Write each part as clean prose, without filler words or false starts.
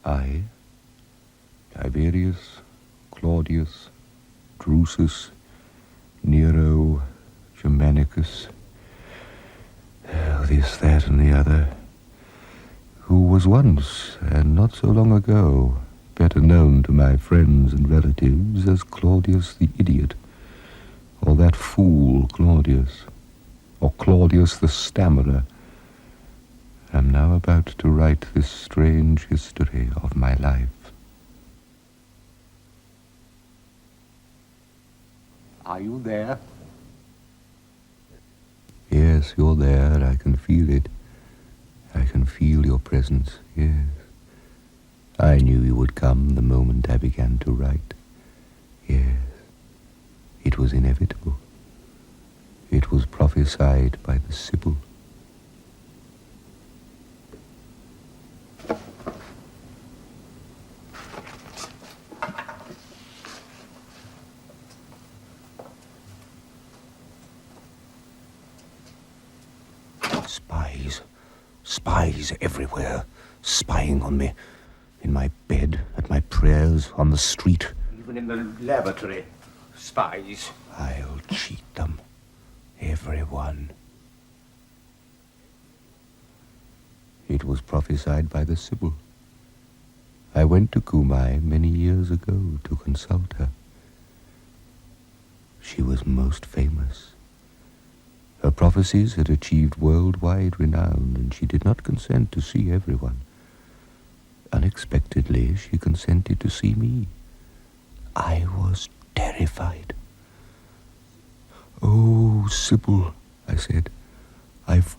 I, Tiberius, Claudius, Drusus, Nero, Germanicus, this, that, and the other, who was once, and not so long ago, better known to my friends and relatives as Claudius the Idiot, or that fool Claudius, or Claudius the Stammerer, am now about to write this strange history of my life. Are you there? Yes, you're there. I can feel it. I can feel your presence, yes. I knew you would come the moment I began to write. Yes, it was inevitable. It was prophesied by the Sibyl. Spies everywhere, spying on me. In my bed, at my prayers, on the street. Even in the lavatory, spies. I'll cheat them. Everyone. It was prophesied by the Sibyl. I went to Cumae many years ago to consult her. She was most famous. Her prophecies had achieved worldwide renown, and she did not consent to see everyone. Unexpectedly, she consented to see me. I was terrified. "Oh, Sibyl," I said, "I've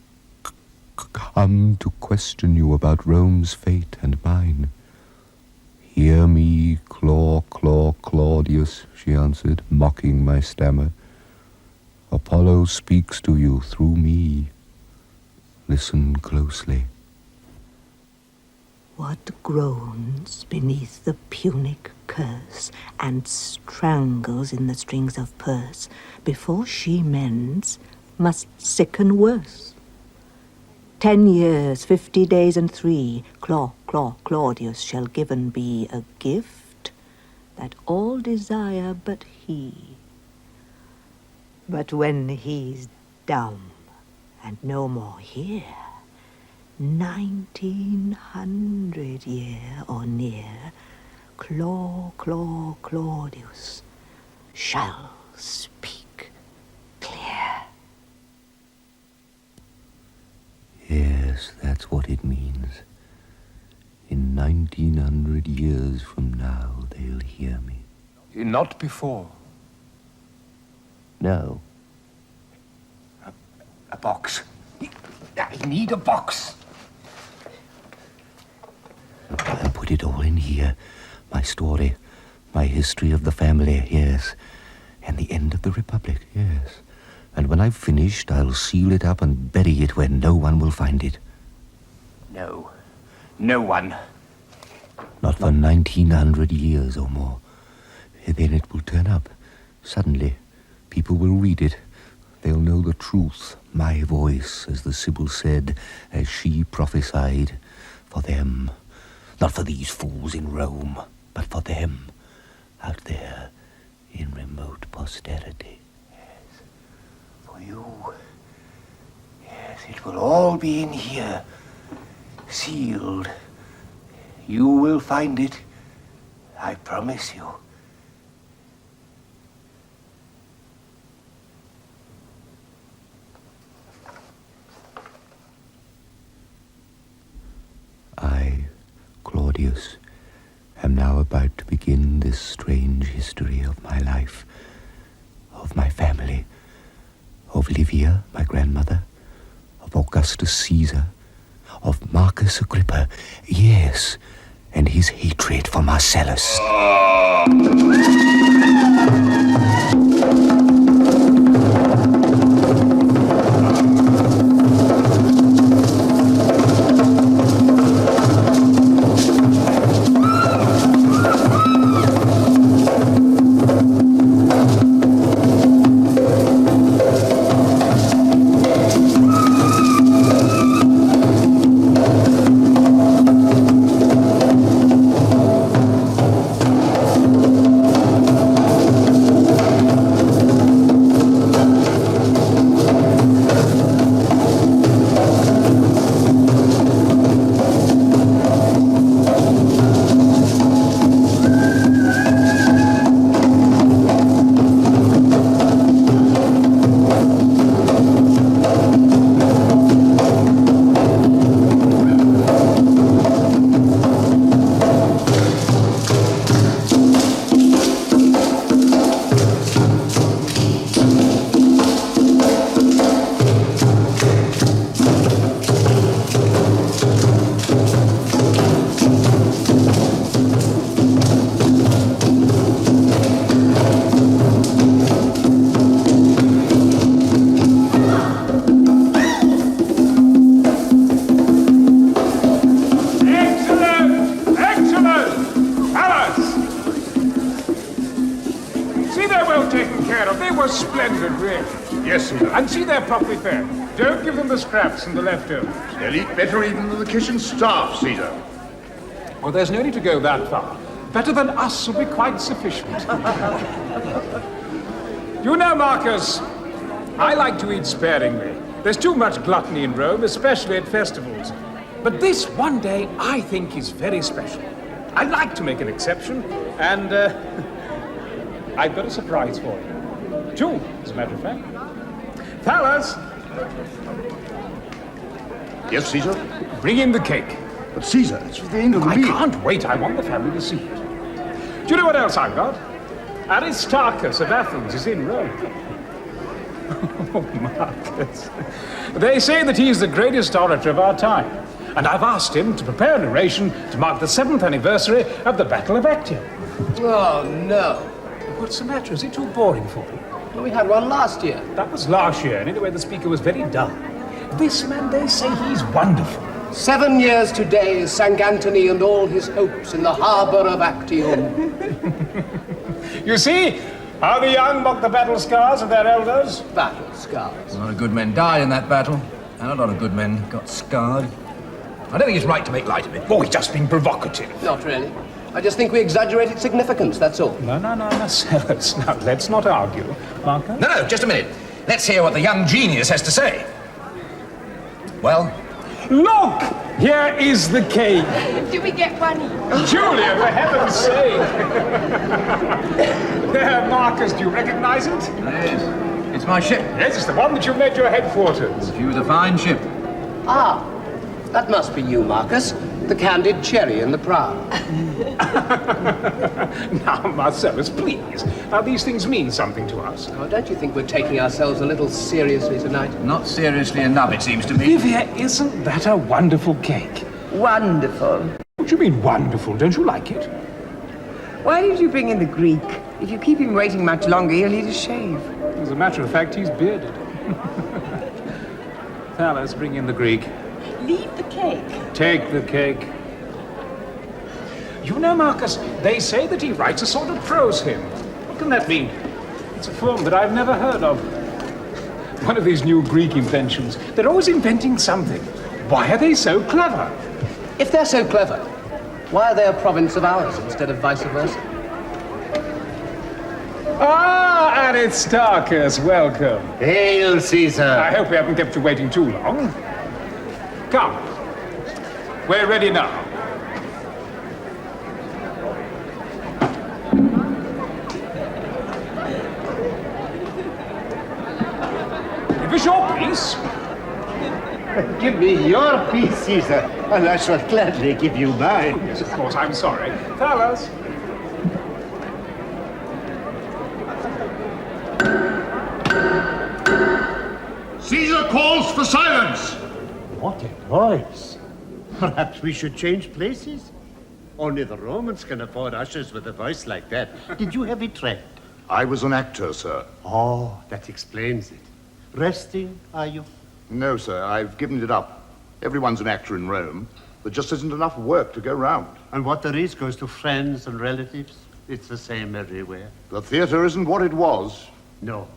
come to question you about Rome's fate and mine." "Hear me, Claudius," she answered, mocking my stammer. "Apollo speaks to you through me. Listen closely." What groans beneath the Punic curse, and strangles in the strings of purse, before she mends, must sicken worse. 10 years, 50 days, and 3, Claudius shall given be a gift that all desire but he. But when he's dumb and no more here, 1900 year or near, Claudius shall speak clear. Yes, that's what it means. In 1900 years from now, they'll hear me. Not before. No. A box. I need a box. I'll put it all in here. My story, my history of the family, yes. And the end of the Republic, yes. And when I've finished, I'll seal it up and bury it where no one will find it. No. No one. Not for 1900 years or more. Then it will turn up. Suddenly, people will read it. They'll know the truth, my voice, as the Sibyl said, as she prophesied, for them. Not for these fools in Rome, but for them, out there, in remote posterity. Yes, for you. Yes, it will all be in here, sealed. You will find it, I promise you. I, Claudius, am now about to begin this strange history of my life, of my family, of Livia, my grandmother, of Augustus Caesar, of Marcus Agrippa, yes, and his hatred for Marcellus. Caesar. And see they're properly fed. Don't give them the scraps and the leftovers. They'll eat better even than the kitchen staff, Caesar. Well, there's no need to go that far. Better than us will be quite sufficient. You know, Marcus, I like to eat sparingly. There's too much gluttony in Rome, especially at festivals. But this one day, I think, is very special. I'd like to make an exception, and I've got a surprise for you. Two, as a matter of fact. Fellas! Yes, Caesar? Bring in the cake. But Caesar, it's for the end of the I meal. can't wait. I want the family to see it. Do you know what else I've got? Aristarchus of Athens is in Rome. Oh, Marcus. They say that he's the greatest orator of our time. And I've asked him to prepare a narration to mark the 7th anniversary of the Battle of Actium. Oh, no. What's the matter? Is it too boring for you? Well, we had one last year. That was last year, and anyway, the speaker was very dull. This man, they say he's wonderful. 7 years today sank Antony and all his hopes in the harbour of Actium. You see how the young mock the battle scars of their elders? Battle scars. A lot of good men died in that battle, and a lot of good men got scarred. I don't think it's right to make light of it. Oh, he's just being provocative. Not really. I just think we exaggerate its significance, that's all. No, Marcellus. Now, let's not argue. Marcus? No, just a minute. Let's hear what the young genius has to say. Well? Look! Here is the cake. Do we get one? Julia, for heaven's sake! There, Marcus, do you recognize it? Yes. It's my ship. Yes, it's the one that you made your headquarters. She was a fine ship. Ah, that must be you, Marcus. The candied cherry in the prow. Now, Marcellus, please. Now, these things mean something to us. Oh, don't you think we're taking ourselves a little seriously tonight? Not seriously enough, it seems to me. Livia, isn't that a wonderful cake? Wonderful. What do you mean, wonderful? Don't you like it? Why did you bring in the Greek? If you keep him waiting much longer, he'll need a shave. As a matter of fact, he's bearded. Now, let's bring in the Greek. Leave the cake. Take the cake. You know, Marcus, they say that he writes a sort of prose hymn. What can that mean? It's a form that I've never heard of. One of these new Greek inventions. They're always inventing something. Why are they so clever? If they're so clever, why are they a province of ours instead of vice versa? Ah, Aristarchus, welcome. Hail, Caesar. I hope we haven't kept you waiting too long. Come. We're ready now. Give us your piece. Give me your piece, Caesar, and I shall gladly give you mine. Yes, of course, I'm sorry. Fellas. Caesar calls for silence! What a voice. Perhaps we should change places? Only the Romans can afford ushers with a voice like that. Did you have it trained? I was an actor, sir. Oh, that explains it. Resting, are you? No, sir, I've given it up. Everyone's an actor in Rome. There just isn't enough work to go round. And what there is goes to friends and relatives. It's the same everywhere. The theater isn't what it was. No.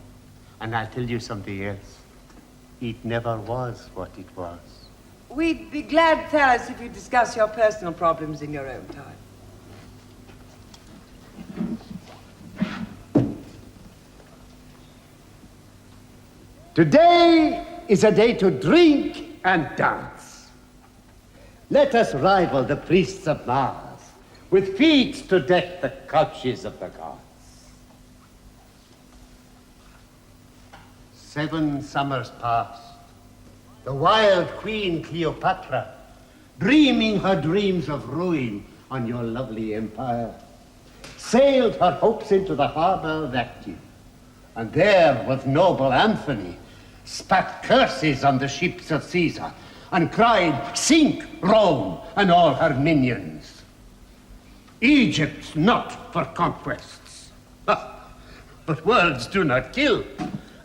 And I'll tell you something else. It never was what it was. We'd be glad, fellas, if you discuss your personal problems in your own time. Today is a day to drink and dance. Let us rival the priests of Mars with feats to deck the couches of the gods. 7 summers passed. The wild Queen Cleopatra, dreaming her dreams of ruin on your lovely empire, sailed her hopes into the harbor of Actium. And there, with noble Anthony, spat curses on the ships of Caesar and cried, "Sink Rome and all her minions. Egypt's not for conquests." But words do not kill,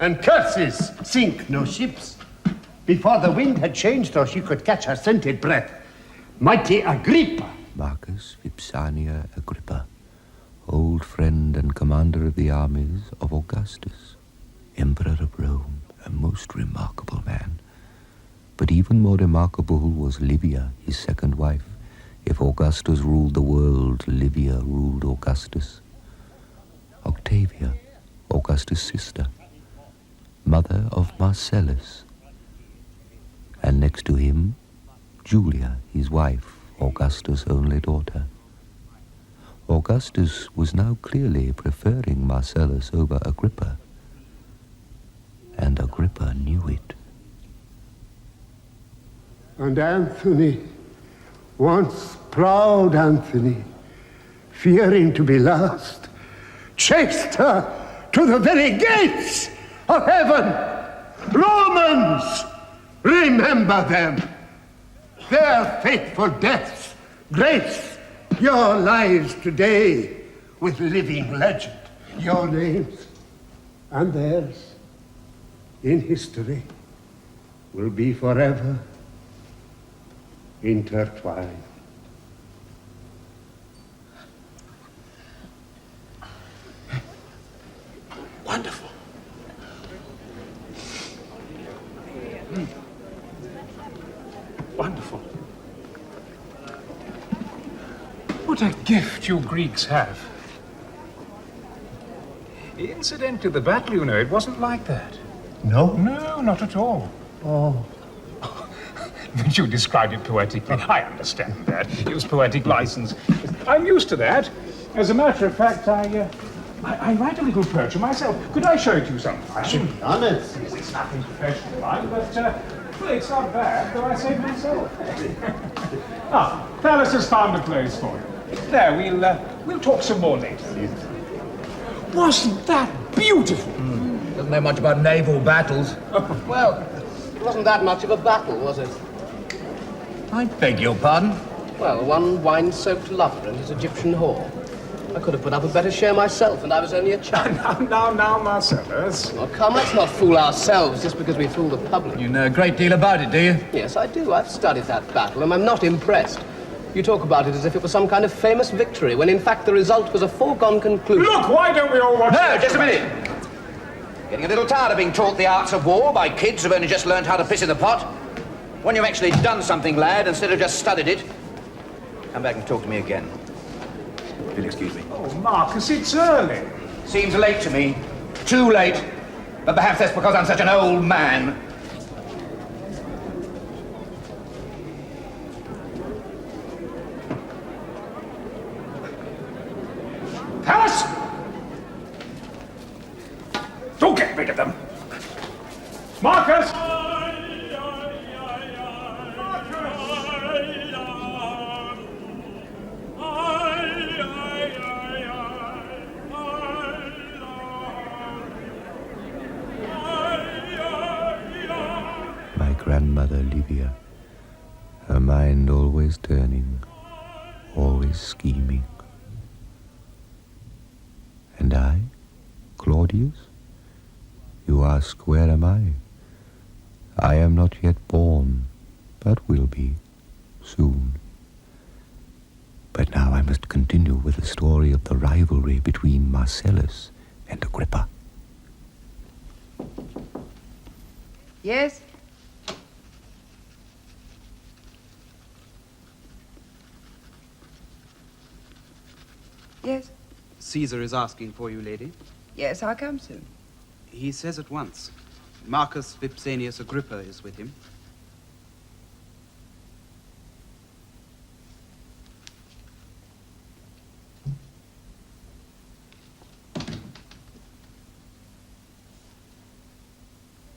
and curses sink no ships. Before the wind had changed or she could catch her scented breath, mighty Agrippa. Marcus Vipsania Agrippa, old friend and commander of the armies of Augustus, Emperor of Rome, a most remarkable man. But even more remarkable was Livia, his second wife. If Augustus ruled the world, Livia ruled Augustus. Octavia, Augustus' sister, mother of Marcellus. And next to him, Julia, his wife, Augustus' only daughter. Augustus was now clearly preferring Marcellus over Agrippa, and Agrippa knew it. And Anthony, once proud Anthony, fearing to be last, chased her to the very gates of heaven. Romans, remember them. Their fateful deaths grace your lives today with living legend. Your names and theirs in history will be forever intertwined. Wonderful. Wonderful. What a gift you Greeks have. Incidentally, the battle, you know, it wasn't like that. No? No, not at all. Oh. But you described it poetically. I understand that. Use poetic license. I'm used to that. As a matter of fact, I write a little poetry myself. Could I show it to you sometime? I should be honest. It's nothing professional, mind, but well, it's not bad, though I say myself. Pallas has found a place for you. There, we'll talk some more later. Wasn't that beautiful? Doesn't know much about naval battles. Well, it wasn't that much of a battle, was it? I beg your pardon? Well, one wine-soaked lover and his Egyptian whore. I could have put up a better show myself, and I was only a child. Now, Marcellus. Oh, come, let's not fool ourselves just because we fool the public. You know a great deal about it, do you? Yes, I do. I've studied that battle, and I'm not impressed. You talk about it as if it was some kind of famous victory, when in fact the result was a foregone conclusion. Look, why don't we all watch No, just a minute. Getting a little tired of being taught the arts of war by kids who've only just learned how to piss in the pot. When you've actually done something, lad, instead of just studied it, come back and talk to me again. If you'll excuse me. Oh, Marcus, it's early. Seems late to me. Too late. But perhaps that's because I'm such an old man. Pallas! Don't get rid of them. Marcus! My grandmother Livia, her mind always turning, always scheming. And I, Claudius? You ask, where am I? I am not yet born, but will be, soon. But now I must continue with the story of the rivalry between Marcellus and Agrippa. Yes? Yes? Caesar is asking for you, lady. Yes, I'll come soon. He says at once. Marcus Vipsanius Agrippa is with him.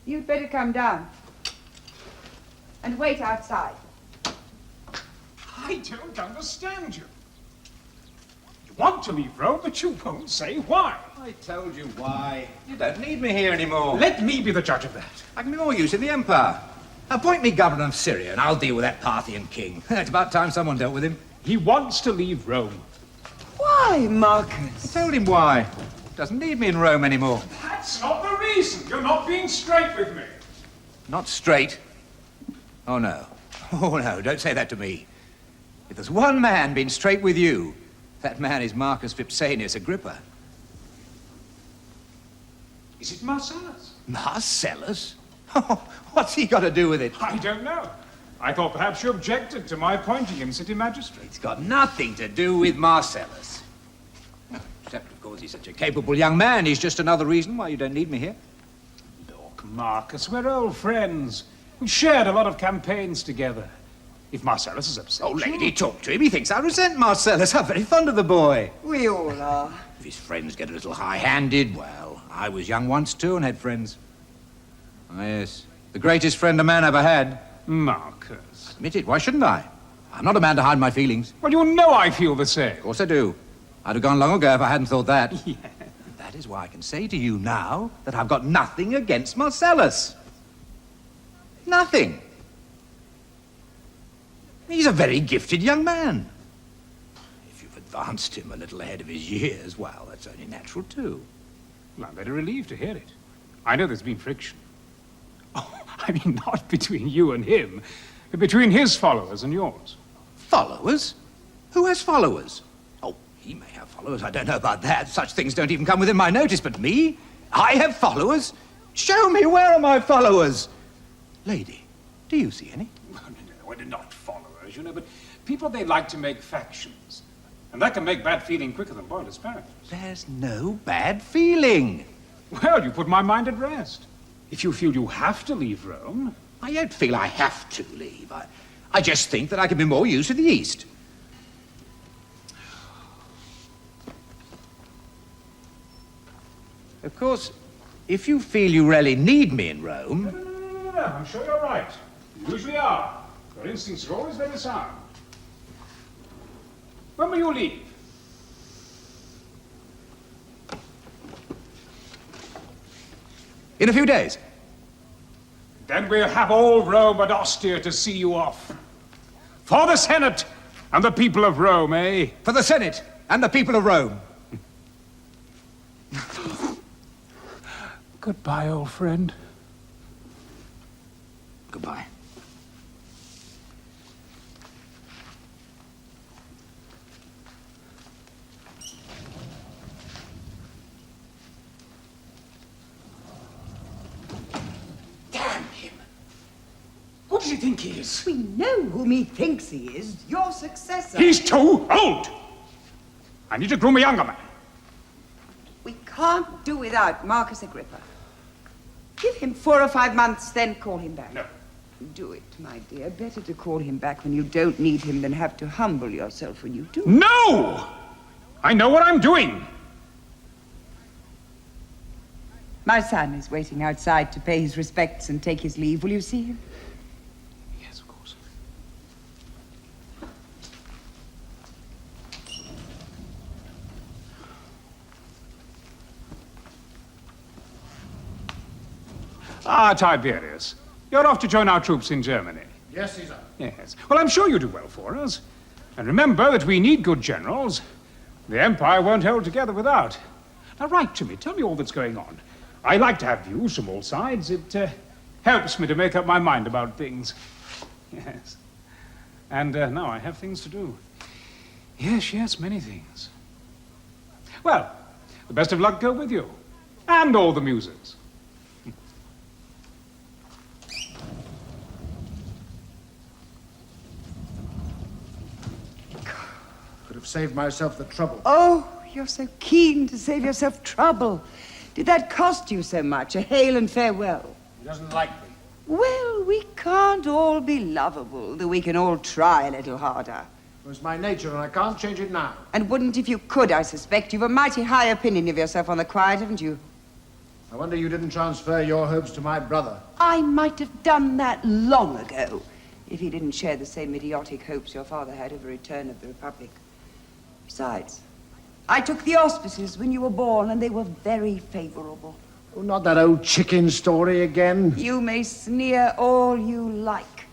You'd better come down. And wait outside. I don't understand you. You want to leave Rome, but you won't say why. I told you why. You don't need me here anymore. Let me be the judge of that. I can be more use in the empire. Appoint me governor of Syria, and I'll deal with that Parthian king. It's about time someone dealt with him. He wants to leave Rome. Why, Marcus? I told him why. Doesn't need me in Rome anymore. That's not the reason. You're not being straight with me. Not straight? Oh, no. Oh, no, don't say that to me. If there's one man being straight with you, that man is Marcus Vipsanius Agrippa. Is it Marcellus? Marcellus? Oh, what's he got to do with it? I don't know. I thought perhaps you objected to my appointing him city magistrate. It's got nothing to do with Marcellus. Except, of course, he's such a capable young man. He's just another reason why you don't need me here. Look, Marcus, we're old friends. We shared a lot of campaigns together. If Marcellus is upset... Oh, lady, talk to him. He thinks I resent Marcellus. I'm very fond of the boy. We all are. If his friends get a little high-handed, well, I was young once, too, and had friends. Oh, yes. The greatest friend a man ever had. Marcus. Admit it. Why shouldn't I? I'm not a man to hide my feelings. Well, you know I feel the same. Of course I do. I'd have gone long ago if I hadn't thought that. Yeah. That is why I can say to you now that I've got nothing against Marcellus. Nothing. He's a very gifted young man. If you've advanced him a little ahead of his years, well, that's only natural, too. Well, I'm very relieved to hear it. I know there's been friction. Oh, I mean, not between you and him, but between his followers and yours. Followers? Who has followers? Oh, he may have followers. I don't know about that. Such things don't even come within my notice. But me? I have followers? Show me, where are my followers? Lady, do you see any? No, they're not followers, you know, but people they like to make factions. And that can make bad feeling quicker than boiled asparagus. There's no bad feeling. Well, you put my mind at rest. If you feel you have to leave Rome... I don't feel I have to leave. I just think that I can be more use to the East. Of course, if you feel you really need me in Rome... No, I'm sure you're right. You usually are. Your instincts are always very sound. When will you leave? In a few days. Then we'll have all Rome and Ostia to see you off. For the Senate and the people of Rome, eh? For the Senate and the people of Rome. Goodbye, old friend. Goodbye. Damn him! Who does he think he is? We know whom he thinks he is. Your successor. He's too old! I need to groom a younger man. We can't do without Marcus Agrippa. Give him 4 or 5 months, then call him back. No. Do it, my dear. Better to call him back when you don't need him than have to humble yourself when you do. No! I know what I'm doing. My son is waiting outside to pay his respects and take his leave. Will you see him? Yes, of course. Ah, Tiberius. You're off to join our troops in Germany. Yes, Caesar. Yes. Well, I'm sure you do well for us. And remember that we need good generals. The Empire won't hold together without. Now, write to me. Tell me all that's going on. I like to have views from all sides. It helps me to make up my mind about things. Yes. And now I have things to do. Yes, many things. Well, the best of luck go with you. And all the muses. Could have saved myself the trouble. Oh, you're so keen to save yourself trouble. Did that cost you so much? A hail and farewell? He doesn't like me. Well, we can't all be lovable, though we can all try a little harder. It was my nature, and I can't change it now. And wouldn't if you could, I suspect. You've a mighty high opinion of yourself on the quiet, haven't you? I wonder you didn't transfer your hopes to my brother. I might have done that long ago, if he didn't share the same idiotic hopes your father had of a return of the Republic. Besides, I took the auspices when you were born, and they were very favorable. Oh, not that old chicken story again. You may sneer all you like,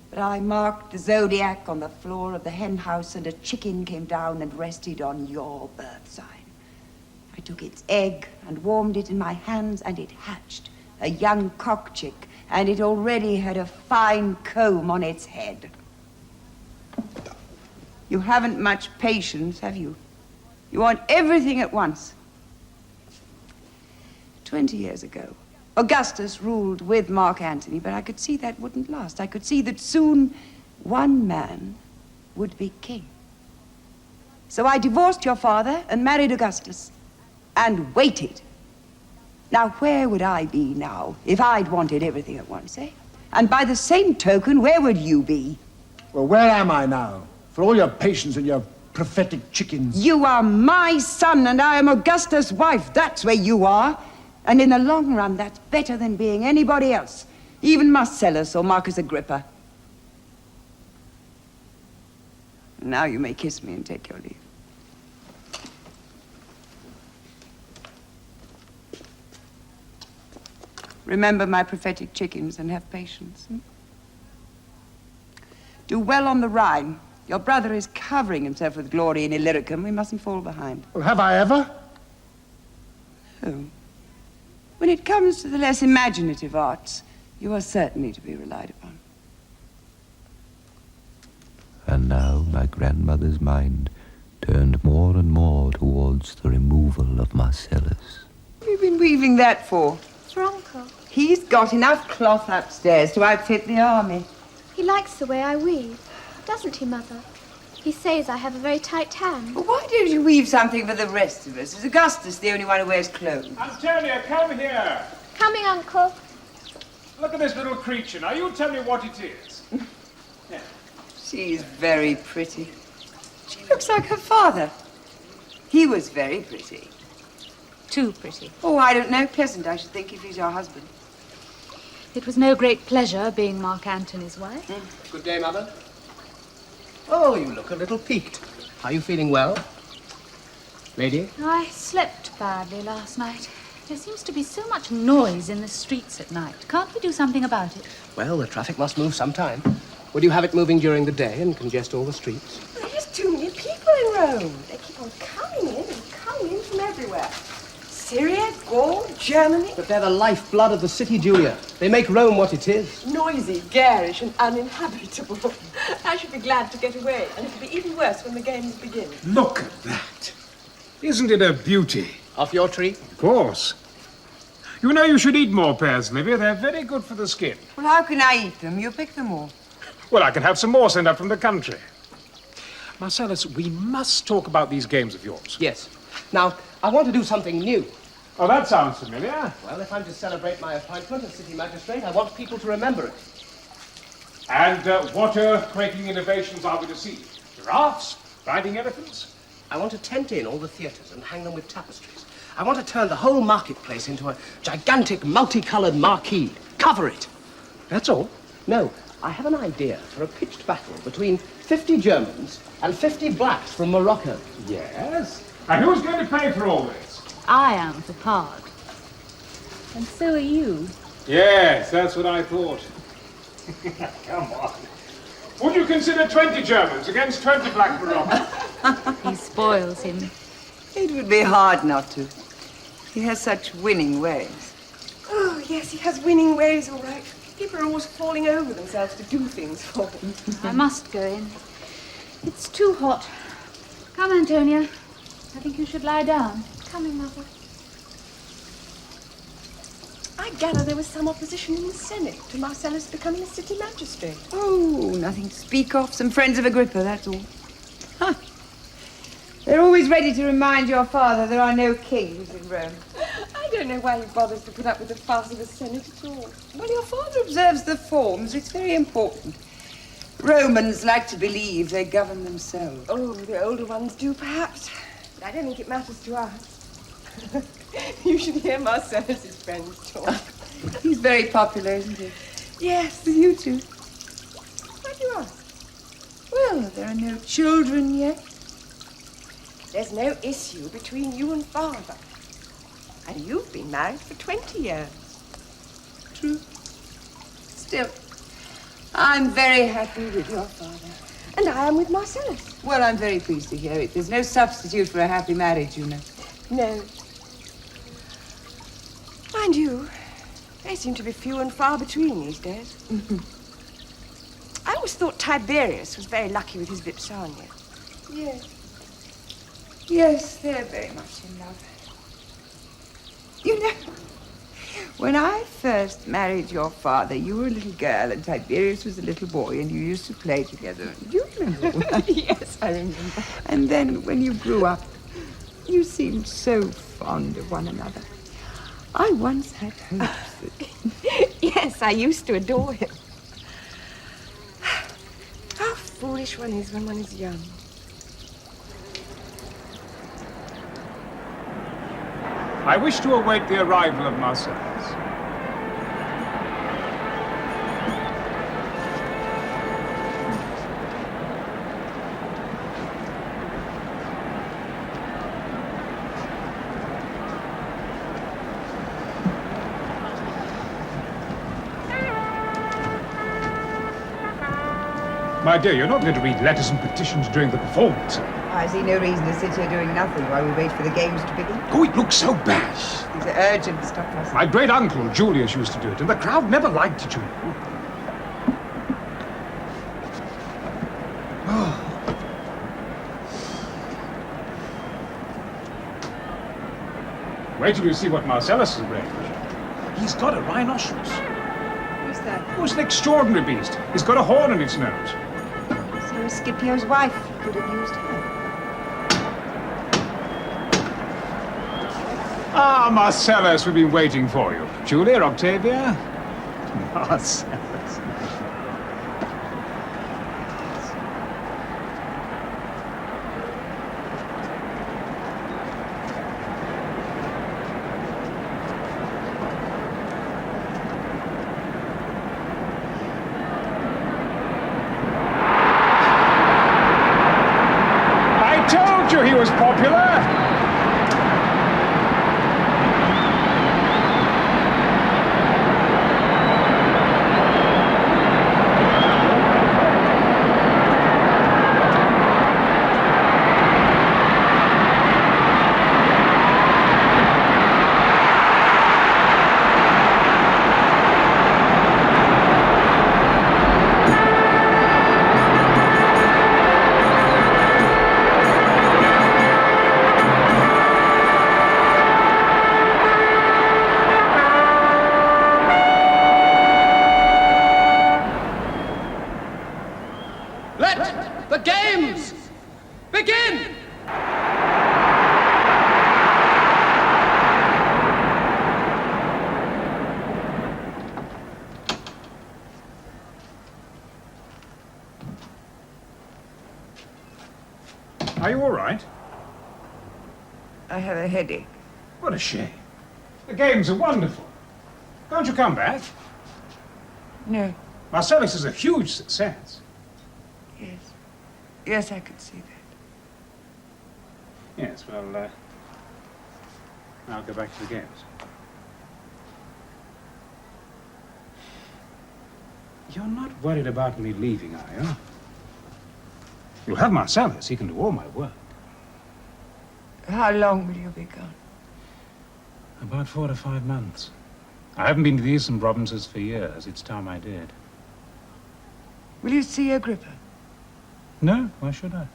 but I marked the zodiac on the floor of the hen house, and a chicken came down and rested on your birth sign. I took its egg and warmed it in my hands, and it hatched, a young cock chick, and it already had a fine comb on its head. You haven't much patience, have you? You want everything at once. 20 years ago, Augustus ruled with Mark Antony, but I could see that wouldn't last. I could see that soon one man would be king. So I divorced your father and married Augustus and waited. Now, where would I be now if I'd wanted everything at once, eh? And by the same token, where would you be? Well, where am I now? For all your patience and your prophetic chickens. You are my son and I am Augustus' wife. That's where you are. And in the long run, that's better than being anybody else, even Marcellus or Marcus Agrippa. Now you may kiss me and take your leave. Remember my prophetic chickens and have patience. Do well on the Rhine. Your brother is covering himself with glory in Illyricum. We mustn't fall behind. Well, have I ever? Oh. When it comes to the less imaginative arts, you are certainly to be relied upon. And now my grandmother's mind turned more and more towards the removal of Marcellus. What have you been weaving that for? It's your uncle. He's got enough cloth upstairs to outfit the army. He likes the way I weave, doesn't he, Mother? He says I have a very tight hand. Well, why don't you weave something for the rest of us? Is Augustus the only one who wears clothes? Antonia, come here. Coming, Uncle. Look at this little creature. Now, you tell me what it is. Yeah. She's very pretty. She looks like her father. He was very pretty. Too pretty. Oh, I don't know. Pleasant, I should think, if he's your husband. It was no great pleasure being Mark Antony's wife. Good day, Mother. Oh, you look a little peaked. Are you feeling well? Lady? I slept badly last night. There seems to be so much noise in the streets at night. Can't we do something about it? Well, the traffic must move sometime. Would you have it moving during the day and congest all the streets? There's too many people in Rome. They keep on coming in from everywhere. Syria, Gaul, Germany. But they're the lifeblood of the city, Julia. They make Rome what it is. Noisy, garish, and uninhabitable. I should be glad to get away, and it'll be even worse when the games begin. Look at that. Isn't it a beauty? Off your tree? Of course. You know you should eat more pears, Livia. They're very good for the skin. Well, how can I eat them? You pick them all. Well, I can have some more sent up from the country. Marcellus, we must talk about these games of yours. Yes. Now, I want to do something new. Oh, that sounds familiar. Well, if I'm to celebrate my appointment as city magistrate, I want people to remember it. And what earth-quaking innovations are we to see? Giraffes? Riding elephants? I want to tent in all the theatres and hang them with tapestries. I want to turn the whole marketplace into a gigantic, multicolored marquee. Cover it. That's all? No, I have an idea for a pitched battle between 50 Germans and 50 blacks from Morocco. Yes? And who's going to pay for all this? I am for part. And so are you. Yes, that's what I thought. Come on. Would you consider 20 Germans against 20 black Moroccans? He spoils him. It would be hard not to. He has such winning ways. Oh, yes, he has winning ways, all right. People are always falling over themselves to do things for him. I must go in. It's too hot. Come, Antonia. I think you should lie down. Coming, Mother. I gather there was some opposition in the Senate to Marcellus becoming a city magistrate. Oh, nothing to speak of. Some friends of Agrippa, that's all. Huh. They're always ready to remind your father there are no kings in Rome. I don't know why he bothers to put up with the farce of the Senate at all. Well, your father observes the forms. It's very important. Romans like to believe they govern themselves. Oh, the older ones do, perhaps. But I don't think it matters to us. You should hear Marcellus's friends talk. He's very popular, isn't he? Yes. With you two. Why do you ask? Well, there are no children yet. There's no issue between you and father. And you've been married for 20 years. True. Still, I'm very happy with your father. And I am with Marcellus. Well, I'm very pleased to hear it. There's no substitute for a happy marriage, you know. No. Mind you, they seem to be few and far between these days. I always thought Tiberius was very lucky with his Vipsania. Yes. Yes, they're very much in love. You know, When I first married your father, you were a little girl and Tiberius was a little boy, and you used to play together. Do you remember? Yes, I remember. And then when you grew up, you seemed so fond of one another. I once had hopes that... Yes, I used to adore him. How foolish one is when one is young. I wish to await the arrival of Marcellus. My dear, you're not going to read letters and petitions during the performance. I see no reason to sit here doing nothing while we wait for the games to begin. Oh, it looks so bad. These are urgent stuff. My great-uncle, Julius, used to do it, and the crowd never liked it, you know. Wait till you see what Marcellus has arranged. He's got a rhinoceros. What's that? Oh, it's an extraordinary beast. He's got a horn in its nose. So Scipio's wife could have used her. Ah, Marcellus, we've been waiting for you. Julia, Octavia? Marcellus. I told you he was popular. Let the games begin! Are you all right? I have a headache. What a shame. The games are wonderful. Can't you come back? No. Marcellus is a huge success. Yes. Yes, I could see that. Yes, well, I'll go back to the games. You're not worried about me leaving, are you? You'll have Marcellus. He can do all my work. How long will you be gone? About 4 to 5 months. I haven't been to the Eastern provinces for years. It's time I did. Will you see Agrippa? No, why should I?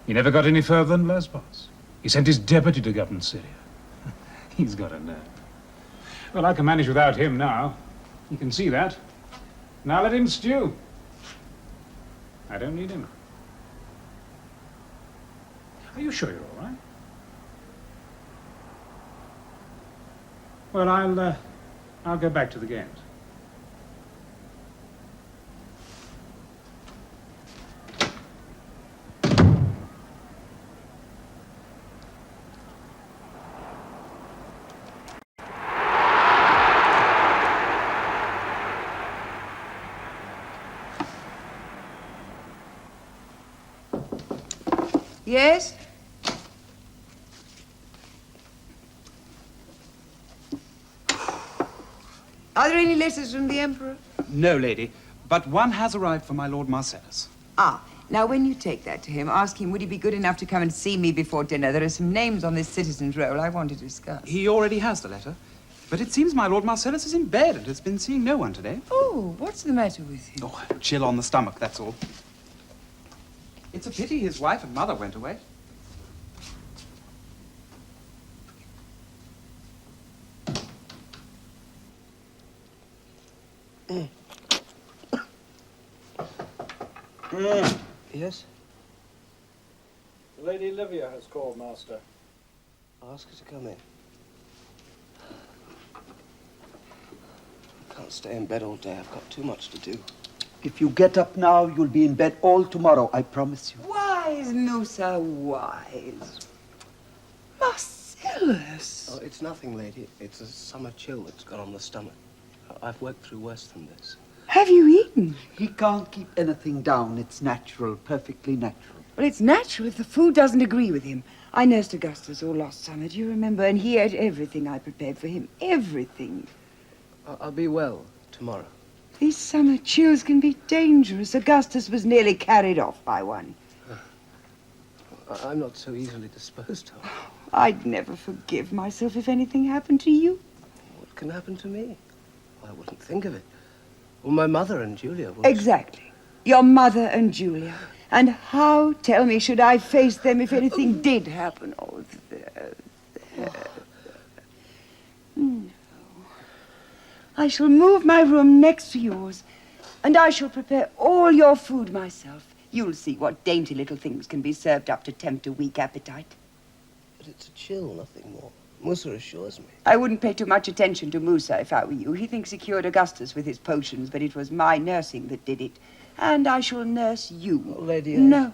He never got any further than Lesbos. He sent his deputy to govern Syria. He's got a nerve. Well, I can manage without him now. You can see that. Now let him stew. I don't need him. Are you sure you're all right? Well, I'll go back to the games. Yes? Are there any letters from the Emperor? No, lady, but one has arrived for my Lord Marcellus. Ah, now when you take that to him, ask him, would he be good enough to come and see me before dinner? There are some names on this citizen's roll I want to discuss. He already has the letter, but it seems my Lord Marcellus is in bed and has been seeing no one today. Oh, what's the matter with him? Oh, chill on the stomach, that's all. It's a pity his wife and mother went away. Yes? Lady Livia has called, Master. Ask her to come in. I can't stay in bed all day. I've got too much to do. If you get up now, you'll be in bed all tomorrow, I promise you. Wise, Musa, wise. Marcellus! Oh, it's nothing, lady. It's a summer chill that's got on the stomach. I've worked through worse than this. Have you eaten? He can't keep anything down. It's natural, perfectly natural. Well, it's natural if the food doesn't agree with him. I nursed Augustus all last summer, do you remember? And he ate everything I prepared for him. Everything. I'll be well tomorrow. These summer chills can be dangerous. Augustus was nearly carried off by one. I'm not so easily disposed of. I'd never forgive myself if anything happened to you. What can happen to me? I wouldn't think of it. Well, my mother and Julia was... Exactly. Your mother and Julia. And how, tell me, should I face them if anything did happen? Oh, no. I shall move my room next to yours, and I shall prepare all your food myself. You'll see what dainty little things can be served up to tempt a weak appetite. But it's a chill, nothing more. Musa assures me. I wouldn't pay too much attention to Musa if I were you. He thinks he cured Augustus with his potions, but it was my nursing that did it. And I shall nurse you. Oh, lady, No.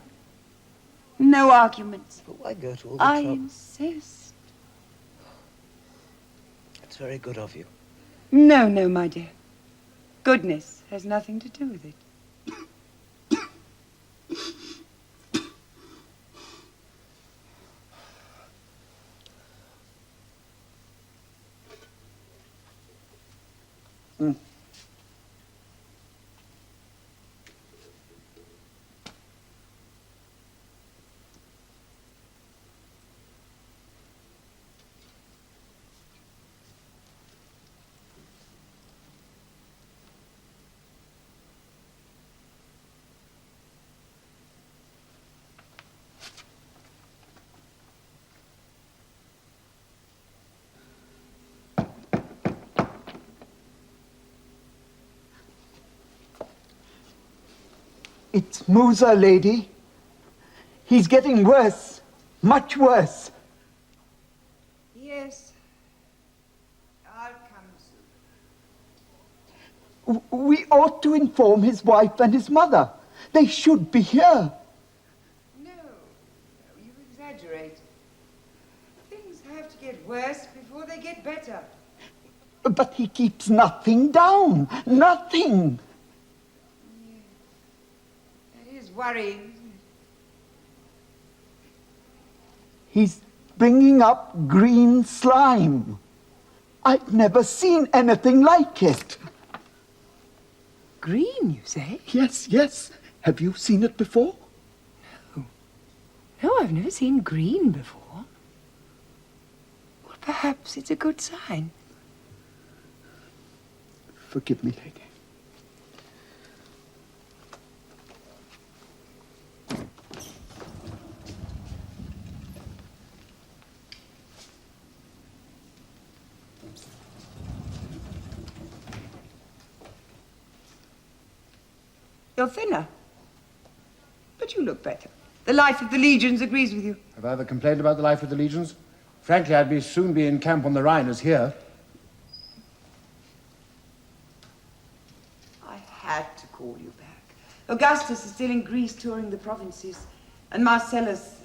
No arguments. But why go to all the I trouble? insist. It's very good of you. No, no, my dear. Goodness has nothing to do with it. It's Musa, lady. He's getting worse. Much worse. Yes. I'll come soon. We ought to inform his wife and his mother. They should be here. No, you exaggerate. Things have to get worse before they get better. But he keeps nothing down. Nothing. That is worrying, isn't it? He's bringing up green slime. I've never seen anything like it. Green, you say? Yes, yes. Have you seen it before? No, I've never seen green before. Well, perhaps it's a good sign. Forgive me, lady. You're thinner. But you look better. The life of the legions agrees with you. Have I ever complained about the life of the legions? Frankly, I'd soon be in camp on the Rhine as here. I had to call you back. Augustus is still in Greece touring the provinces. And Marcellus...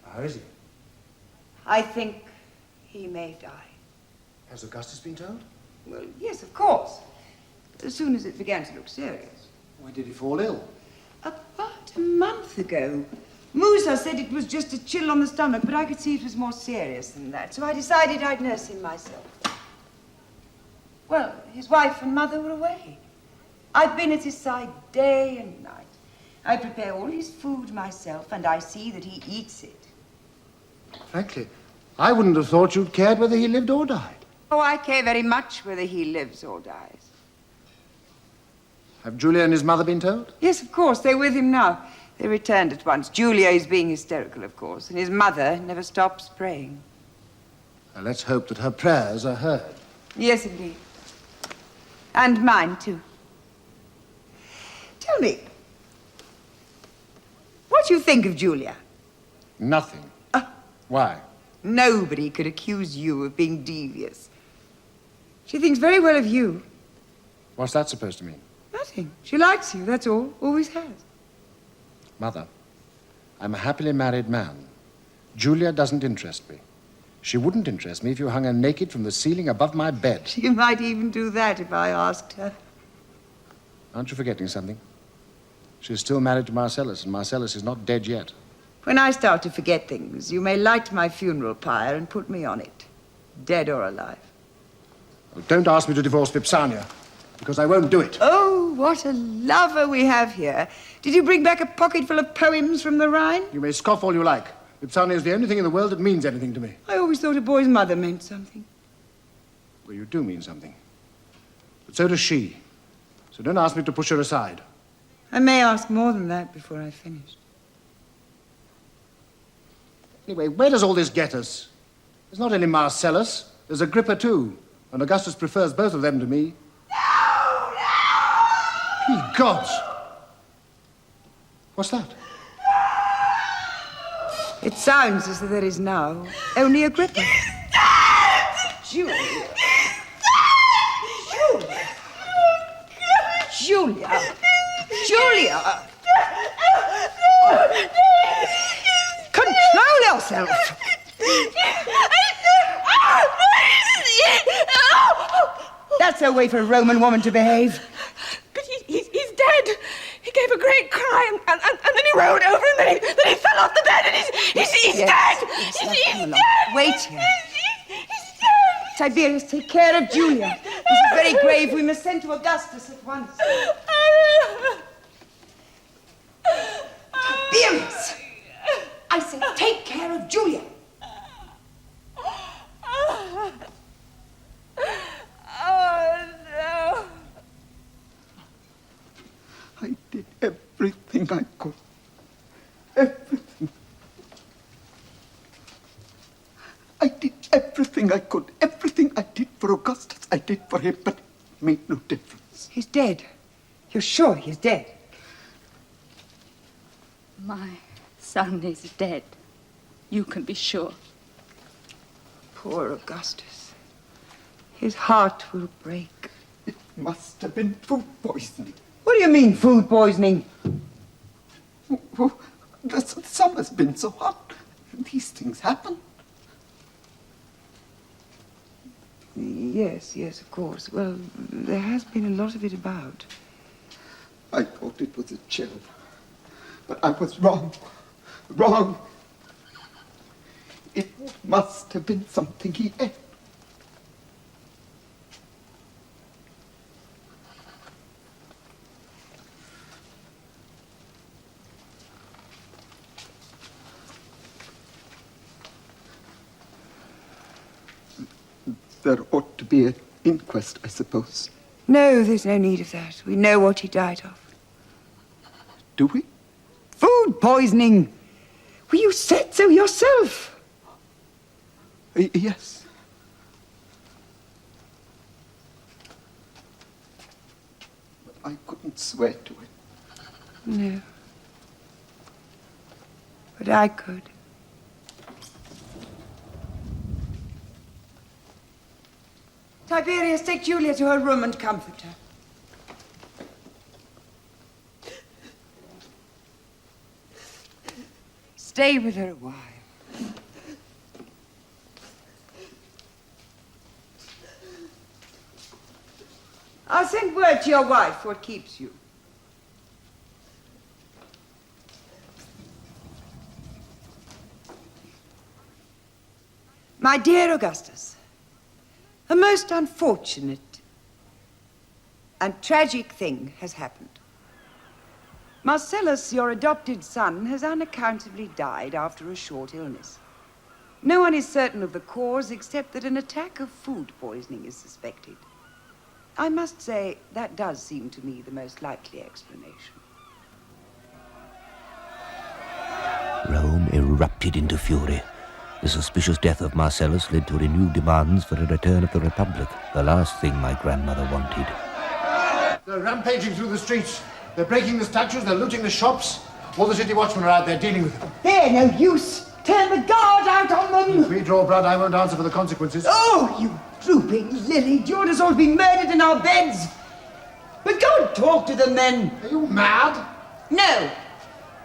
How is he? I think he may die. Has Augustus been told? Well, yes, of course. As soon as it began to look serious. When did he fall ill? About a month ago. Musa said it was just a chill on the stomach, but I could see it was more serious than that, so I decided I'd nurse him myself. Well, his wife and mother were away. I've been at his side day and night. I prepare all his food myself, and I see that he eats it. Frankly, I wouldn't have thought you'd cared whether he lived or died. Oh, I care very much whether he lives or dies. Have Julia and his mother been told? Yes, of course. They're with him now. They returned at once. Julia is being hysterical, of course, and his mother never stops praying. Now, let's hope that her prayers are heard. Yes, indeed. And mine, too. Tell me, what do you think of Julia? Nothing. Why? Nobody could accuse you of being devious. She thinks very well of you. What's that supposed to mean? Nothing. She likes you, that's all. Always has. Mother, I'm a happily married man. Julia doesn't interest me. She wouldn't interest me if you hung her naked from the ceiling above my bed. She might even do that if I asked her. Aren't you forgetting something? She's still married to Marcellus, and Marcellus is not dead yet. When I start to forget things, you may light my funeral pyre and put me on it, dead or alive. Well, don't ask me to divorce Vipsania, because I won't do it. Oh, what a lover we have here. Did you bring back a pocket full of poems from the Rhine? You may scoff all you like. Vipsania is the only thing in the world that means anything to me. I always thought a boy's mother meant something. Well, you do mean something. But so does she. So don't ask me to push her aside. I may ask more than that before I finish. Anyway, where does all this get us? There's not only Marcellus, there's Agrippa too. And Augustus prefers both of them to me. No! Ye gods! What's that? It sounds as though there is now only Agrippa. Julia. Julia. Julia. Control yourself. That's a way for a Roman woman to behave. But he's dead. He gave a great cry and then he rolled over and then he fell off the bed and he's dead. He's dead. Wait here. Tiberius, take care of Julia. This is very grave. We must send to Augustus at once. Tiberius! I say, take care of Julia. Oh, no. I did everything I could. Everything. I did everything I could. Everything I did for Augustus, I did for him, but it made no difference. He's dead. You're sure he's dead? My son is dead. You can be sure. Poor Augustus. His heart will break. It must have been food poisoning. What do you mean, food poisoning? Oh, the summer's been so hot. These things happen. Yes, of course. Well, there has been a lot of it about. I thought it was a chill. But I was wrong. Wrong. It must have been something he ate. There ought to be an inquest, I suppose. No, there's no need of that. We know what he died of. Do we? Food poisoning! Well, you said so yourself. Yes. But I couldn't swear to it. No. But I could. Tiberius, take Julia to her room and comfort her. Stay with her a while. I'll send word to your wife what keeps you. My dear Augustus, a most unfortunate and tragic thing has happened. Marcellus, your adopted son, has unaccountably died after a short illness. No one is certain of the cause except that an attack of food poisoning is suspected. I must say, that does seem to me the most likely explanation. Rome erupted into fury. The suspicious death of Marcellus led to renewed demands for a return of the Republic, the last thing my grandmother wanted. They're rampaging through the streets. They're breaking the statues, they're looting the shops. All the city watchmen are out there dealing with them. They're no use. Turn the guard out on them. If we draw blood, I won't answer for the consequences. Oh, you drooping lily. Do you want us all to be murdered in our beds? But go and talk to them then. Are you mad? No.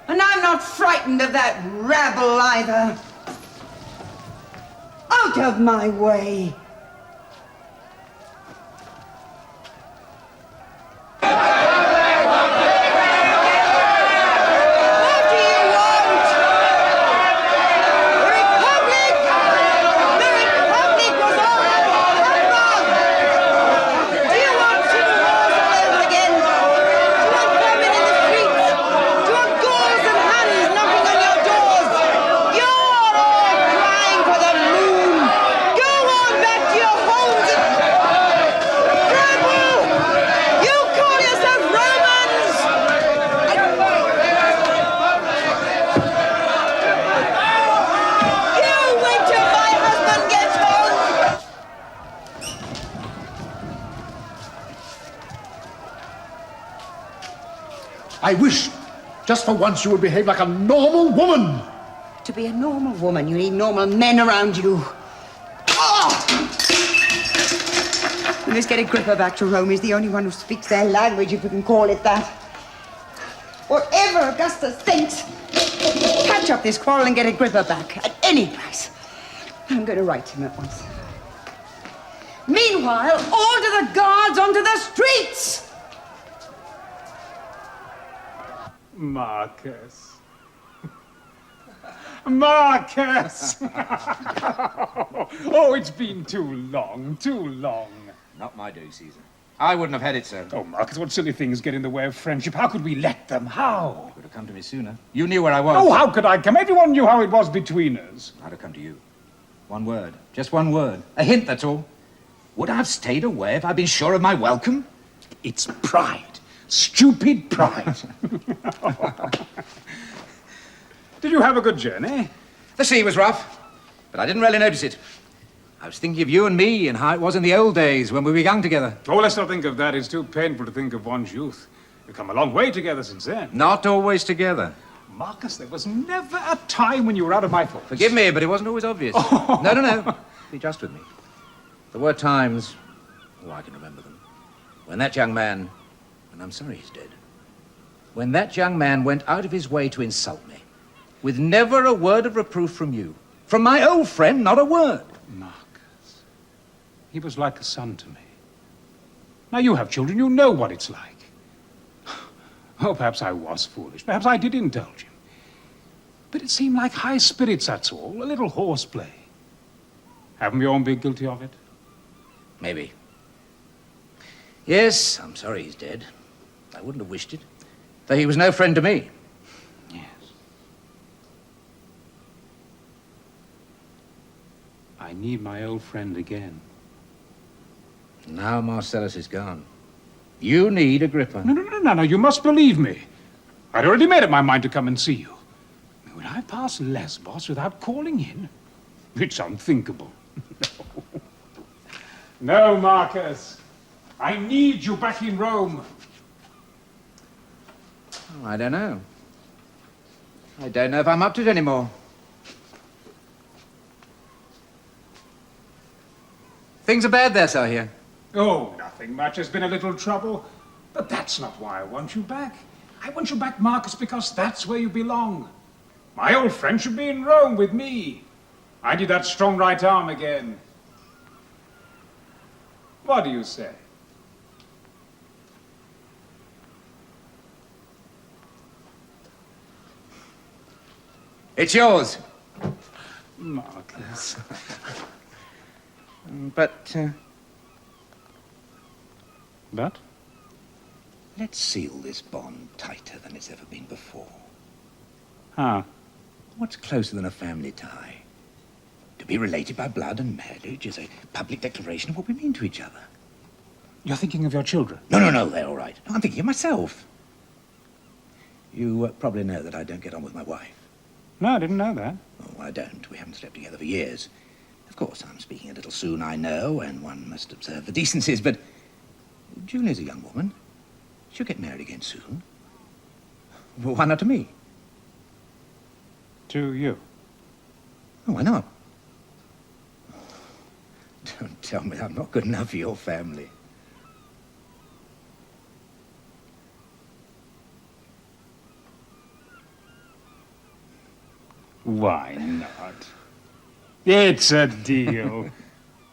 And I'm not frightened of that rabble either. Out of my way. I wish, just for once, you would behave like a normal woman. To be a normal woman, you need normal men around you. Oh! We must get Agrippa back to Rome. He's the only one who speaks their language, if you can call it that. Whatever Augustus thinks, catch up this quarrel and get Agrippa back at any price. I'm going to write to him at once. Meanwhile, order the guards onto the streets! Marcus. Marcus! Oh, it's been too long, too long. Not my do, Caesar. I wouldn't have had it so. Oh, Marcus, what silly things get in the way of friendship. How could we let them? How? You could have come to me sooner. You knew where I was. Oh, how could I come? Everyone knew how it was between us. I'd have come to you. One word. Just one word. A hint, that's all. Would I have stayed away if I'd been sure of my welcome? It's pride. Stupid pride. Did you have a good journey? The sea was rough, but I didn't really notice it. I was thinking of you and me and how it was in the old days when we were young together. Oh, let's not think of that. It's too painful to think of one's youth. We've come a long way together since then. Not always together. Marcus, there was never a time when you were out of my thoughts. Forgive me, but it wasn't always obvious. Oh. No. Be just with me. There were times, I can remember them, when that young man, and I'm sorry he's dead, when that young man went out of his way to insult me, with never a word of reproof from you. From my old friend, not a word. Marcus, he was like a son to me. Now you have children, you know what it's like. Oh, perhaps I was foolish. Perhaps I did indulge him. But it seemed like high spirits, that's all. A little horseplay. Haven't we all been guilty of it? Maybe. Yes, I'm sorry he's dead. I wouldn't have wished it. Though he was no friend to me. Yes. I need my old friend again. Now Marcellus is gone. You need Agrippa. No, you must believe me. I'd already made up my mind to come and see you. Would I pass Lesbos without calling in? It's unthinkable. No, Marcus. I need you back in Rome. Oh, I don't know. I don't know if I'm up to it anymore. Things are bad there, sir, here. Oh, nothing much. There's been a little trouble. But that's not why I want you back. I want you back, Marcus, because that's where you belong. My old friend should be in Rome with me. I need that strong right arm again. What do you say? It's yours. Marcus. But, But? Let's seal this bond tighter than it's ever been before. How? What's closer than a family tie? To be related by blood and marriage is a public declaration of what we mean to each other. You're thinking of your children? No, they're all right. No, I'm thinking of myself. You probably know that I don't get on with my wife. No, I didn't know that. Oh, I don't. We haven't slept together for years. Of course, I'm speaking a little soon, I know, and one must observe the decencies, but Julia's a young woman. She'll get married again soon. Well, why not to me? To you. Oh, why not? Don't tell me I'm not good enough for your family. Why not? It's a deal.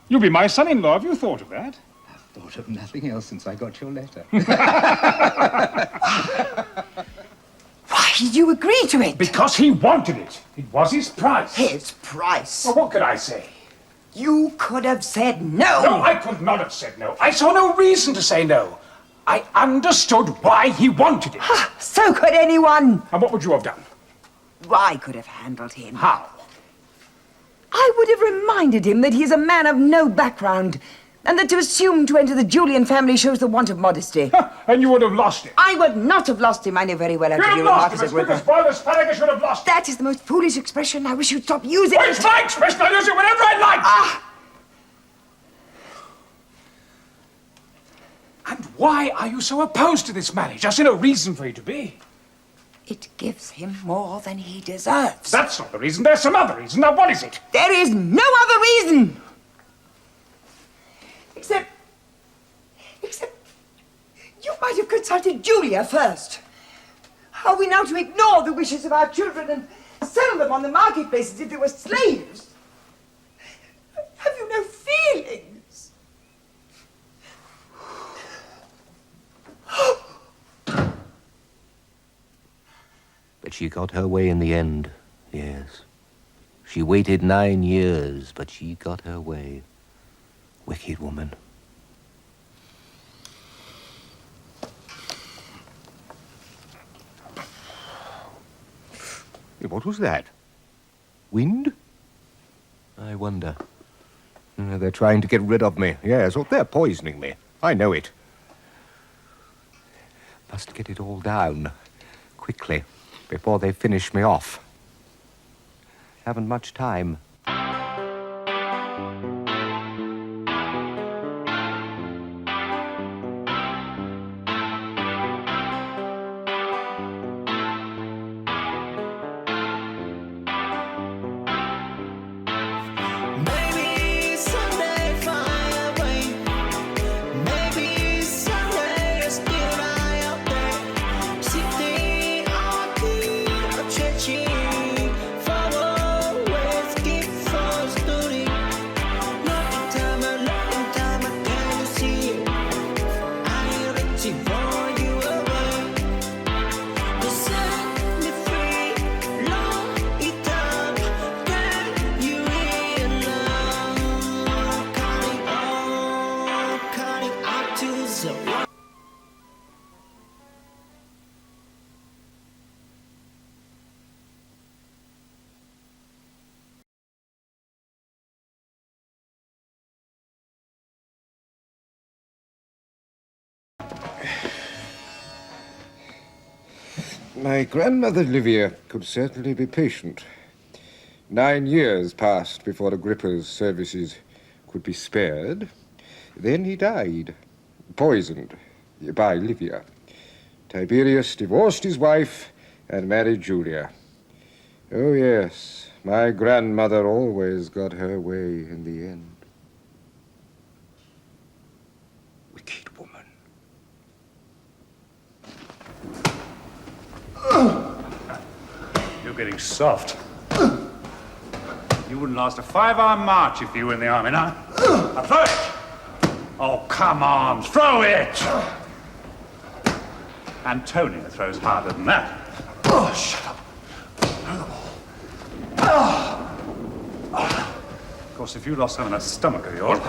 You'll be my son-in-law. Have you thought of that? I've thought of nothing else since I got your letter. Why did you agree to it? Because he wanted it. It was his price. His price? Well, what could I say? You could have said no. No, I could not have said no. I saw no reason to say no. I understood why he wanted it. So could anyone. And what would you have done? I could have handled him. How? I would have reminded him that he is a man of no background, and that to assume to enter the Julian family shows the want of modesty. And you would have lost him. I would not have lost him. I know very well how to deal with Marcus Agrippa. As well as Asparagus should have lost him. That is the most foolish expression. I wish you'd stop using it. It's my expression. I use it whenever I like. And why are you so opposed to this marriage? I see no reason for you to be. It gives him more than he deserves. That's not the reason. There's some other reason. Now, what is it? There is no other reason. Except you might have consulted Julia first. Are we now to ignore the wishes of our children and sell them on the marketplace as if they were slaves? Have you no feelings? But she got her way in the end, yes. She waited 9 years, but she got her way. Wicked woman. What was that? Wind? I wonder. They're trying to get rid of me. Yes, or they're poisoning me. I know it. Must get it all down. Quickly. Before they finish me off. Haven't much time. My grandmother Livia could certainly be patient. 9 years passed before Agrippa's services could be spared. Then he died, poisoned by Livia. Tiberius divorced his wife and married Julia. Oh, yes, my grandmother always got her way in the end. Wicked woman. You're getting soft. You wouldn't last a 5-hour march if you were in the army, now. Now throw it! Oh, come on, throw it! Antonio throws harder than that. Oh, shut up. Of course, if you lost some in that stomach of yours...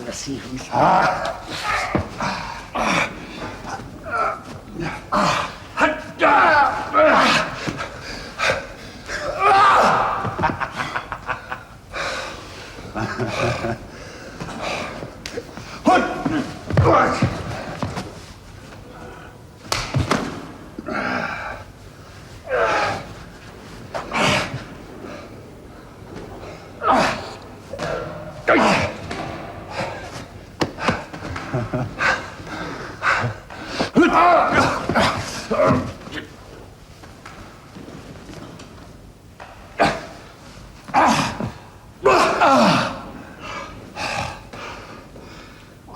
Let's see who's...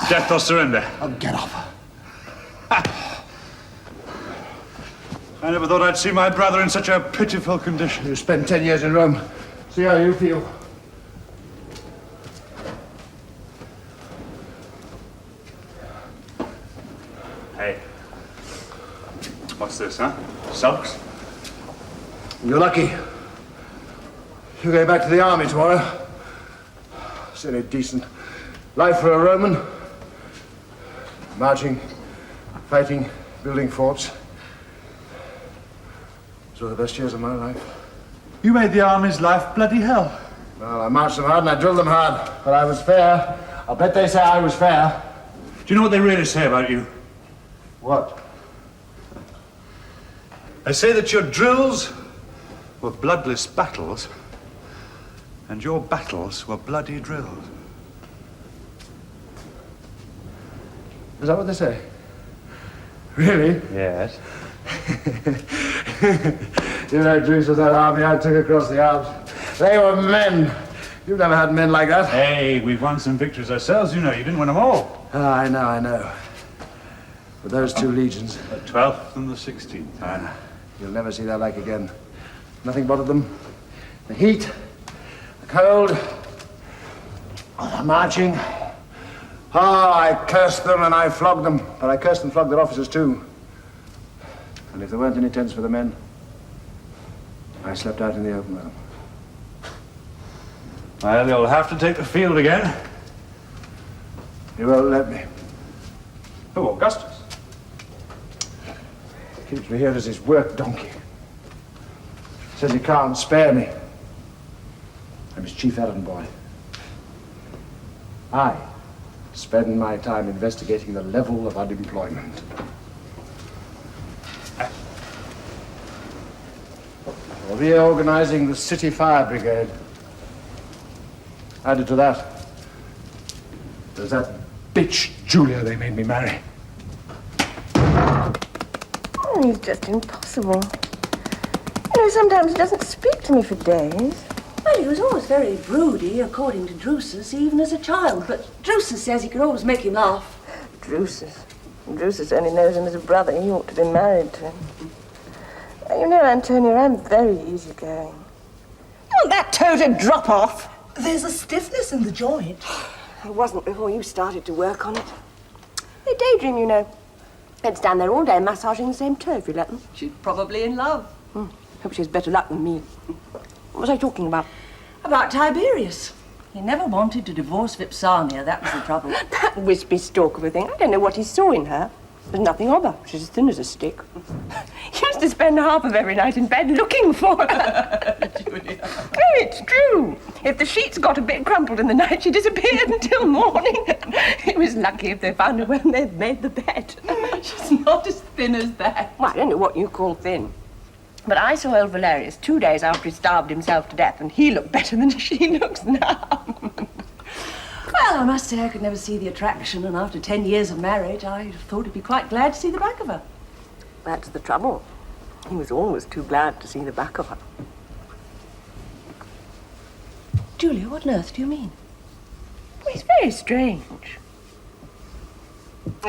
Death or surrender? Oh, get up. I never thought I'd see my brother in such a pitiful condition. You spent 10 years in Rome. See how you feel. Hey. What's this, huh? Sulks? You're lucky. You go back to the army tomorrow. It's any decent life for a Roman. Marching, fighting, building forts. Those were the best years of my life. You made the army's life bloody hell. Well, I marched them hard and I drilled them hard. But I was fair. I'll bet they say I was fair. Do you know what they really say about you? What? They say that your drills were bloodless battles, and your battles were bloody drills. Is that what they say? Really? Yes. You know, Druce, of that army I took across the Alps. They were men. You've never had men like that. Hey, we've won some victories ourselves, you know. You didn't win them all. Oh, I know. But those two legions... The 12th and the 16th. You'll never see that like again. Nothing bothered them. The heat, the cold, the marching. Oh, I cursed them and I flogged them. But I cursed and flogged their officers too. And if there weren't any tents for the men, I slept out in the open with them. Well, you'll have to take the field again. You won't let me. Who, Augustus? Keeps me here as his work donkey. Says he can't spare me. I'm his chief errand boy. I spend my time investigating the level of unemployment. Or reorganizing the city fire brigade. Added to that, there's that bitch Julia they made me marry. Oh, he's just impossible. You know, sometimes he doesn't speak to me for days. Well, he was always very broody, according to Drusus, even as a child. But Drusus says he can always make him laugh. Drusus only knows him as a brother. He ought to be married to him. You know, Antonia, I'm very easygoing. You want that toe to drop off? There's a stiffness in the joint. It wasn't before you started to work on it. They daydream, you know. They'd stand there all day massaging the same toe if you let them. She's probably in love. Hope she has better luck than me. What was I talking about? About Tiberius. He never wanted to divorce Vipsania, that was the trouble. That wispy stalk of a thing. I don't know what he saw in her. There's nothing of her. She's as thin as a stick. He used to spend half of every night in bed looking for her. Julia. Oh, it's true. If the sheets got a bit crumpled in the night, she disappeared until morning. It was lucky if they found her when they'd made the bed. She's not as thin as that. Well, I don't know what you call thin. But I saw old Valerius 2 days after he starved himself to death, and he looked better than she looks now. Well, I must say I could never see the attraction, and after 10 years of marriage, I thought he'd be quite glad to see the back of her. That's the trouble. He was always too glad to see the back of her. Julia, what on earth do you mean? Well, he's very strange.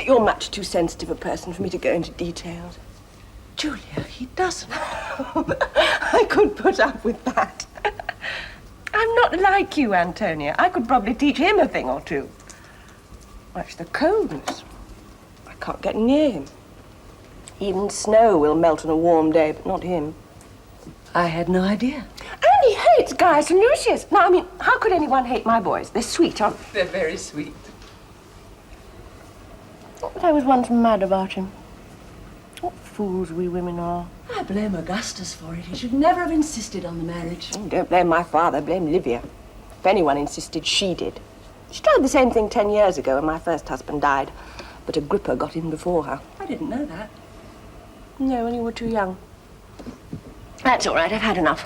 You're much too sensitive a person for me to go into details. Julia, he doesn't. I could put up with that. I'm not like you, Antonia. I could probably teach him a thing or two. That's the coldness. I can't get near him. Even snow will melt on a warm day, but not him. I had no idea. And he hates Gaius and Lucius. Now, I mean, how could anyone hate my boys? They're sweet, aren't they? They're very sweet. But I was once mad about him. What fools we women are. I blame Augustus for it. He should never have insisted on the marriage. Don't blame my father, blame Livia. If anyone insisted, she did. She tried the same thing 10 years ago when my first husband died. But Agrippa got in before her. I didn't know that. No, when you were too young. That's all right, I've had enough.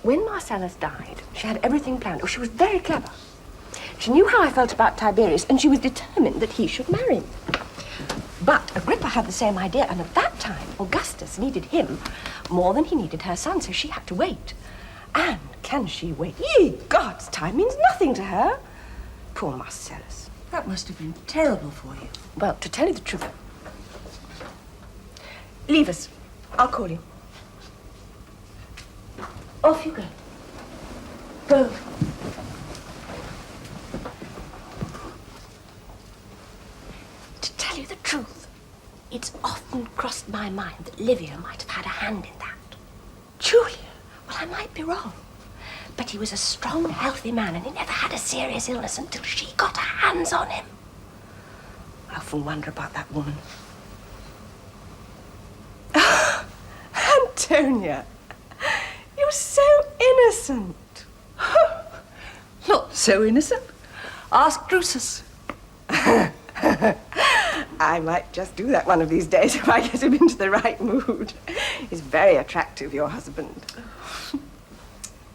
When Marcellus died, she had everything planned. Oh, she was very clever. She knew how I felt about Tiberius, and she was determined that he should marry me. But Agrippa Agrippa had the same idea, and at that time, Augustus needed him more than he needed her son, so she had to wait. And can she wait? Ye gods, time means nothing to her. Poor Marcellus. That must have been terrible for you. Well, to tell you the truth, leave us. I'll call you. Off you go. Go. To tell you the truth, it's often crossed my mind that Livia might have had a hand in that. Julia? Well, I might be wrong. But he was a strong, healthy man, and he never had a serious illness until she got her hands on him. I often wonder about that woman. Antonia, you're so innocent. Not so innocent. Ask Drusus. I might just do that one of these days if I get him into the right mood. He's very attractive, your husband.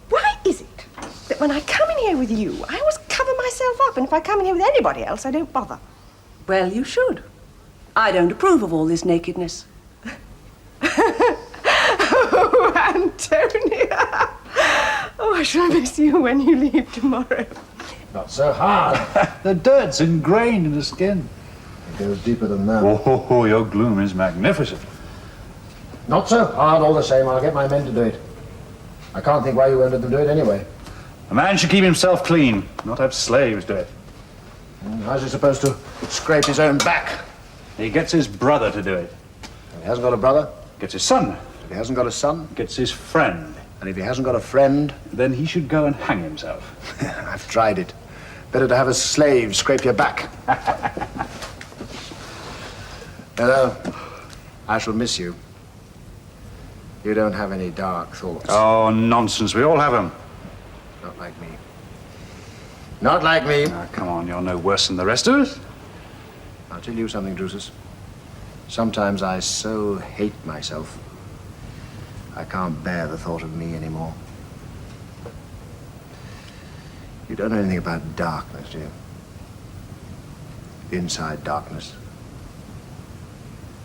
Why is it that when I come in here with you, I always cover myself up, and if I come in here with anybody else, I don't bother? Well, you should. I don't approve of all this nakedness. Oh, Antonia! Oh, I shall miss you when you leave tomorrow. Not so hard. The dirt's ingrained in the skin. It goes deeper than that. Oh, your gloom is magnificent. Not so hard all the same. I'll get my men to do it. I can't think why you won't let them do it anyway. A man should keep himself clean, not have slaves do it. How's he supposed to scrape his own back? He gets his brother to do it. If he hasn't got a brother? Gets his son. If he hasn't got a son? Gets his friend. And if he hasn't got a friend? Then he should go and hang himself. I've tried it. Better to have a slave scrape your back. Hello. I shall miss you. You don't have any dark thoughts. Oh, nonsense. We all have them. Not like me. Not like me. Oh, come on, you're no worse than the rest of us. I'll tell you something, Drusus. Sometimes I so hate myself, I can't bear the thought of me anymore. You don't know anything about darkness, do you? Inside darkness.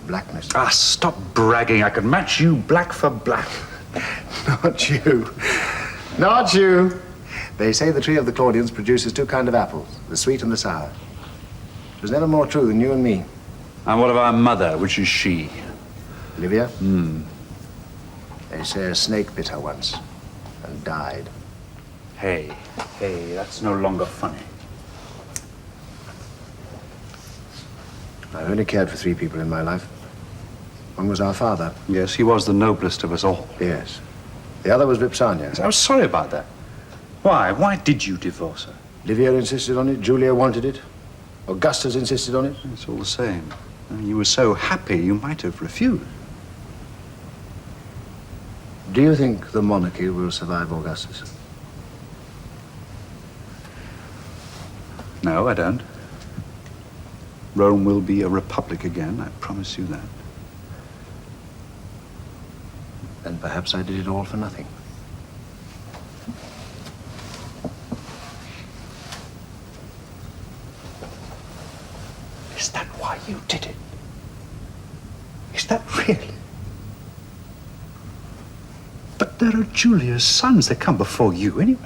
Blackness. Ah, stop bragging. I could match you black for black. Not you. Not you. They say the tree of the Claudians produces two kinds of apples, the sweet and the sour. It was never more true than you and me. And what of our mother? Which is she? Livia? They say a snake bit her once and died. Hey, that's no longer funny. I've only cared for three people in my life. One was our father. Yes, he was the noblest of us all. Yes. The other was Vipsania. I was sorry about that. Why? Why did you divorce her? Livia insisted on it. Julia wanted it. Augustus insisted on it. It's all the same. I mean, you were so happy, you might have refused. Do you think the monarchy will survive Augustus? No, I don't. Rome will be a republic again, I promise you that. Then perhaps I did it all for nothing. Is that why you did it? Is that really? But there are Julia's sons. They come before you anyway.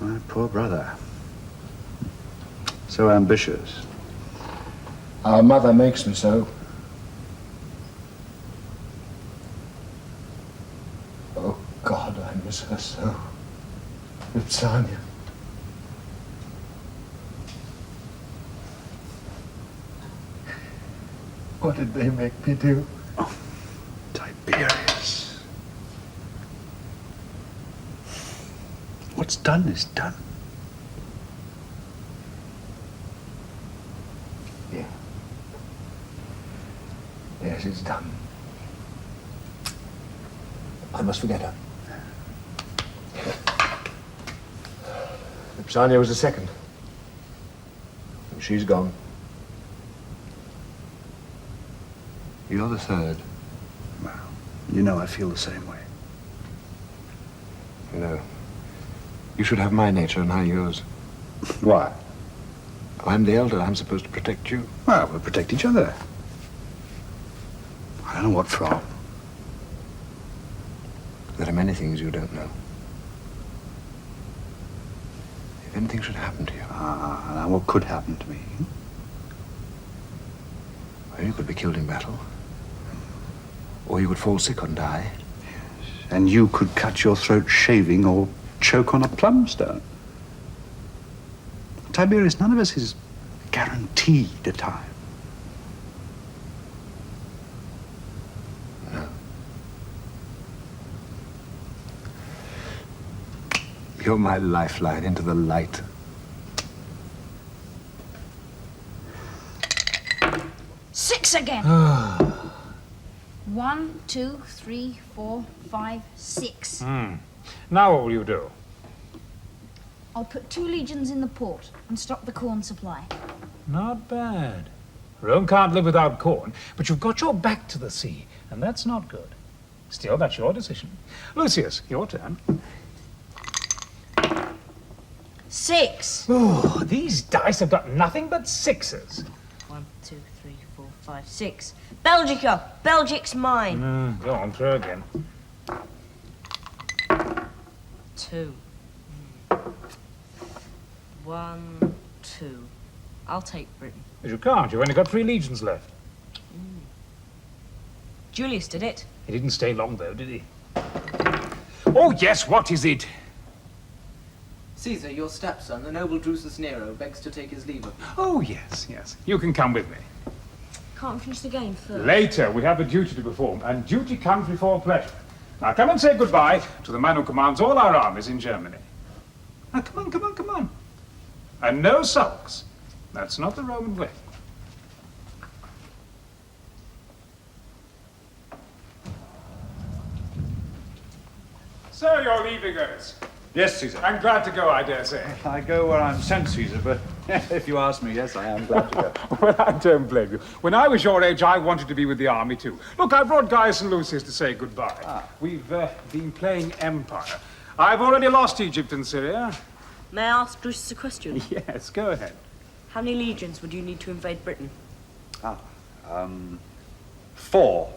My poor brother. So ambitious. Our mother makes me so. Oh, God, I miss her so. Vipsania. What did they make me do? Oh, Tiberius. What's done is done. Yeah. Yes, it's done. I must forget her. Vipsania was the second. And she's gone. You're the third. Well, you know I feel the same way. You know, you should have my nature and I yours. Why? I'm the elder. I'm supposed to protect you. Well, we'll protect each other. I don't know what from. There are many things you don't know. If anything should happen to you... Now what could happen to me? Well, you could be killed in battle. Or you could fall sick and die. Yes. And you could cut your throat shaving or choke on a plumstone. Tiberius, none of us is guaranteed a time. No. You're my lifeline into the light. Six again. 1, 2, 3, 4, 5, 6. Now what will you do? I'll put 2 legions in the port and stop the corn supply. Not bad. Rome can't live without corn, but you've got your back to the sea, and that's not good. Still, that's your decision. Lucius, your turn. 6. Oh, these dice have got nothing but sixes. 1, 2, 3, 4, 5, 6. Belgica! Belgic's mine. Go on, throw again. 2. 1, 2. I'll take Britain. But you can't. You've only got 3 legions left. Julius did it. He didn't stay long, though, did he? Oh, yes, what is it? Caesar, your stepson, the noble Drusus Nero, begs to take his leave of you. Oh, yes, yes. You can come with me. Can't finish the game first. Later, we have a duty to perform, and duty comes before pleasure. Now, come and say goodbye to the man who commands all our armies in Germany. Now, come on, come on, come on. And no sulks. That's not the Roman way. So, you're leaving us? Yes, Caesar. I'm glad to go, I dare say. I go where I'm sent, Caesar, but if you ask me, yes, I am glad to go. Well, I don't blame you. When I was your age, I wanted to be with the army, too. Look, I brought Gaius and Lucius to say goodbye. We've been playing Empire. I've already lost Egypt and Syria. May I ask Drusus a question? Yes, go ahead. How many legions would you need to invade Britain? 4.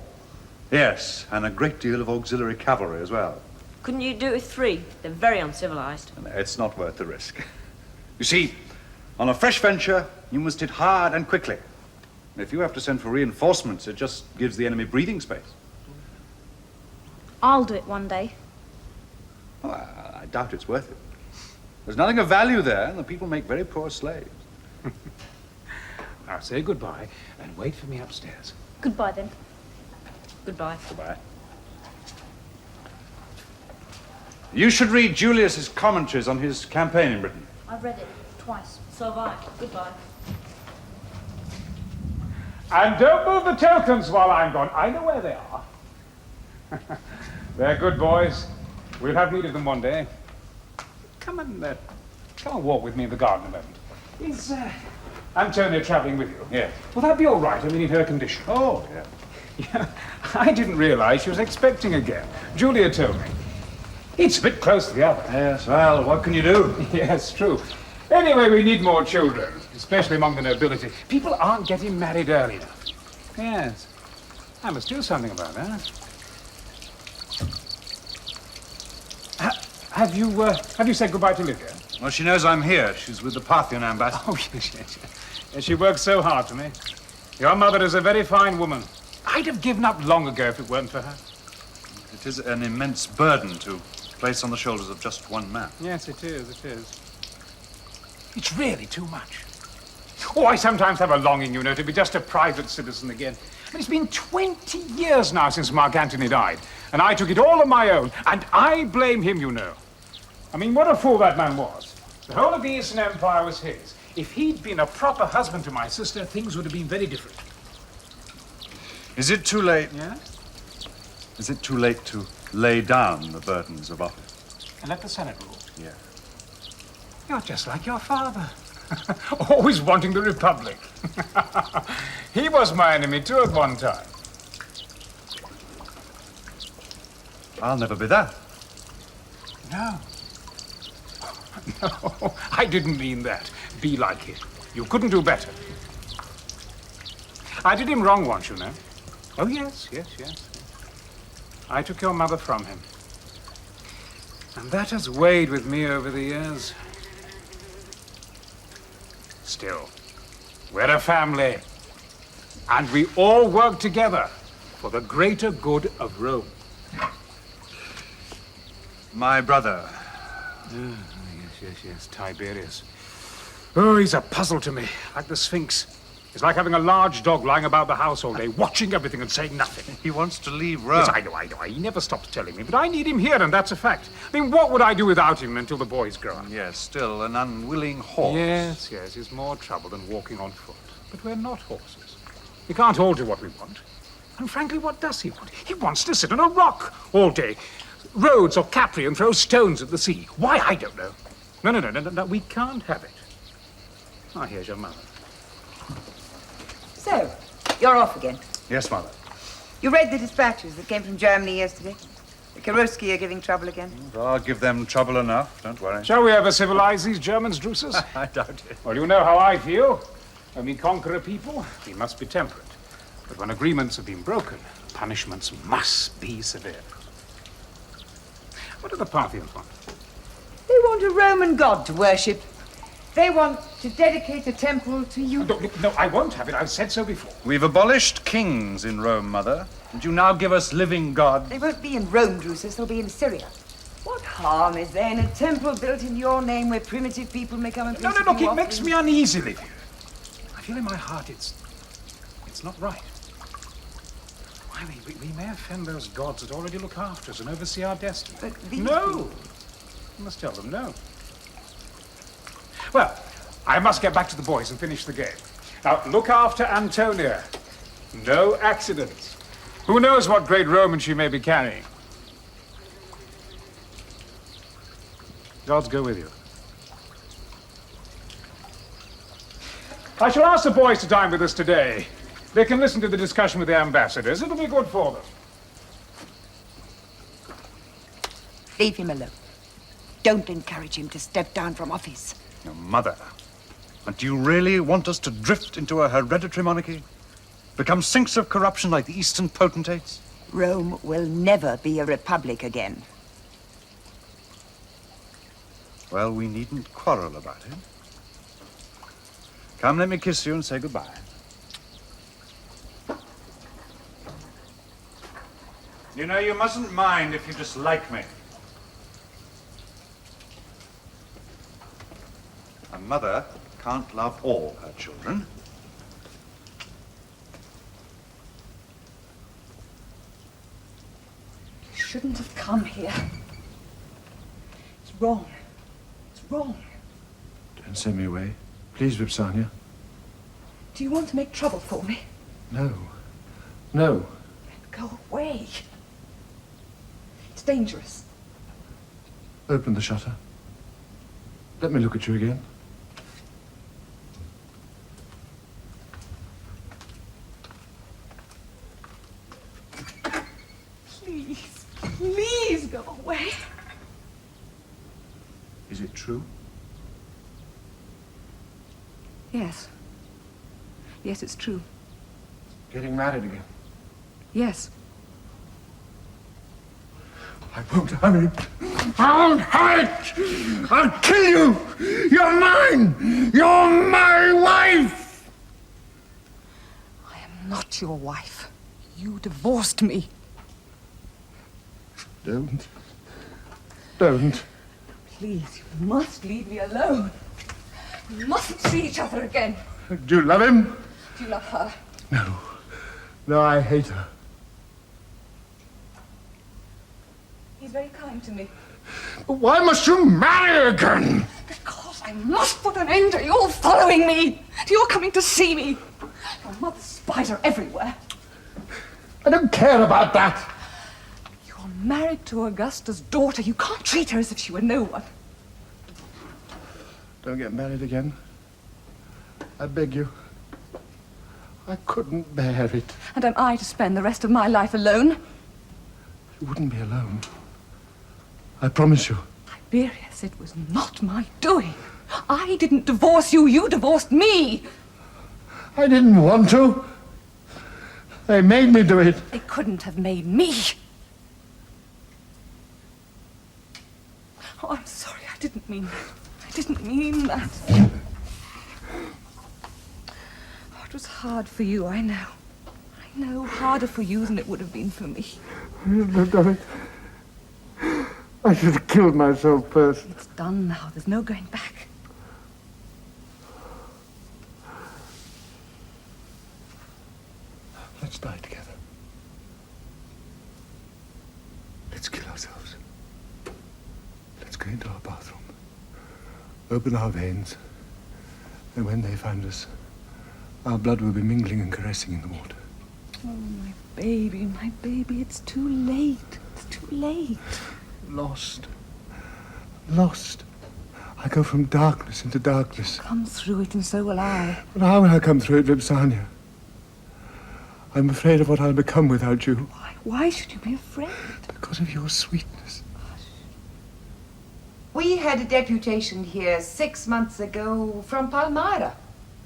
Yes, and a great deal of auxiliary cavalry as well. Couldn't you do it with 3? They're very uncivilized. It's not worth the risk. You see, on a fresh venture, you must hit hard and quickly. If you have to send for reinforcements, it just gives the enemy breathing space. I'll do it one day. Oh, I doubt it's worth it. There's nothing of value there, and the people make very poor slaves. Now say goodbye and wait for me upstairs. Goodbye, then. Goodbye. Goodbye. You should read Julius's commentaries on his campaign in Britain. I've read it twice. So have I. Goodbye. And don't move the tokens while I'm gone. I know where they are. They're good boys. We'll have need of them one day. Come and walk with me in the garden a moment. Is Antonia traveling with you? Yes. Will that be all right? I mean, in her condition. Oh, yeah. Yeah, I didn't realize she was expecting again. Julia told me. It's a bit close to the other. Yes, well, what can you do? Yes, true. Anyway, we need more children, especially among the nobility. People aren't getting married early enough. Yes. I must do something about that. Have you said goodbye to Livia? Well, she knows I'm here. She's with the Parthian ambassador. Oh, yes. She works so hard for me. Your mother is a very fine woman. I'd have given up long ago if it weren't for her. It is an immense burden to place on the shoulders of just one man. Yes, it is, it is. It's really too much. Oh, I sometimes have a longing, you know, to be just a private citizen again. I mean, it's been 20 years now since Mark Antony died, and I took it all on my own, and I blame him, you know. I mean, what a fool that man was. The whole of the Eastern Empire was his. If he'd been a proper husband to my sister, things would have been very different. Is it too late? Yeah? Is it too late to lay down the burdens of office? And let the Senate rule? Yeah. You're just like your father. Always wanting the Republic. He was my enemy, too, at one time. I'll never be that. No. No, I didn't mean that. Be like him. You couldn't do better. I did him wrong once, you know. Oh, yes. I took your mother from him. And that has weighed with me over the years. Still, we're a family. And we all work together for the greater good of Rome. My brother. Yes, Tiberius. Oh, he's a puzzle to me, like the Sphinx. It's like having a large dog lying about the house all day, watching everything and saying nothing. He wants to leave Rome. Yes, I know. He never stops telling me, but I need him here, and that's a fact. I mean, what would I do without him until the boys grow up? Yes, still an unwilling horse. Yes, it's more trouble than walking on foot. But we're not horses. We can't all do what we want. And frankly, what does he want? He wants to sit on a rock all day. Rhodes or Capri and throw stones at the sea. Why, I don't know. No, we can't have it. Ah, here's your mother. So, you're off again. Yes, Mother. You read the dispatches that came from Germany yesterday? The Kuroski are giving trouble again? I'll give them trouble enough, don't worry. Shall we ever civilize these Germans, Drusus? I doubt it. Well, you know how I feel. When we conquer a people, we must be temperate. But when agreements have been broken, punishments must be severe. What do the Parthians want? They want a Roman god to worship. They want to dedicate a temple to you. No, I won't have it. I've said so before. We've abolished kings in Rome, Mother. And you now give us living gods. They won't be in Rome, Drusus. They'll be in Syria. What harm is there in a temple built in your name where primitive people may come and place No, it makes me uneasy, Livia. I feel in my heart it's not right. Why, we may offend those gods that already look after us and oversee our destiny. But no! You must tell them no. Well, I must get back to the boys and finish the game. Now, look after Antonia. No accidents. Who knows what great Roman she may be carrying? Gods go with you. I shall ask the boys to dine with us today. They can listen to the discussion with the ambassadors. It'll be good for them. Leave him alone. Don't encourage him to step down from office. Your Mother. And do you really want us to drift into a hereditary monarchy? Become sinks of corruption like the Eastern potentates? Rome will never be a republic again. Well, we needn't quarrel about it. Come, let me kiss you and say goodbye. You know, you mustn't mind if you dislike me. A mother can't love all her children. You shouldn't have come here. It's wrong. It's wrong. Don't send me away. Please, Vipsania. Do you want to make trouble for me? No. No. Go away. It's dangerous. Open the shutter. Let me look at you again. Please go away. Is it true? Yes. Yes, it's true. Getting married again? Yes. I won't have it. I won't have it. I'll kill you. You're mine. You're my wife. I am not your wife. You divorced me. Don't. Don't. Please, you must leave me alone. We mustn't see each other again. Do you love him? Do you love her? No. No, I hate her. He's very kind to me. But why must you marry again? Because I must put an end to your following me, to your coming to see me. Your mother's spies are everywhere. I don't care about that. You're married to Augustus' daughter. You can't treat her as if she were no one. Don't get married again. I beg you. I couldn't bear it. And am I to spend the rest of my life alone? You wouldn't be alone. I promise you. Tiberius, it was not my doing. I didn't divorce you. You divorced me. I didn't want to. They made me do it. They couldn't have made me. Oh, I'm sorry. I didn't mean that. I didn't mean that. Oh, it was hard for you, I know. I know, harder for you than it would have been for me. I shouldn't have done it. I should have killed myself first. It's done now. There's no going back. Let's die together. Let's kill ourselves. Let's go into our bathroom, open our veins, and when they find us, our blood will be mingling and caressing in the water. Oh, my baby, it's too late. It's too late. Lost. Lost. I go from darkness into darkness. Come through it, and so will I. But how will I come through it, Vipsania? I'm afraid of what I'll become without you. Why should you be afraid? Because of your sweetness. We had a deputation here 6 months ago from Palmyra.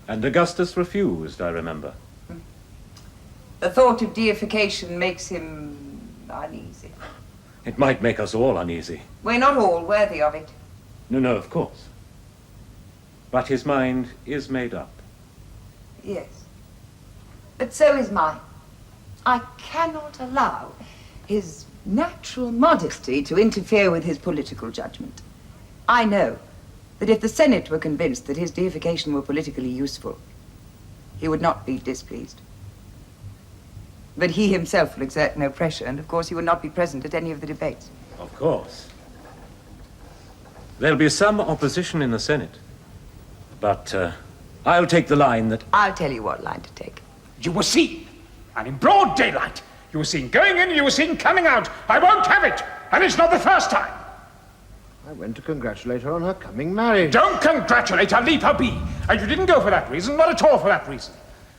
And Augustus refused, I remember. The thought of deification makes him uneasy. It might make us all uneasy. We're not all worthy of it. No, of course. But his mind is made up. Yes. But so is mine. I cannot allow his natural modesty to interfere with his political judgment. I know that if the Senate were convinced that his deification were politically useful, he would not be displeased. But he himself will exert no pressure, and of course he will not be present at any of the debates. Of course. There'll be some opposition in the Senate. But I'll take the line that... I'll tell you what line to take. You were seen, and in broad daylight. You were seen going in, and you were seen coming out. I won't have it, and it's not the first time. I went to congratulate her on her coming marriage. Don't congratulate her, leave her be. And you didn't go for that reason, not at all for that reason.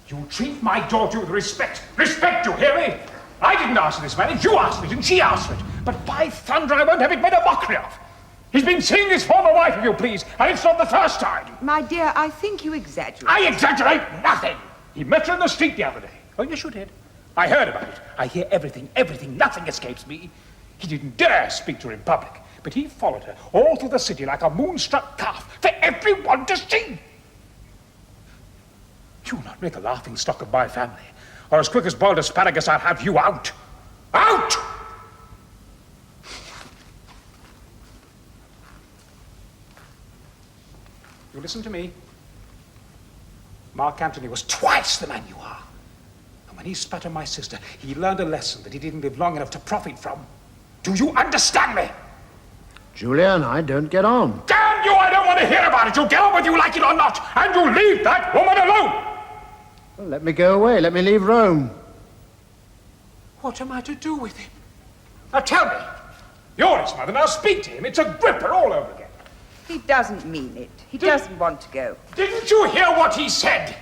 You treat my daughter with respect. Respect, you hear me? I didn't ask for this marriage, you asked for it, and she asked for it. But by thunder, I won't have it made a mockery of. He's been seeing his former wife, if you please, and it's not the first time. My dear, I think you exaggerate. I exaggerate nothing. He met her in the street the other day. Oh, yes, you did. I heard about it. I hear everything, nothing escapes me. He didn't dare speak to her in public, but he followed her all through the city like a moonstruck calf for everyone to see. You will not make a laughing stock of my family, or as quick as boiled asparagus, I'll have you out. Out! You listen to me. Mark Antony was twice the man you are. And when he spat on my sister, he learned a lesson that he didn't live long enough to profit from. Do you understand me? Julia and I don't get on. Damn you, I don't want to hear about it. You'll get on whether you like it or not. And you leave that woman alone. Well, let me go away. Let me leave Rome. What am I to do with him? Now tell me. You're his mother. Now speak to him. It's Agrippa all over again. He doesn't mean it. He doesn't want to go. Didn't you hear what he said?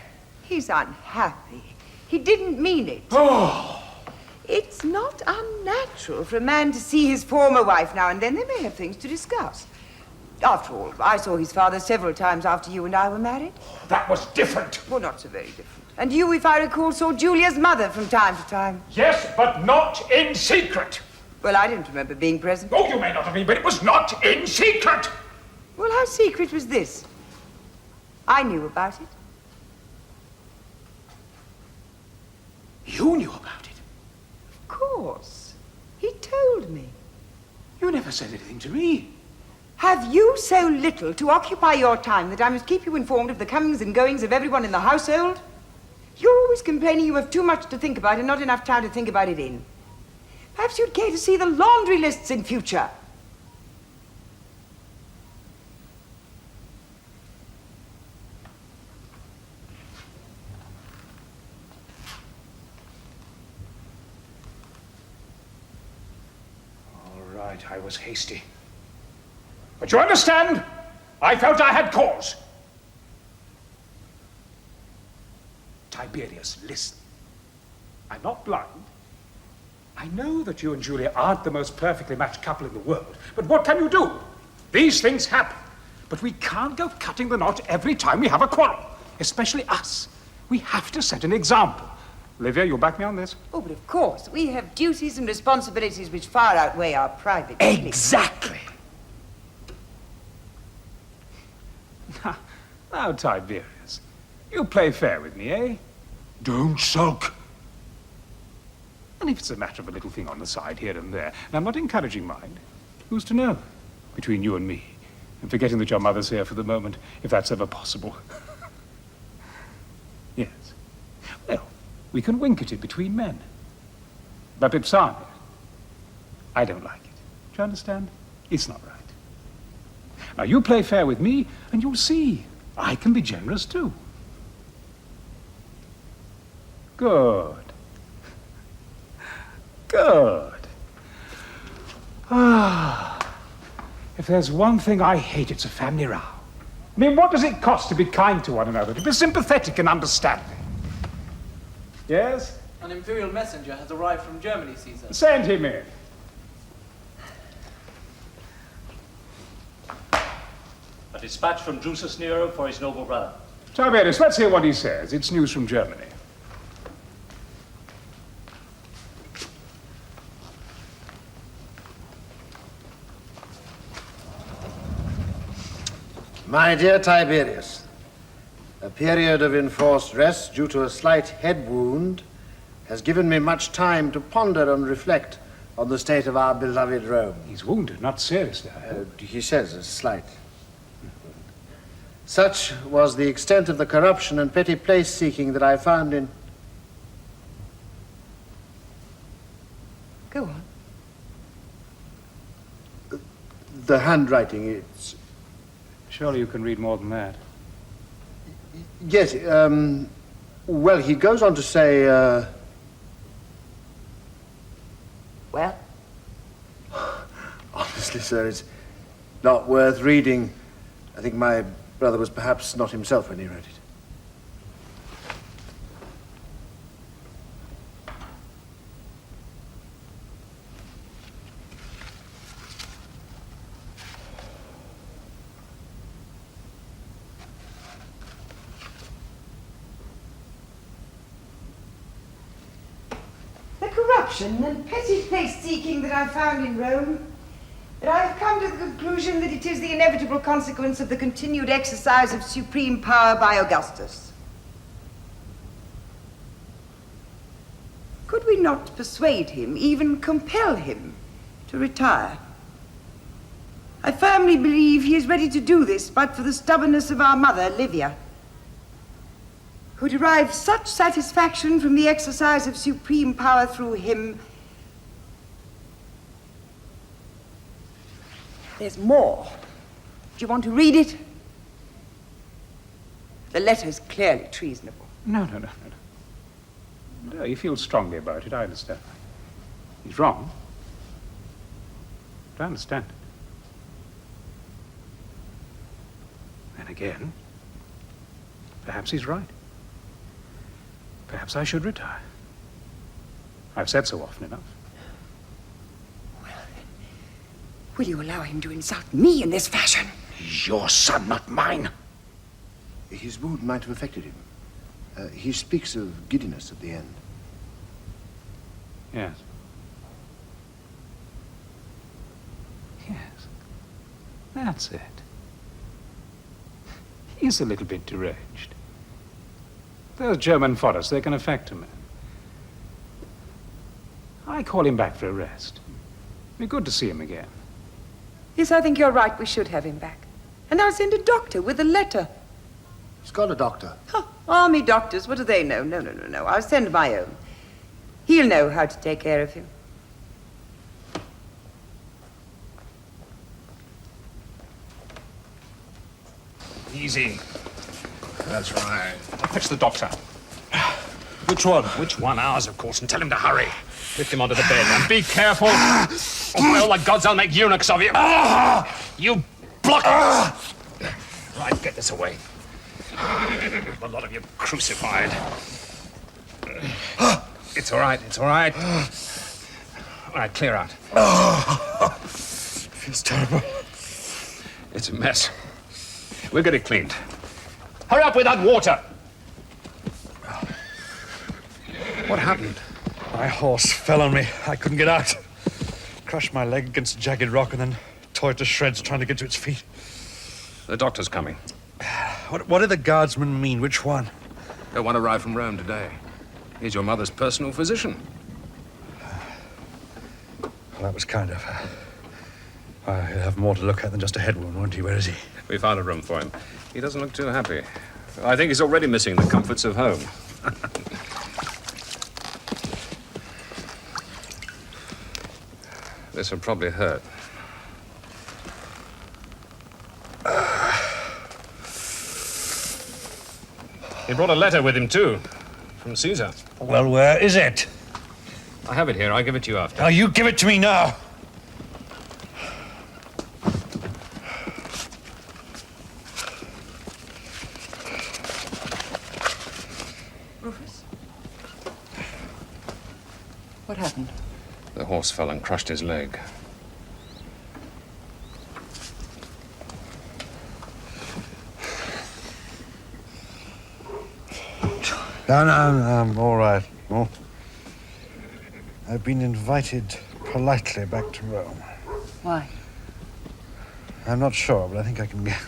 He's unhappy. He didn't mean it. Oh. It's not unnatural for a man to see his former wife now and then. They may have things to discuss. After all, I saw his father several times after you and I were married. That was different. Well, not so very different. And you, if I recall, saw Julia's mother from time to time. Yes, but not in secret. Well, I didn't remember being present. Oh, you may not have been, but it was not in secret. Well, how secret was this? I knew about it. You knew about it? Of course. He told me. You never said anything to me. Have you so little to occupy your time that I must keep you informed of the comings and goings of everyone in the household? You're always complaining you have too much to think about and not enough time to think about it in. Perhaps you'd care to see the laundry lists in future. All right, I was hasty. But you understand? I felt I had cause. Tiberius, listen. I'm not blind. I know that you and Julia aren't the most perfectly matched couple in the world, but what can you do? These things happen. But we can't go cutting the knot every time we have a quarrel, especially us. We have to set an example. Livia, you'll back me on this? Oh, but of course. We have duties and responsibilities which far outweigh our private feelings. Exactly. Now, Tiberius, you play fair with me, eh? Don't sulk. And if it's a matter of a little thing on the side here and there, and I'm not encouraging mind, who's to know? Between you and me, and forgetting that your mother's here for the moment, if that's ever possible. Yes. Well, we can wink at it between men. But Ipsania, I don't like it. Do you understand? It's not right. Now, you play fair with me, and you'll see. I can be generous, too. Good. Good. If there's one thing I hate, it's a family row. I mean, what does it cost to be kind to one another, to be sympathetic and understanding? Yes? An imperial messenger has arrived from Germany, Caesar. Send him in. A dispatch from Drusus Nero for his noble brother. Tiberius, let's hear what he says. It's news from Germany. My dear Tiberius, a period of enforced rest due to a slight head wound has given me much time to ponder and reflect on the state of our beloved Rome. He's wounded, not seriously. He says a slight. Such was the extent of the corruption and petty place-seeking that I found in... Go on. The handwriting, it's... Surely you can read more than that. Yes, well, he goes on to say, Well? Honestly, sir, it's not worth reading. I think my brother was perhaps not himself when he wrote it. The corruption and petty place-seeking that I found in Rome, that I have come to the conclusion that it is the inevitable consequence of the continued exercise of supreme power by Augustus. Could we not persuade him, even compel him, to retire? I firmly believe he is ready to do this, but for the stubbornness of our mother, Livia, who derives such satisfaction from the exercise of supreme power through him. There's more. Do you want to read it? The letter's clearly treasonable. No. No, he feels strongly about it, I understand. He's wrong. But I understand it. Then again, perhaps he's right. Perhaps I should retire. I've said so often enough. Will you allow him to insult me in this fashion? He's your son, not mine. His wound might have affected him. He speaks of giddiness at the end. Yes. Yes. That's it. He's a little bit deranged. Those German forests, they can affect a man. I call him back for a rest. It'd be good to see him again. Yes, I think you're right. We should have him back. And I'll send a doctor with a letter. He's got a doctor. Huh, army doctors, what do they know? No. I'll send my own. He'll know how to take care of him. Easy. That's right. Fetch the doctor. Which one? Which one? Ours, of course, and tell him to hurry. Lift him onto the bed and be careful. By all the gods, I'll make eunuchs of you. You blockheads! Right, get this away. A lot of you crucified. It's all right. All right, clear out. Feels terrible. It's a mess. We'll get it cleaned. Hurry up with that water! What happened? My horse fell on me. I couldn't get out. Crushed my leg against a jagged rock and then tore it to shreds trying to get to its feet. The doctor's coming. What do the guardsmen mean? Which one? The one arrived from Rome today. He's your mother's personal physician. Well, that was kind of her. He'll have more to look at than just a head wound, won't he? Where is he? We found a room for him. He doesn't look too happy. I think he's already missing the comforts of home. This will probably hurt. He brought a letter with him, too, from Caesar. Well, where is it? I have it here. I'll give it to you after. Now, you give it to me now. Rufus? What happened? The horse fell and crushed his leg. No, I'm all right. Oh. I've been invited politely back to Rome. Why? I'm not sure, but I think I can get...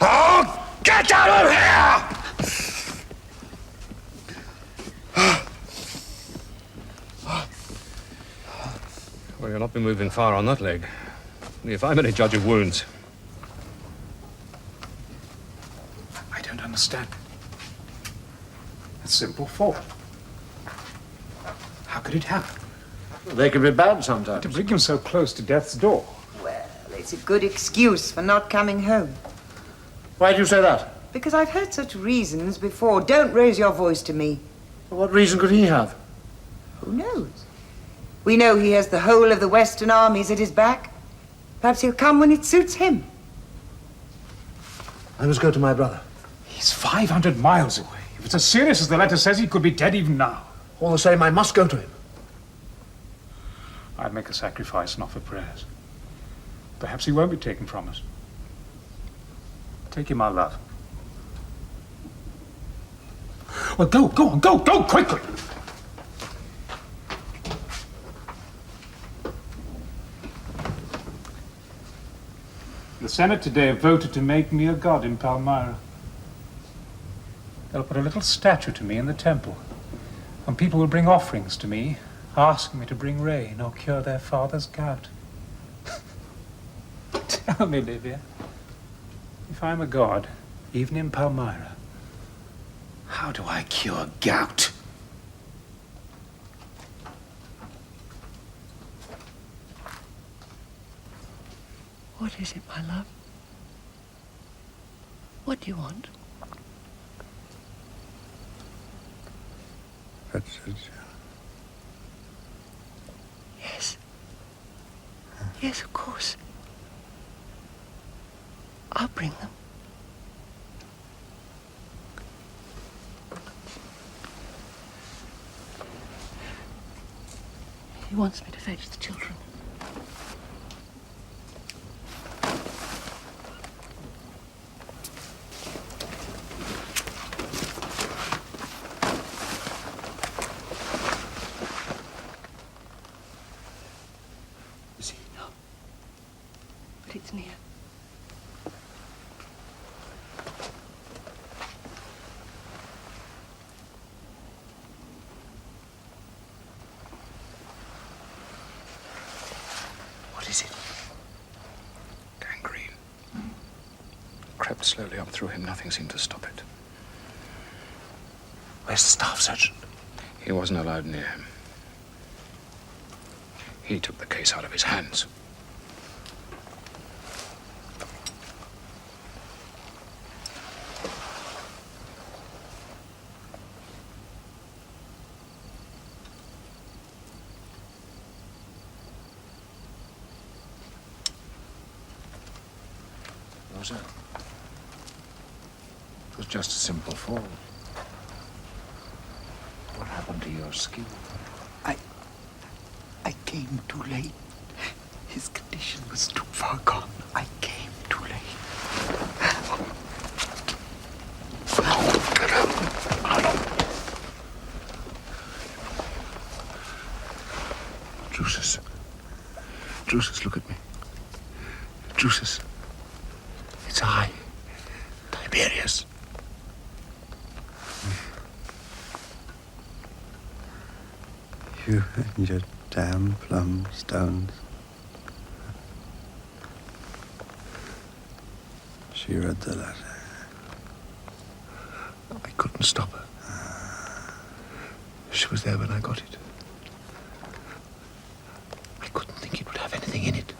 Oh, get out of here! Well, you'll not be moving far on that leg. If I'm any judge of wounds. I don't understand. A simple fall. How could it happen? They can be bad sometimes. To bring him so close to death's door. Well, it's a good excuse for not coming home. Why do you say that? Because I've heard such reasons before. Don't raise your voice to me. What reason could he have? Who knows? We know he has the whole of the Western armies at his back. Perhaps he'll come when it suits him. I must go to my brother. He's 500 miles away. If it's as serious as the letter says, he could be dead even now. All the same, I must go to him. I'd make a sacrifice and offer prayers. Perhaps he won't be taken from us. Take him, our love. Well, go quickly! The Senate today have voted to make me a god in Palmyra. They'll put a little statue to me in the temple, and people will bring offerings to me, asking me to bring rain or cure their father's gout. Tell me, Livia, if I'm a god, even in Palmyra, how do I cure gout? What is it, my love? What do you want? Yes. Yes, of course. I'll bring them. He wants me to fetch the children. It's near. What is it? Gangrene. Crept slowly up through him. Nothing seemed to stop it. Where's the staff sergeant? He wasn't allowed near him. He took the case out of his hands. Rosa, it was just a simple fall. What happened to your skill? I came too late. His condition was too far gone. I came too late. Drusus. Drusus, look at me. Drusus. It's I, Tiberius. You and your damn plum stones. She read the letter. I couldn't stop her. She was there when I got it. I couldn't think it would have anything in it.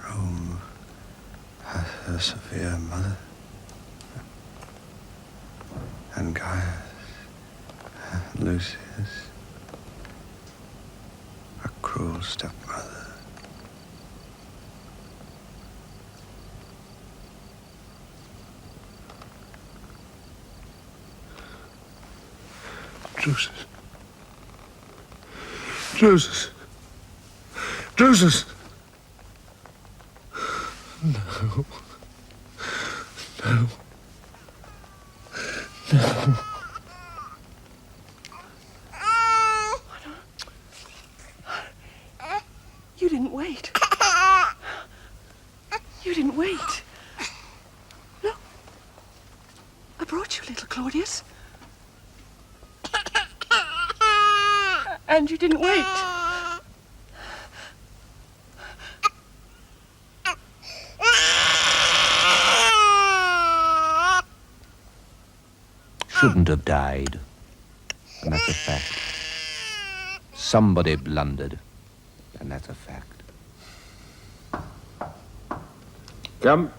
Rome has her severe mother. And Gaius, and Lucius, a cruel stepmother. Drusus. Drusus. Drusus. No. No. No. You didn't wait. You didn't wait. Look. I brought you, little Claudius. And you didn't wait. Shouldn't have died. And that's a fact. Somebody blundered. And that's a fact. Come.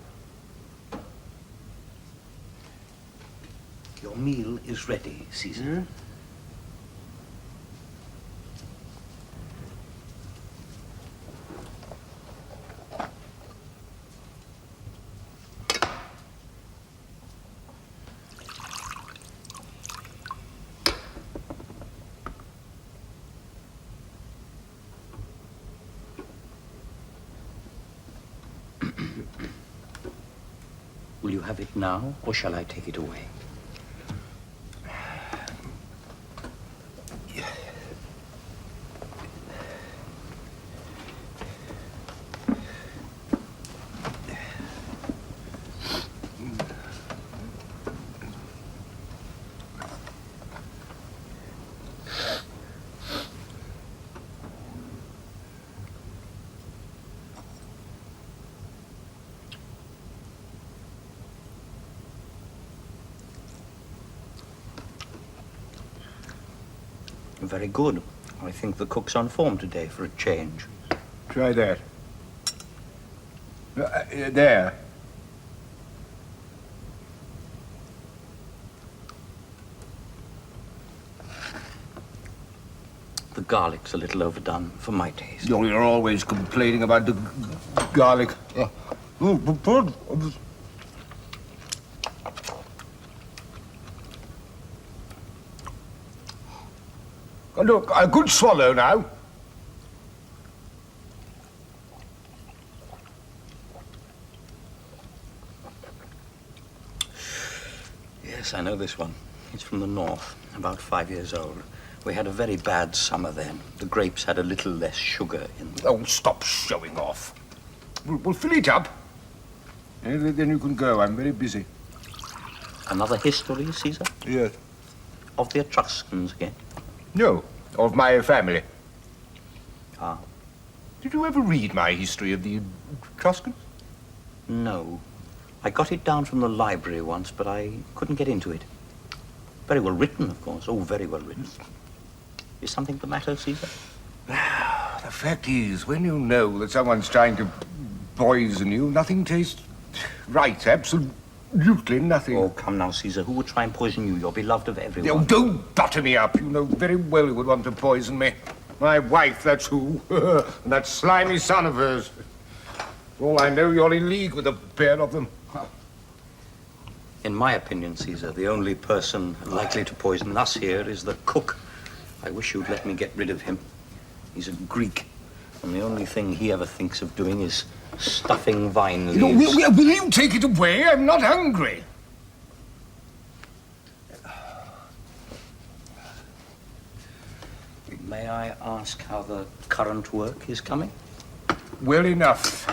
Your meal is ready, Caesar. Will you have it now, or shall I take it away? Very good. I think the cook's on form today for a change. Try that. There. The garlic's a little overdone for my taste. You're always complaining about the garlic. Look, a good swallow now. Yes, I know this one. It's from the north, about 5 years old. We had a very bad summer then. The grapes had a little less sugar in them. Oh, stop showing off. We'll fill it up. Then you can go. I'm very busy. Another history, Caesar? Yes. Of the Etruscans again? No, of my family. Ah. Did you ever read my history of the Etruscans? No. I got it down from the library once, but I couldn't get into it. Very well written, of course. Oh, very well written. Is something the matter, Caesar? The fact is, when you know that someone's trying to poison you, nothing tastes right. Absolutely nothing. Oh, come now, Caesar. Who would try and poison you? You're beloved of everyone. Oh, don't butter me up. You know very well who would want to poison me. My wife, that's who. And that slimy son of hers. For all I know, you're in league with a pair of them. In my opinion, Caesar, the only person likely to poison us here is the cook. I wish you'd let me get rid of him. He's a Greek, and the only thing he ever thinks of doing is stuffing vine leaves. Will you take it away? I'm not hungry. May I ask how the current work is coming? Well enough.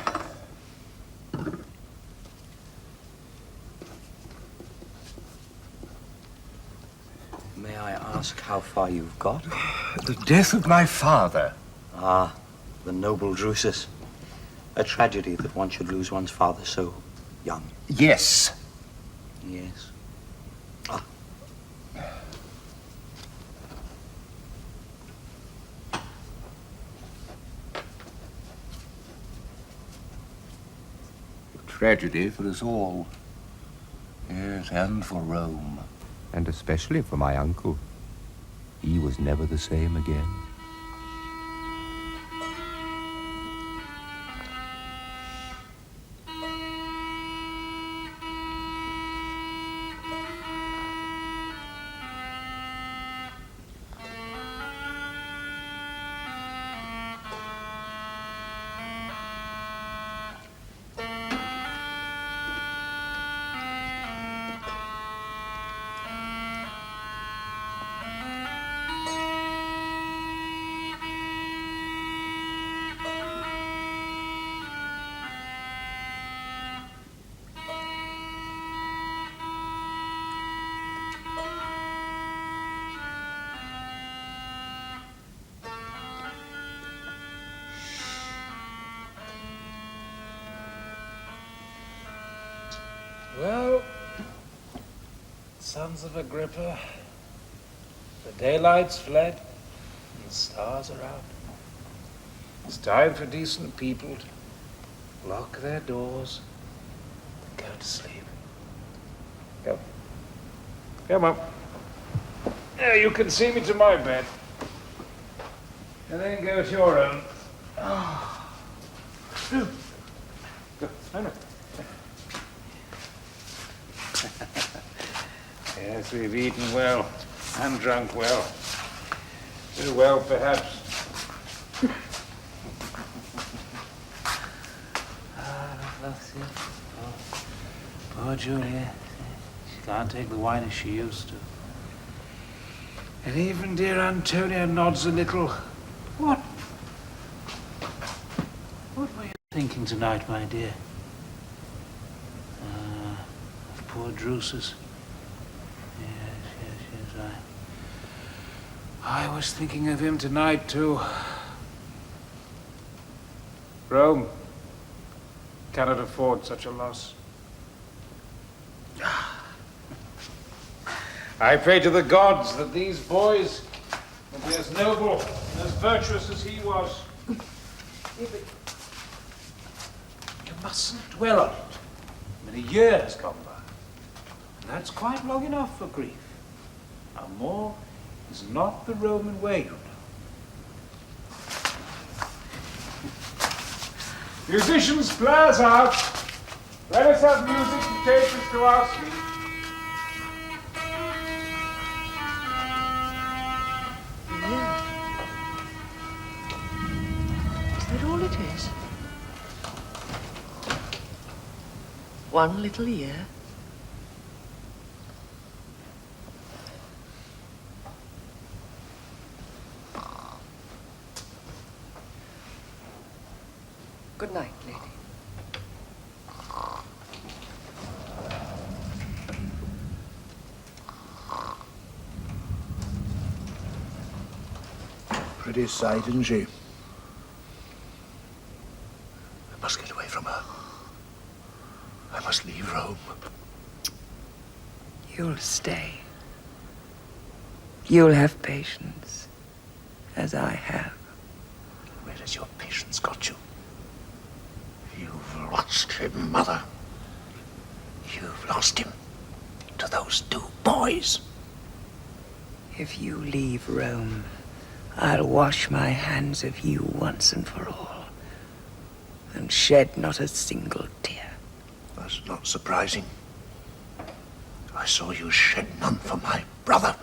May I ask how far you've got? The death of my father. Ah, the noble Drusus. A tragedy that one should lose one's father so young. Yes. Yes. Tragedy for us all. Yes, and for Rome. And especially for my uncle. He was never the same again. Well, sons of Agrippa, the daylight's fled and the stars are out. It's time for decent people to lock their doors and go to sleep. Go. Come on. Yeah, you can see me to my bed. And then go to your own. Oh. Go. No. Yes, we've eaten well and drunk well. Too well, perhaps. That's it. Poor Julia. She can't take the wine as she used to. And even dear Antonia nods a little. What? What were you thinking tonight, my dear? Of poor Drusus. Yes. I was thinking of him tonight, too. Rome cannot afford such a loss. I pray to the gods that these boys will be as noble and as virtuous as he was. Yeah, but you mustn't dwell on it. Many years gone by. And that's quite long enough for grief. Now, more is not the Roman way, you know. Musicians, play us out. Let us have music to take us to our sleep. Is that all it is? One little year? Good night, lady. Pretty sight, isn't she? I must get away from her. I must leave Rome. You'll stay. You'll have patience, as I have. Where has your patience got you? You've lost him, Mother. You've lost him to those two boys. If you leave Rome, I'll wash my hands of you once and for all, and shed not a single tear. That's not surprising. I saw you shed none for my brother.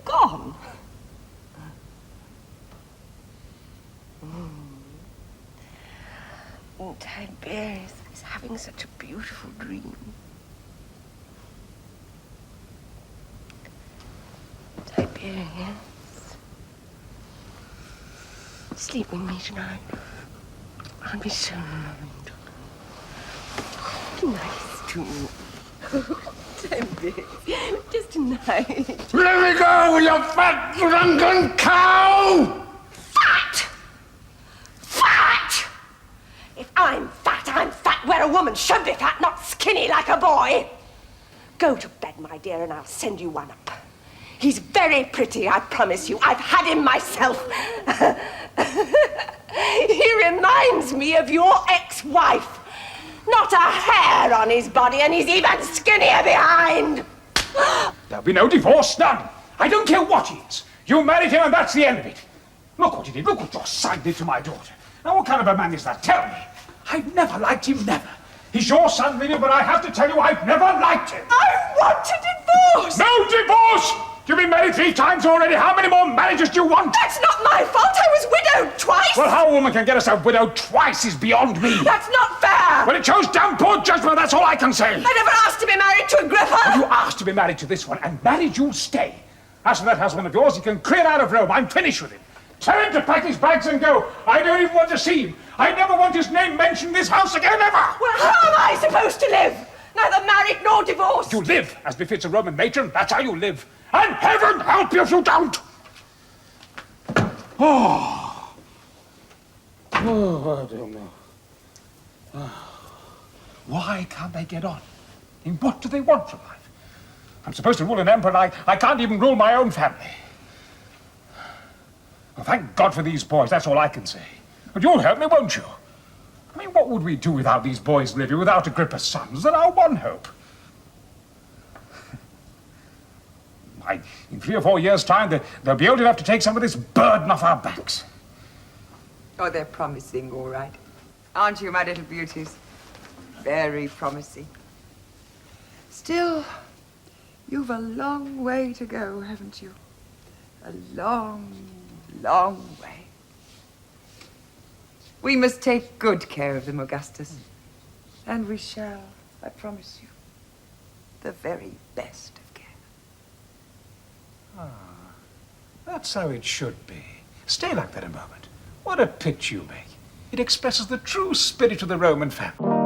gone. Tiberius is having such a beautiful dream. Tiberius, sleep with me tonight. I'll be so loving. Nice to Tiberius, just tonight. Let me go, you fat, drunken cow! Fat! Fat! If I'm fat where a woman should be fat, not skinny like a boy. Go to bed, my dear, and I'll send you one up. He's very pretty, I promise you. I've had him myself. He reminds me of your ex-wife. Not a hair on his body, and he's even skinnier behind. There'll be no divorce, none. I don't care what he is. You married him, and that's the end of it. Look what he did. Look what your son did to my daughter. Now, what kind of a man is that? Tell me. I've never liked him, never. He's your son, Livia, but I have to tell you, I've never liked him. I want a divorce! No divorce! You've been married 3 times already. How many more marriages do you want? That's not my fault. I was widowed twice. Well, how a woman can get herself widowed twice is beyond me. That's not fair. Well, it shows damn poor judgment, that's all I can say. I never asked to be married to Agrippa. Well, you asked to be married to this one, and married you'll stay. As for that husband of yours, he can clear out of Rome. I'm finished with him. Tell him to pack his bags and go. I don't even want to see him. I never want his name mentioned in this house again, ever. Well, how am I supposed to live? Neither married nor divorced. You live, as befits a Roman matron. That's how you live. And heaven help you if you don't. Oh, I don't know. Why can't they get on? And what do they want from life? I'm supposed to rule an emperor, and I can't even rule my own family. Well, thank God for these boys, that's all I can say. But you'll help me, won't you? I mean, what would we do without these boys, Livia, without Agrippa's sons? They're our one hope. In 3 or 4 years' time, they'll be old enough to take some of this burden off our backs. Oh, they're promising, all right. Aren't you, my little beauties? Very promising. Still, you've a long way to go, haven't you? A long, long way. We must take good care of them, Augustus. And we shall, I promise you, the very best of care. Ah, that's how it should be. Stay like that a moment. What a pitch you make. It expresses the true spirit of the Roman family.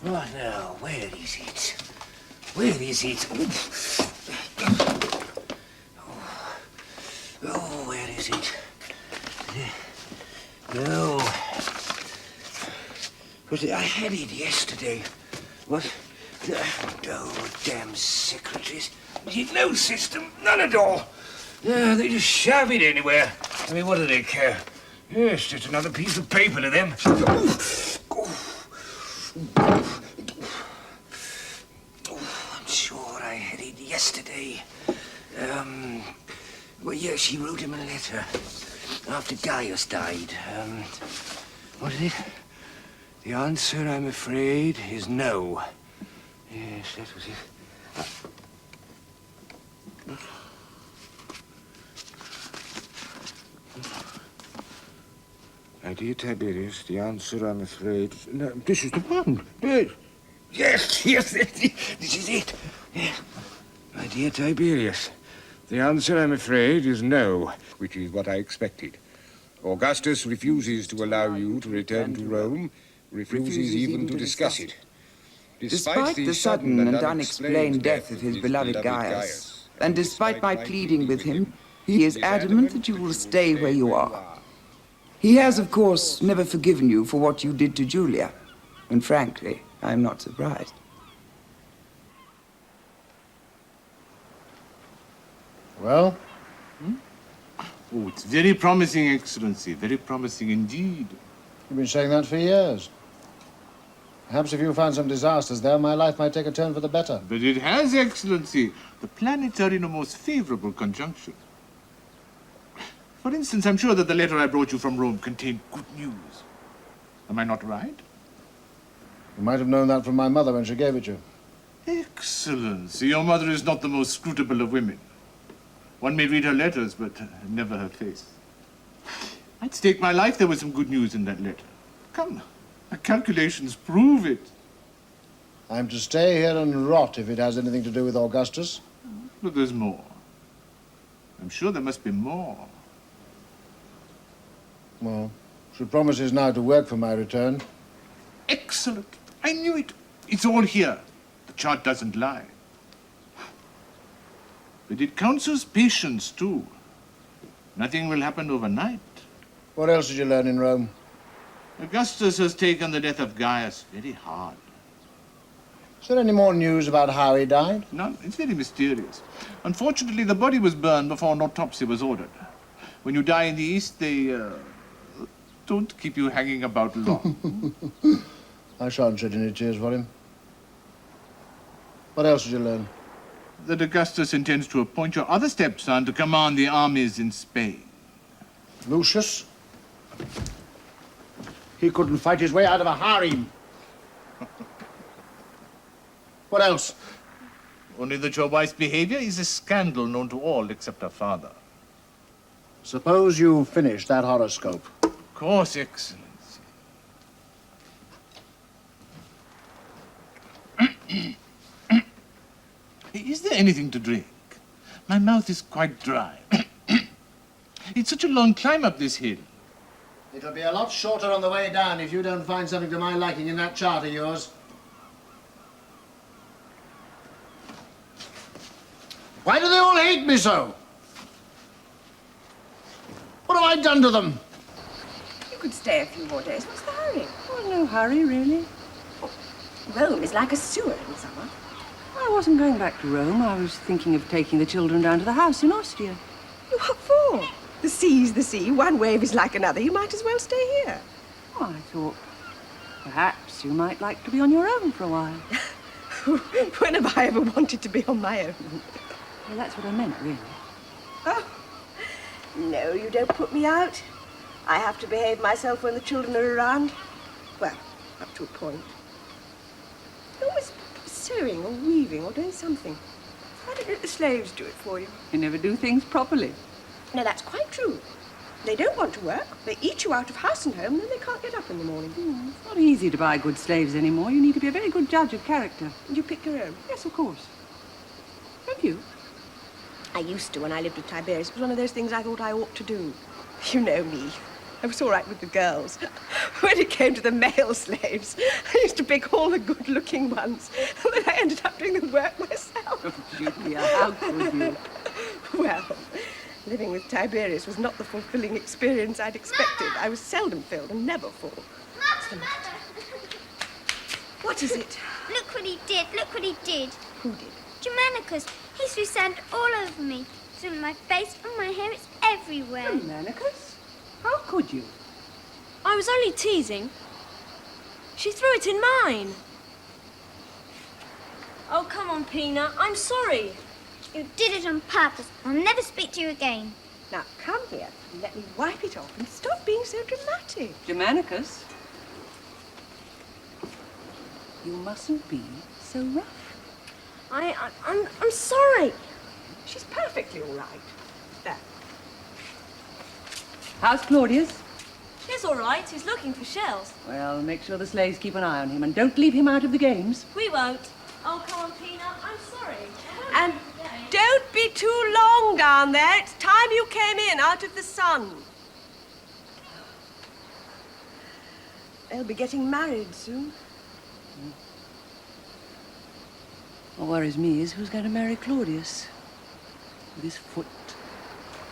Right now, where is it? Where is it? Oh, where is it? No. I had it yesterday. What? Oh, damn secretaries. No system, none at all. They just shove it anywhere. I mean, what do they care? It's just another piece of paper to them. I'm sure I had it yesterday. Well, yes, she wrote him a letter after Gaius died. What is it? The answer, I'm afraid, is no. Yes, that was it. My dear Tiberius, the answer, I'm afraid... No, this is the one. Yes, this is it. Yes. My dear Tiberius, the answer, I'm afraid, is no, which is what I expected. Augustus refuses to allow you to return to Rome, refuses even to discuss it. Despite the sudden and unexplained death of his beloved Gaius, and despite my pleading with him, he is adamant that you will stay where you are. He has, of course, never forgiven you for what you did to Julia, and frankly, I am not surprised. Well? Oh, it's very promising, Excellency. Very promising indeed. You've been saying that for years. Perhaps if you found some disasters there, my life might take a turn for the better. But it has, Excellency. The planets are in a most favorable conjunction. For instance, I'm sure that the letter I brought you from Rome contained good news. Am I not right? You might have known that from my mother when she gave it you. Excellency, your mother is not the most scrutable of women. One may read her letters, but never her face. I'd stake my life there was some good news in that letter. Come, my calculations prove it. I'm to stay here and rot if it has anything to do with Augustus. But there's more. I'm sure there must be more. Well, she promises now to work for my return. Excellent. I knew it. It's all here. The chart doesn't lie. But it counsels patience, too. Nothing will happen overnight. What else did you learn in Rome? Augustus has taken the death of Gaius very hard. Is there any more news about how he died? None. It's very mysterious. Unfortunately, the body was burned before an autopsy was ordered. When you die in the East, they don't keep you hanging about long. I shan't shed any tears for him. What else did you learn? That Augustus intends to appoint your other stepson to command the armies in Spain. Lucius? He couldn't fight his way out of a harem. What else? Only that your wife's behavior is a scandal known to all except her father. Suppose you finish that horoscope. Of course, Excellency. Is there anything to drink? My mouth is quite dry. It's such a long climb up this hill. It'll be a lot shorter on the way down if you don't find something to my liking in that chart of yours. Why do they all hate me so? What have I done to them? You could stay a few more days. What's the hurry? Oh, no hurry, really. Rome is like a sewer in summer. I wasn't going back to Rome. I was thinking of taking the children down to the house in Ostia. What for? The sea's the sea. One wave is like another. You might as well stay here. Oh, I thought perhaps you might like to be on your own for a while. When have I ever wanted to be on my own? Well, that's what I meant, really. Oh, no, you don't put me out. I have to behave myself when the children are around. Well, up to a point. You're always sewing or weaving or doing something. Why don't you let the slaves do it for you? You never do things properly. No, that's quite true. They don't want to work. They eat you out of house and home, and then they can't get up in the morning. It's not easy to buy good slaves anymore. You need to be a very good judge of character. And you pick your own? Yes, of course. Have you? I used to when I lived with Tiberius. It was one of those things I thought I ought to do. You know me. I was all right with the girls. When it came to the male slaves, I used to pick all the good-looking ones. And then I ended up doing the work myself. Oh, Julia, how could you? Well, living with Tiberius was not the fulfilling experience I'd expected. I was seldom filled and never full. What's the matter? What is it? Look what he did. Look what he did. Who did? Germanicus. He threw sand all over me. It's in my face and my hair. It's everywhere. Germanicus? How could you? I was only teasing. She threw it in mine. Oh, come on, Peanut. I'm sorry. You did it on purpose. I'll never speak to you again. Now, come here and let me wipe it off and stop being so dramatic. Germanicus, you mustn't be so rough. I'm sorry. She's perfectly all right. There. How's Claudius? He's all right. He's looking for shells. Well, make sure the slaves keep an eye on him and don't leave him out of the games. We won't. Oh, come on, Peanut. I'm sorry. And too long down there. It's time you came in, out of the sun. They'll be getting married soon. What worries me is who's going to marry Claudius. With his foot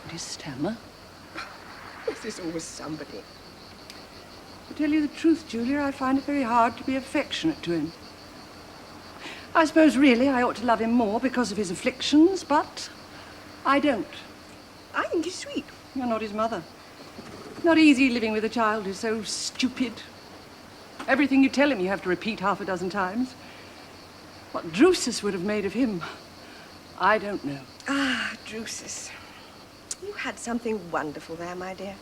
and his stammer. There's always somebody. To tell you the truth, Julia, I find it very hard to be affectionate to him. I suppose really I ought to love him more because of his afflictions, but I don't. I think he's sweet. You're not his mother. Not easy living with a child who's so stupid. Everything you tell him you have to repeat half a dozen times. What Drusus would have made of him, I don't know. Ah, Drusus. You had something wonderful there, my dear.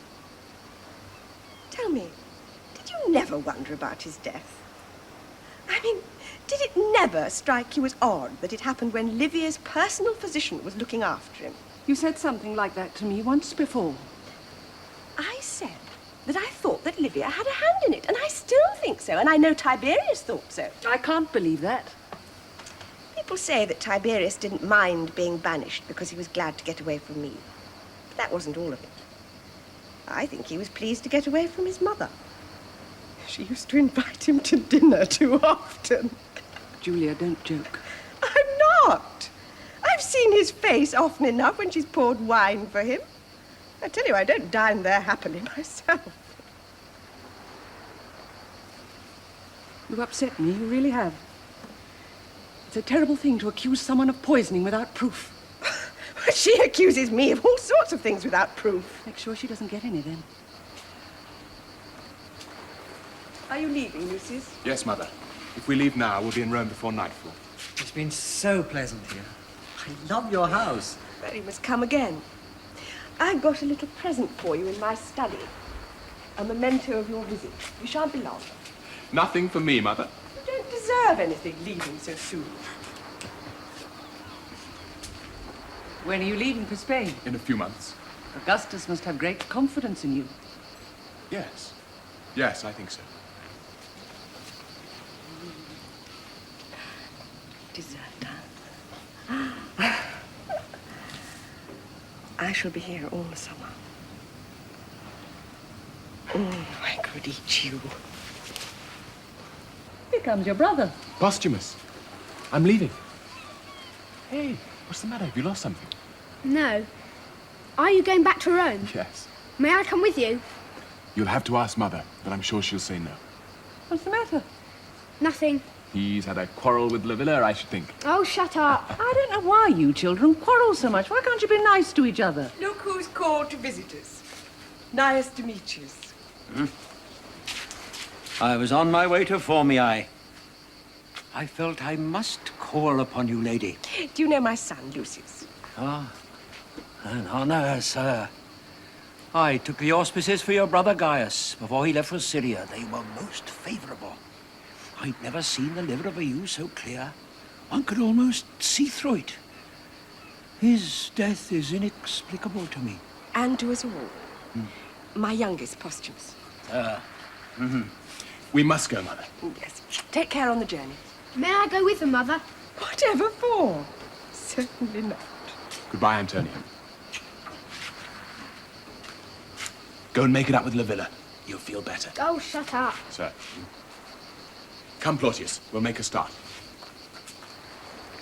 Tell me, did you never wonder about his death? I mean, did it never strike you as odd that it happened when Livia's personal physician was looking after him? You said something like that to me once before. I said that I thought that Livia had a hand in it, and I still think so, and I know Tiberius thought so. I can't believe that. People say that Tiberius didn't mind being banished because he was glad to get away from me. But that wasn't all of it. I think he was pleased to get away from his mother. She used to invite him to dinner too often. Julia, don't joke. I'm not. I've seen his face often enough when she's poured wine for him. I tell you, I don't dine there happily myself. You've upset me, you really have. It's a terrible thing to accuse someone of poisoning without proof. She accuses me of all sorts of things without proof. Make sure she doesn't get any, then. Are you leaving, Lucius? Yes, Mother. If we leave now, we'll be in Rome before nightfall. It's been so pleasant here. I love your house. Well, you must come again. I got a little present for you in my study. A memento of your visit. You shan't be long. Nothing for me, Mother. You don't deserve anything leaving so soon. When are you leaving for Spain? In a few months. Augustus must have great confidence in you. Yes. Yes, I think so. Deserta. I shall be here all the summer. I could eat you. Here comes your brother. Posthumus. I'm leaving. Hey, what's the matter? Have you lost something? No. Are you going back to Rome? Yes. May I come with you? You'll have to ask Mother, but I'm sure she'll say no. What's the matter? Nothing. He's had a quarrel with Livia, I should think. Oh, shut up. I don't know why you children quarrel so much. Why can't you be nice to each other? Look who's called to visit us. Gnaeus Domitius. I was on my way to Formiae. I felt I must call upon you, lady. Do you know my son, Lucius? Ah, an honor, sir. I took the auspices for your brother Gaius before he left for Syria. They were most favorable. I'd never seen the liver of a ewe so clear. One could almost see through it. His death is inexplicable to me. And to us all. My youngest, Posthumus. We must go, Mother. Yes. Take care on the journey. May I go with them, Mother? Whatever for? Certainly not. Goodbye, Antonio. Go and make it up with Livia. You'll feel better. Oh, shut up. Sir. Come, Claudius. We'll make a start.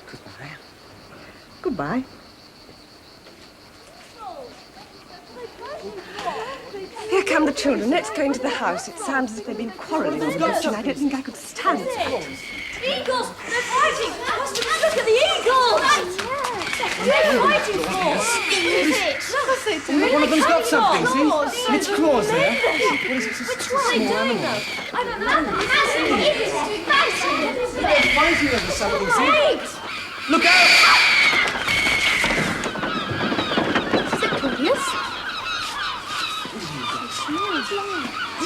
Goodbye. Goodbye. Here come the children. Let's go into the house. It sounds as if they've been quarrelling all the bit, and I don't think I could stand it. Eagles! They're fighting! Look at the eagles! They're fighting for One of them's got something, see? Its claws there. What is it? Which one are they doing, though? I don't know. They're fighting over something, see? Look out! Is it Claudius?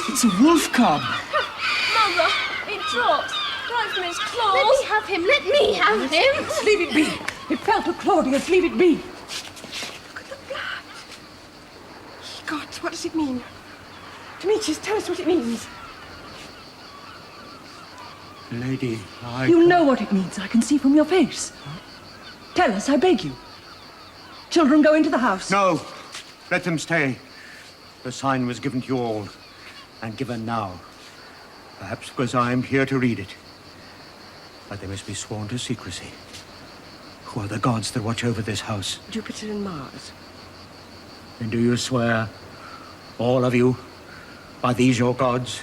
It's a wolf cub. Mother, it dropped. Right from his claws. Let me have him. Let me have him. Leave it be. It fell to Claudius. Leave it be. Look at the blood. God, what does it mean? Demetrius, tell us what it means. Lady, You know what it means. I can see from your face. Tell us, I beg you. Children, go into the house. No, let them stay. The sign was given to you all, and given now. Perhaps because I am here to read it. But they must be sworn to secrecy. Who are the gods that watch over this house? Jupiter and Mars. And do you swear, all of you, by these your gods,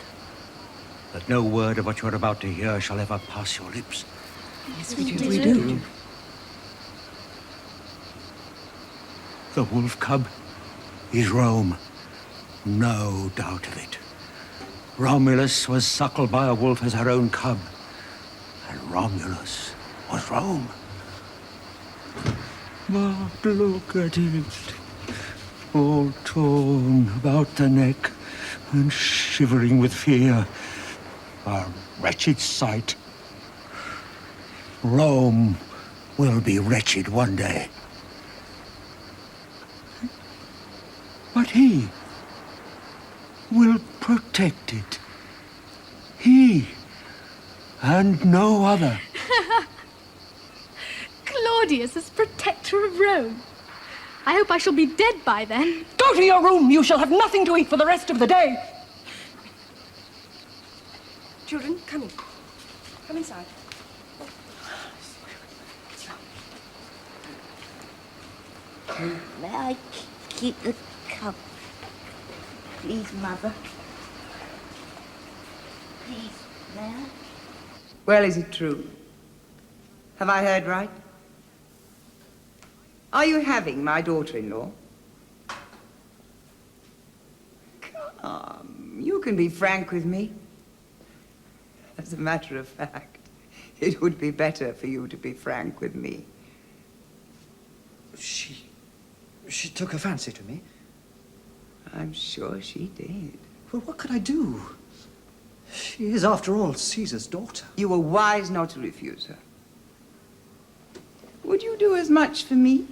that no word of what you're about to hear shall ever pass your lips? Yes, we do. The wolf cub is Rome. No doubt of it. Romulus was suckled by a wolf as her own cub. And Romulus was Rome. But look at it. All torn about the neck and shivering with fear. A wretched sight. Rome will be wretched one day. But he will protect it. He and no other. Claudius as protector of Rome. I hope I shall be dead by then. Go to your room. You shall have nothing to eat for the rest of the day. Children, come in. Come inside. May I keep the cup? Please, Mother. Please, may I? Well, is it true? Have I heard right? Are you having my daughter-in-law? Come, you can be frank with me. As a matter of fact, it would be better for you to be frank with me. She took a fancy to me. I'm sure she did. Well, what could I do? She is, after all, Caesar's daughter. You were wise not to refuse her. Would you do as much for me?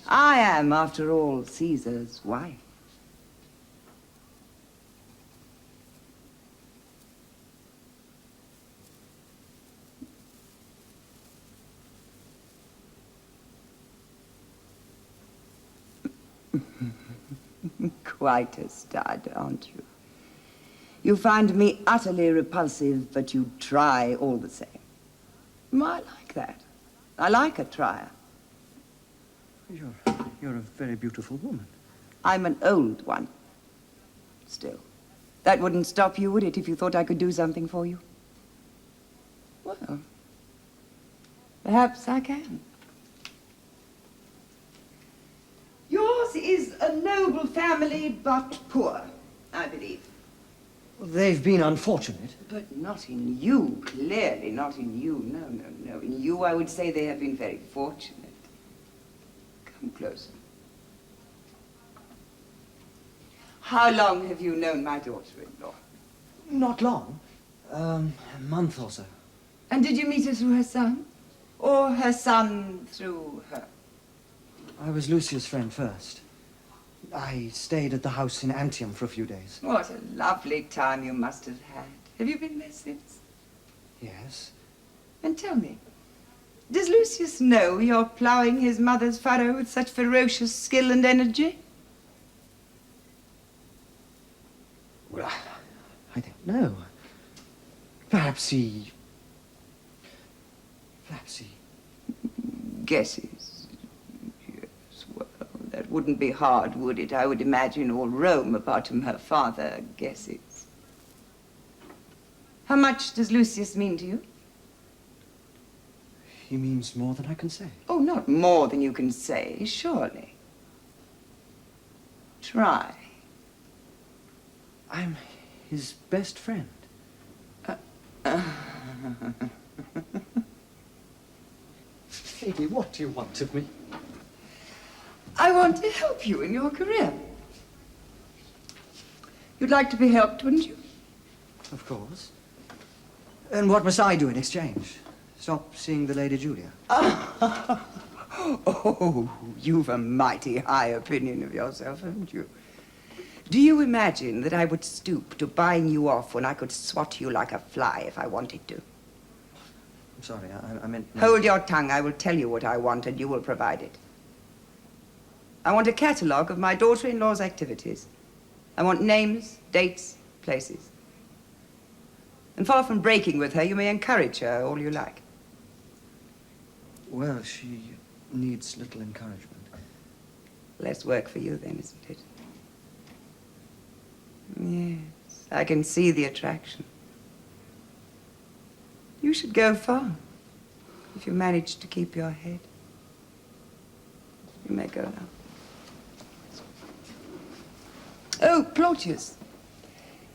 I am, after all, Caesar's wife. Quite a stud, aren't you? You find me utterly repulsive, but you try all the same. Well, I like that. I like a trier. You're a very beautiful woman. I'm an old one. Still, that wouldn't stop you, would it, if you thought I could do something for you? Well, perhaps I can. Yours is a noble family, but poor, I believe. Well, they've been unfortunate. But not in you, clearly not in you. No, no, no. In you, I would say they have been very fortunate. Come closer. How long have you known my daughter-in-law? Not long. A month or so. And did you meet her through her son? Or her son through her? I was Lucius' friend first. I stayed at the house in Antium for a few days. What a lovely time you must have had. Have you been there since? Yes. And tell me, does Lucius know you're ploughing his mother's furrow with such ferocious skill and energy? Well, I don't know. Perhaps he... Guesses. Yes, well, that wouldn't be hard, would it? I would imagine all Rome, apart from her father, guesses. How much does Lucius mean to you? He means more than I can say. Oh, not more than you can say, surely. Try. I'm his best friend. Lady, what do you want of me? I want to help you in your career. You'd like to be helped, wouldn't you? Of course. And what must I do in exchange? Stop seeing the Lady Julia? Oh, you've a mighty high opinion of yourself, haven't you? Do you imagine that I would stoop to buying you off when I could swat you like a fly if I wanted to? I'm sorry, I meant... Hold your tongue. I will tell you what I want, and you will provide it. I want a catalogue of my daughter-in-law's activities. I want names, dates, places. And far from breaking with her, you may encourage her all you like. Well, she needs little encouragement. Less work for you then, isn't it? Yes, I can see the attraction. You should go far if you manage to keep your head. You may go now. Oh, Claudius.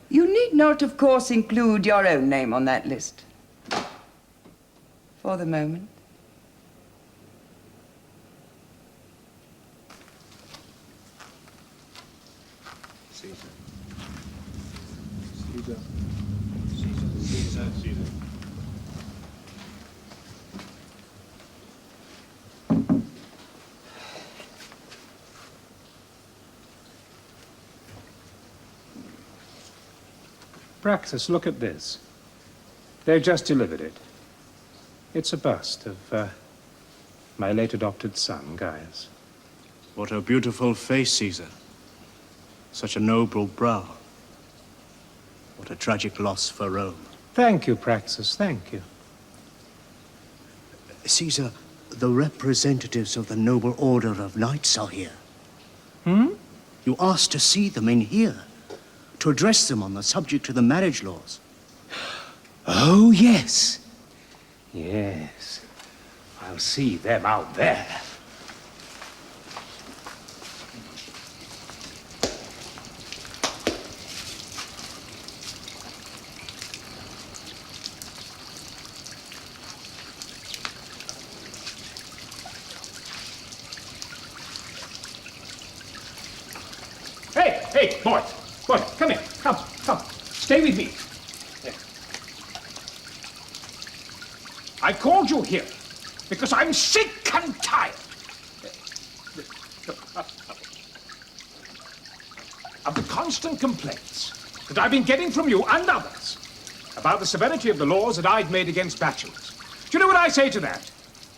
You need not, of course, include your own name on that list. For the moment. Caesar. Caesar. Caesar. Caesar. Caesar. Praxis, look at this. They've just delivered it. It's a bust of my late adopted son, Gaius. What a beautiful face, Caesar. Such a noble brow. What a tragic loss for Rome. Thank you, Praxis, thank you. Caesar, the representatives of the noble order of knights are here. Hmm? You asked to see them in here, to address them on the subject of the marriage laws. Oh, yes. Yes. I'll see them out there. Hey, boy, come here, come. Stay with me. I called you here because I'm sick and tired of the constant complaints that I've been getting from you and others about the severity of the laws that I've made against bachelors. Do you know what I say to that?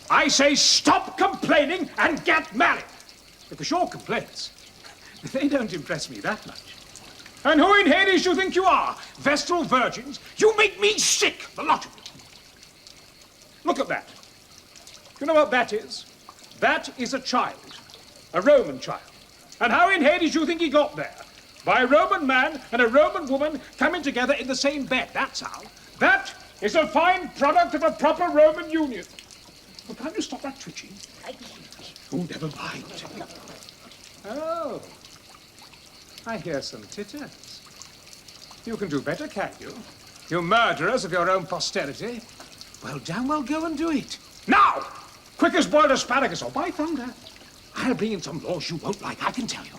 I say stop complaining and get married. Because your complaints, they don't impress me that much. And who in Hades do you think you are? Vestal virgins? You make me sick, the lot of you. Look at that. You know what that is? That is a child. A Roman child. And how in Hades do you think he got there? By a Roman man and a Roman woman coming together in the same bed. That's how. That is a fine product of a proper Roman union. Well, can't you stop that twitching? Oh, never mind. Oh. I hear some titters. You can do better, can't you? You murderers of your own posterity. Well, damn well go and do it. Now! Quick as boiled asparagus, or by thunder. I'll bring in some laws you won't like, I can tell you.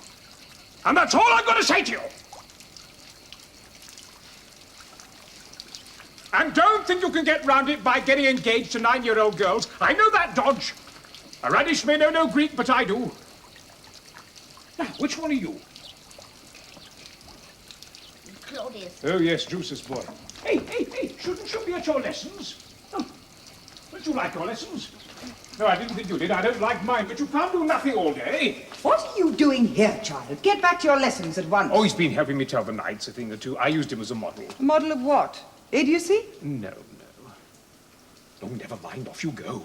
And that's all I'm going to say to you. And don't think you can get round it by getting engaged to 9-year-old girls. I know that dodge. A radish may know no Greek, but I do. Now, which one are you? Claudius. Oh, yes, Drusus' boy. Hey, shouldn't you be at your lessons? Oh, don't you like your lessons? No, I didn't think you did. I don't like mine, but you can't do nothing all day. What are you doing here, child? Get back to your lessons at once. Oh, he's been helping me tell the knights a thing or two. I used him as a model. A model of what? Idiocy? No. Oh, never mind. Off you go.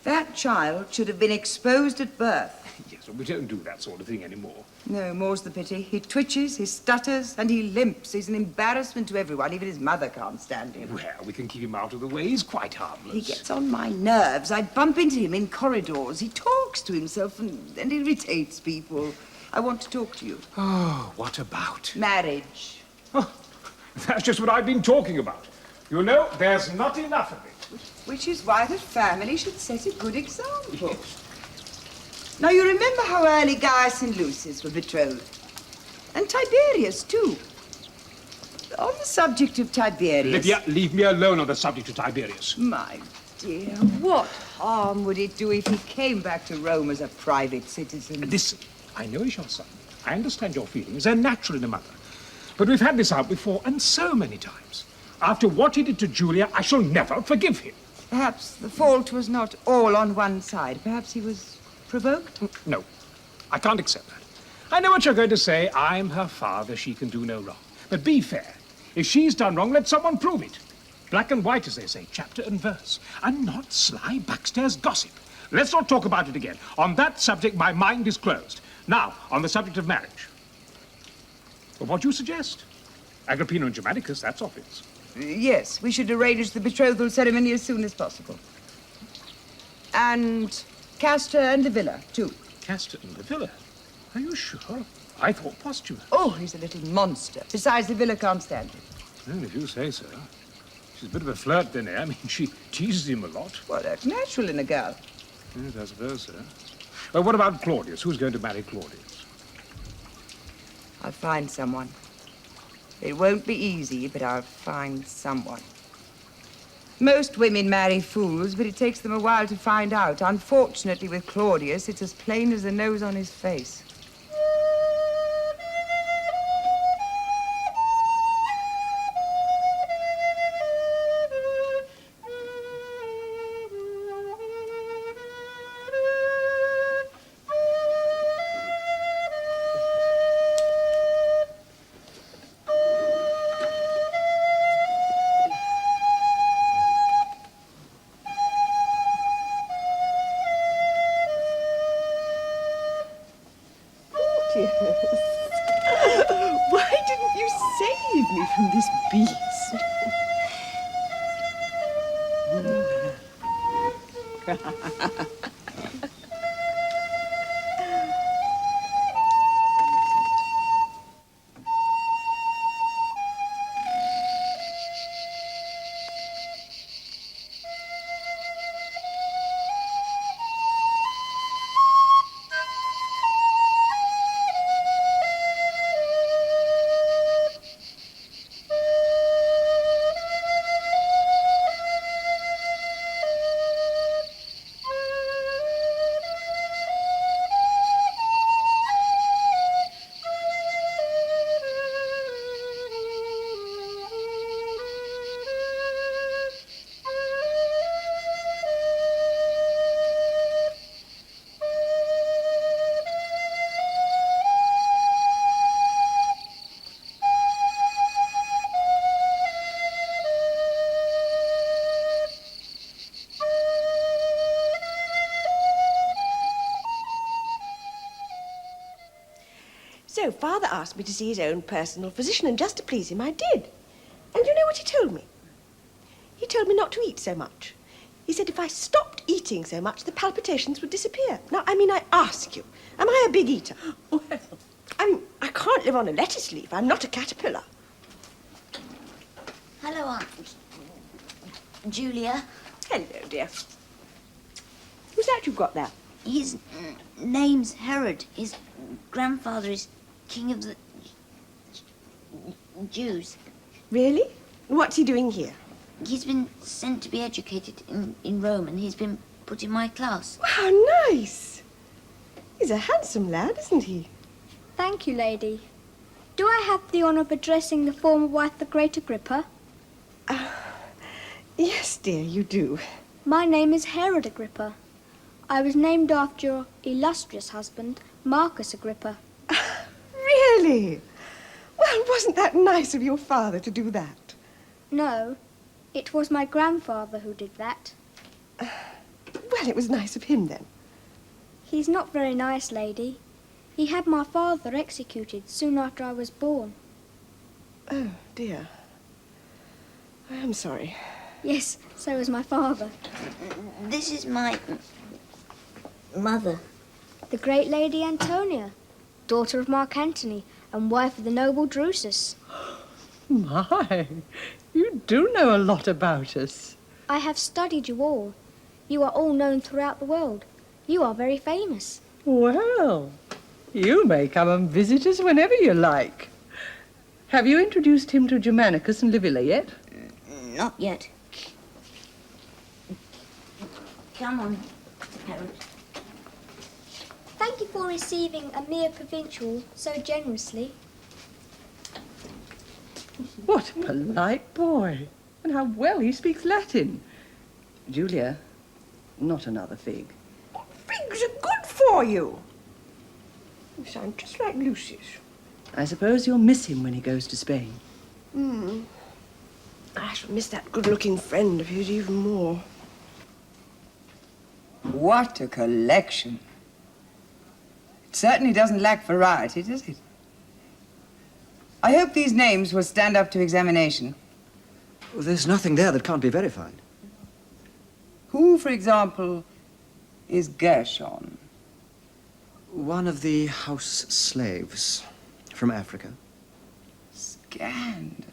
That child should have been exposed at birth. Yes, well, we don't do that sort of thing anymore. No, more's the pity. He twitches, he stutters, and he limps. He's an embarrassment to everyone. Even his mother can't stand him. Well, we can keep him out of the way. He's quite harmless. He gets on my nerves. I bump into him in corridors. He talks to himself and irritates people. I want to talk to you. Oh, what about? Marriage. Oh, that's just what I've been talking about. You know, there's not enough of it. Which is why the family should set a good example. Yes. Now, you remember how early Gaius and Lucius were betrothed? And Tiberius, too. On the subject of Tiberius... Livia, leave me alone on the subject of Tiberius. My dear, what harm would it do if he came back to Rome as a private citizen? Listen, I know he's your son. I understand your feelings. They're natural in a mother. But we've had this out before, and so many times. After what he did to Julia, I shall never forgive him. Perhaps the fault was not all on one side. Perhaps he was provoked? No, I can't accept that. I know what you're going to say. I'm her father. She can do no wrong. But be fair. If she's done wrong, let someone prove it. Black and white, as they say, chapter and verse. And not sly backstairs gossip. Let's not talk about it again. On that subject, my mind is closed. Now, on the subject of marriage. Well, what do you suggest? Agrippina and Germanicus, that's obvious. Yes, we should arrange the betrothal ceremony as soon as possible. And Castor and Livia, too. Castor and Livia? Are you sure? I thought posthumous. Oh, he's a little monster. Besides, Livia can't stand him. Well, if you say so. She's a bit of a flirt, then, eh? I mean, she teases him a lot. Well, that's natural in a girl. Yes, I suppose so. Well, what about Claudius? Who's going to marry Claudius? I'll find someone. It won't be easy, but I'll find someone. Most women marry fools, but it takes them a while to find out. Unfortunately, with Claudius, it's as plain as the nose on his face. Why didn't you save me from this beast? So, Father asked me to see his own personal physician, and just to please him, I did. And you know what he told me? He told me not to eat so much. He said if I stopped eating so much, the palpitations would disappear. Now, I mean, I ask you, am I a big eater? Well, I can't live on a lettuce leaf. I'm not a caterpillar. Hello, Aunt Julia. Hello, dear. Who's that you've got there? His name's Herod. His grandfather is king of the Jews. Really? What's he doing here? He's been sent to be educated in Rome, and he's been put in my class. How nice. He's a handsome lad, isn't he? Thank you, lady. Do I have the honour of addressing the former wife, the great Agrippa? Yes, dear, you do. My name is Herod Agrippa. I was named after your illustrious husband, Marcus Agrippa. Really? Well, wasn't that nice of your father to do that? No, it was my grandfather who did that. Well, it was nice of him, then. He's not very nice, lady. He had my father executed soon after I was born. Oh, dear. I am sorry. Yes, so is my father. This is my mother. The great Lady Antonia, daughter of Mark Antony and wife of the noble Drusus. My, you do know a lot about us. I have studied you all. You are all known throughout the world. You are very famous. Well, you may come and visit us whenever you like. Have you introduced him to Germanicus and Livia yet? Not yet. Come on, Herod. Thank you for receiving a mere provincial so generously. What a polite boy, and how well he speaks Latin. Julia, not another fig. Figs are good for you. You sound just like Lucius. I suppose you'll miss him when he goes to Spain. I shall miss that good-looking friend of his even more. What a collection. It certainly doesn't lack variety, does it? I hope these names will stand up to examination. Well, there's nothing there that can't be verified. Who, for example, is Gershon? One of the house slaves from Africa. Scandalous.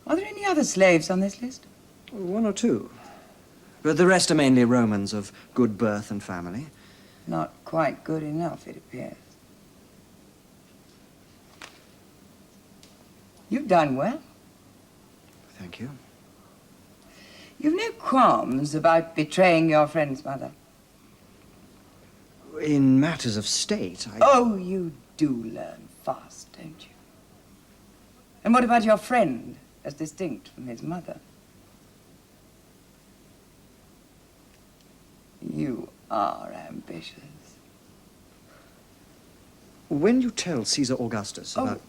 Are there any other slaves on this list? One or two. But the rest are mainly Romans of good birth and family. Not quite good enough, it appears. You've done well. Thank you. You've no qualms about betraying your friend's mother. In matters of state, Oh, you do learn fast, don't you? And what about your friend, as distinct from his mother? You are ambitious. When you tell Caesar Augustus about...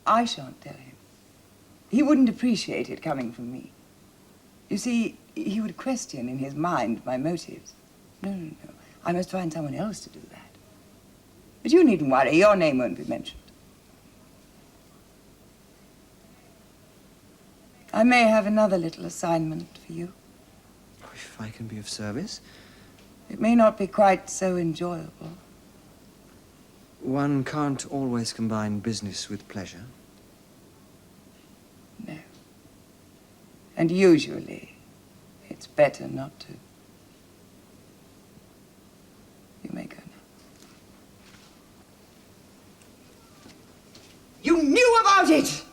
I shan't tell him. He wouldn't appreciate it coming from me. You see, he would question in his mind my motives. No. I must find someone else to do that. But you needn't worry. Your name won't be mentioned. I may have another little assignment for you. If I can be of service. It may not be quite so enjoyable. One can't always combine business with pleasure. No. And usually, it's better not to. You may go now. You knew about it!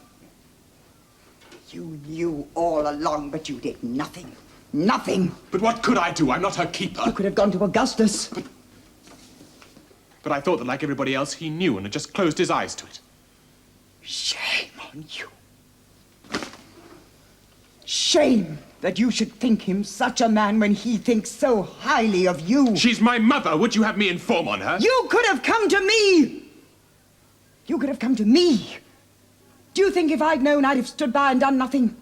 You knew all along, but you did nothing. Nothing. But what could I do? I'm not her keeper. You could have gone to Augustus. But I thought that, like everybody else, he knew and had just closed his eyes to it. Shame on you. Shame that you should think him such a man when he thinks so highly of you. She's my mother. Would you have me inform on her? You could have come to me. You could have come to me. Do you think if I'd known I'd have stood by and done nothing?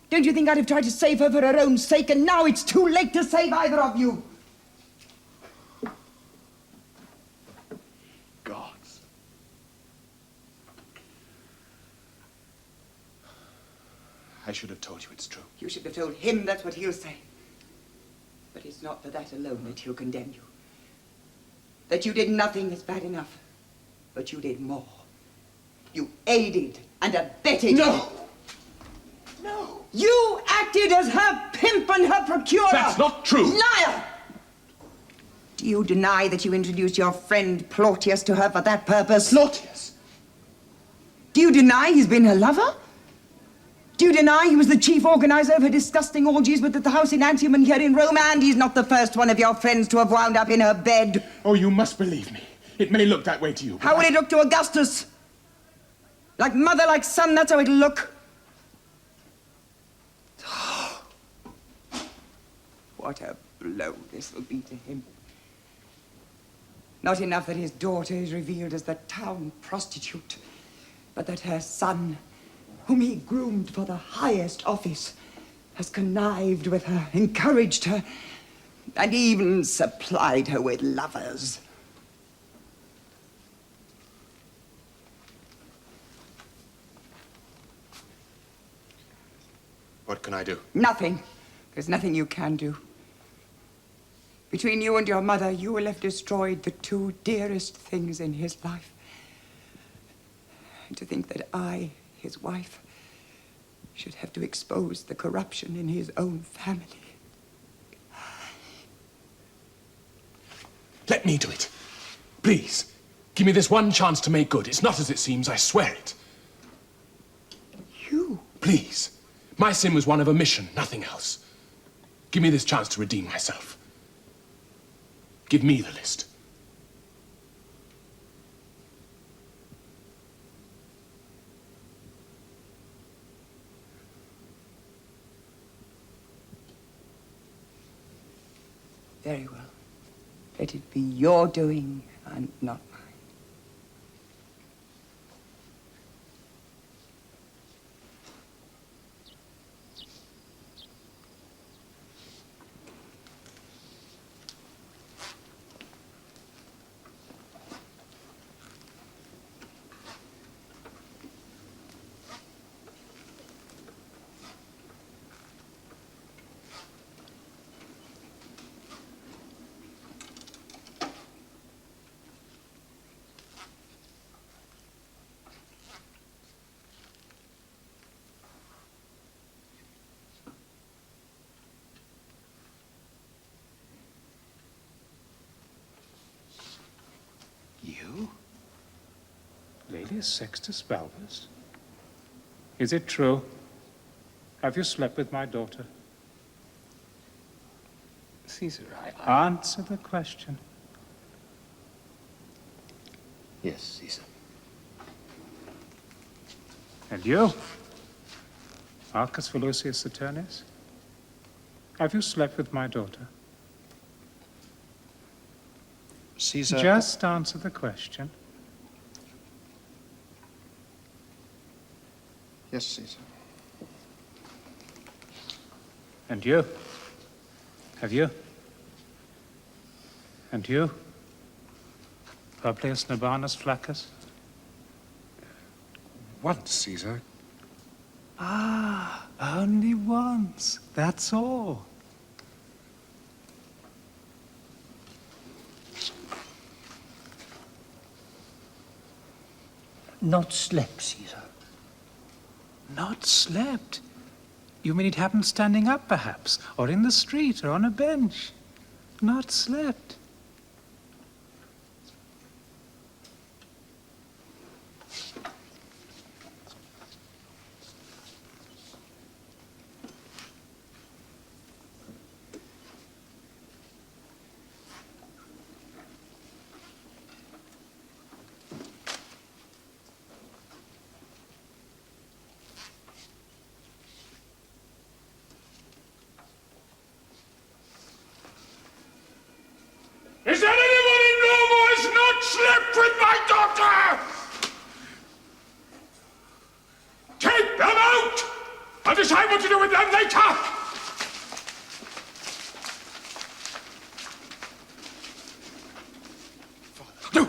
Don't you think I'd have tried to save her for her own sake, and now it's too late to save either of you? Gods. I should have told you it's true. You should have told him that's what he'll say. But it's not for that alone that he'll condemn you. That you did nothing is bad enough, but you did more. You aided and abetted. No! No! You acted as her pimp and her procurer! That's not true! Liar! Do you deny that you introduced your friend Claudius to her for that purpose? Claudius? Do you deny he's been her lover? Do you deny he was the chief organizer of her disgusting orgies with at the house in Antium and here in Rome, and he's not the first one of your friends to have wound up in her bed? Oh, you must believe me. It may look that way to you. How will it look to Augustus? Like mother, like son, that's how it'll look. What a blow this will be to him. Not enough that his daughter is revealed as the town prostitute, but that her son, whom he groomed for the highest office, has connived with her, encouraged her, and even supplied her with lovers. What can I do? Nothing. There's nothing you can do. Between you and your mother, you will have destroyed the two dearest things in his life. And to think that I, his wife, should have to expose the corruption in his own family. Let me do it. Please. Give me this one chance to make good. It's not as it seems, I swear it. You? Please. My sin was one of omission, nothing else. Give me this chance to redeem myself. Give me the list. Very well. Let it be your doing and not mine. You? Laelius Sextus Balbus? Is it true? Have you slept with my daughter? Caesar, Answer the question. Yes, Caesar. And you? Marcus Volusius Saturnius? Have you slept with my daughter? Caesar... Just answer the question. Yes, Caesar. And you? Have you? And you? Publius Nabanus Flaccus? Once, Caesar. Ah, only once. That's all. Not slept, Caesar. Not slept? You mean it happened standing up, perhaps? Or in the street, or on a bench? Not slept? Is there anyone in Rome who has not slept with my daughter? Take them out! I'll decide what to do with them later!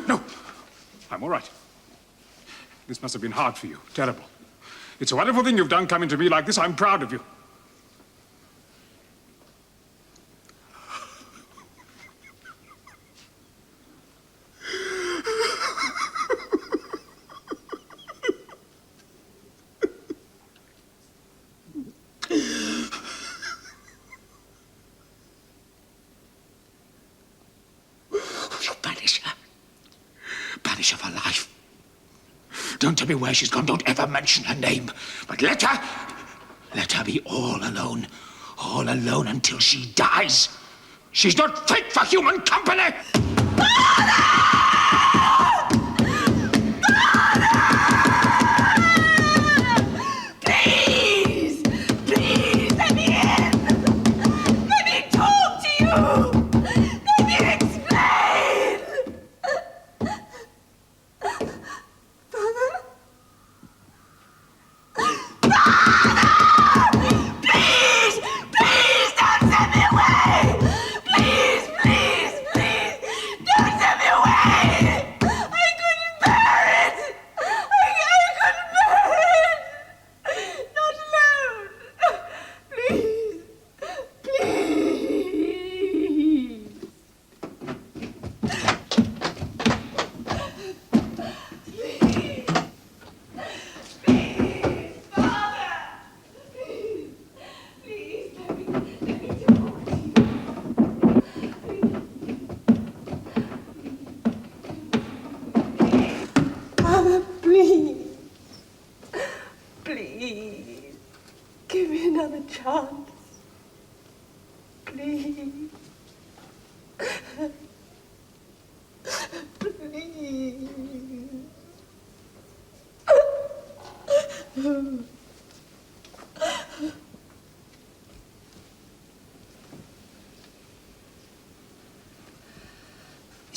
No! I'm all right. This must have been hard for you. Terrible. It's a wonderful thing you've done coming to me like this. I'm proud of you. Banish her for life. Don't tell me where she's gone. Don't ever mention her name. But let her be all alone until she dies. She's not fit for human company. Please, let me in. Let me talk to you. Let me explain. Please don't send me away! Please!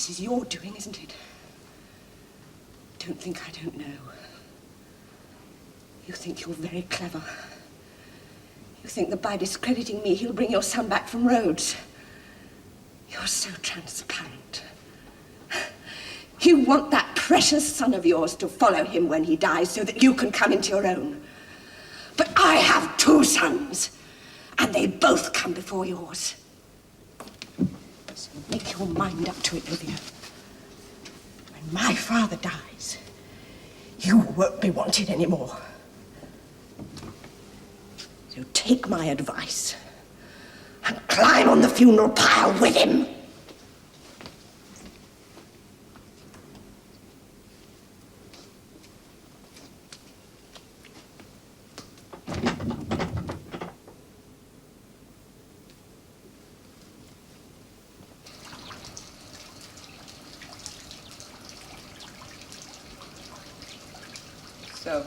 This is your doing, isn't it? Don't think I don't know. You think you're very clever. You think that by discrediting me, he'll bring your son back from Rhodes. You're so transparent. You want that precious son of yours to follow him when he dies so that you can come into your own. But I have 2 sons, and they both come before yours. So make your mind up to it, Livia. When my father dies, you won't be wanted anymore. So take my advice and climb on the funeral pile with him. So,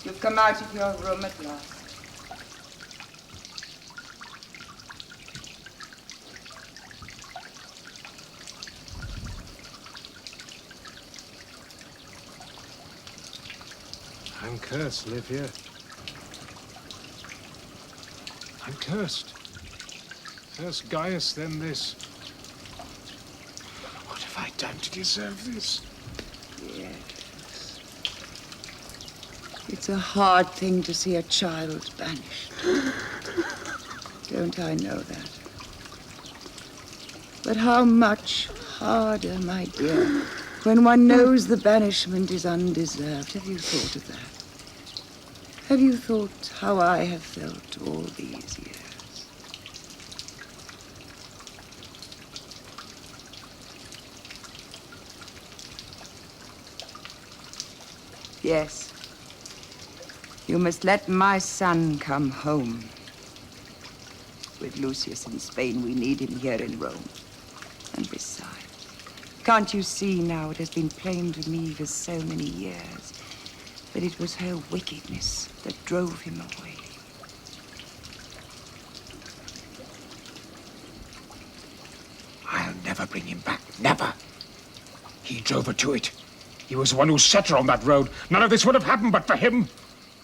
you've come out of your room at last. I'm cursed, Livia. I'm cursed. First Gaius, then this. What have I done to deserve this? Yes. It's a hard thing to see a child banished. Don't I know that? But how much harder, my dear, when one knows the banishment is undeserved. Have you thought of that? Have you thought how I have felt all these years? Yes. You must let my son come home. With Lucius in Spain, we need him here in Rome. And besides, can't you see now it has been plain to me for so many years that it was her wickedness that drove him away? I'll never bring him back, never. He drove her to it. He was the one who set her on that road. None of this would have happened but for him.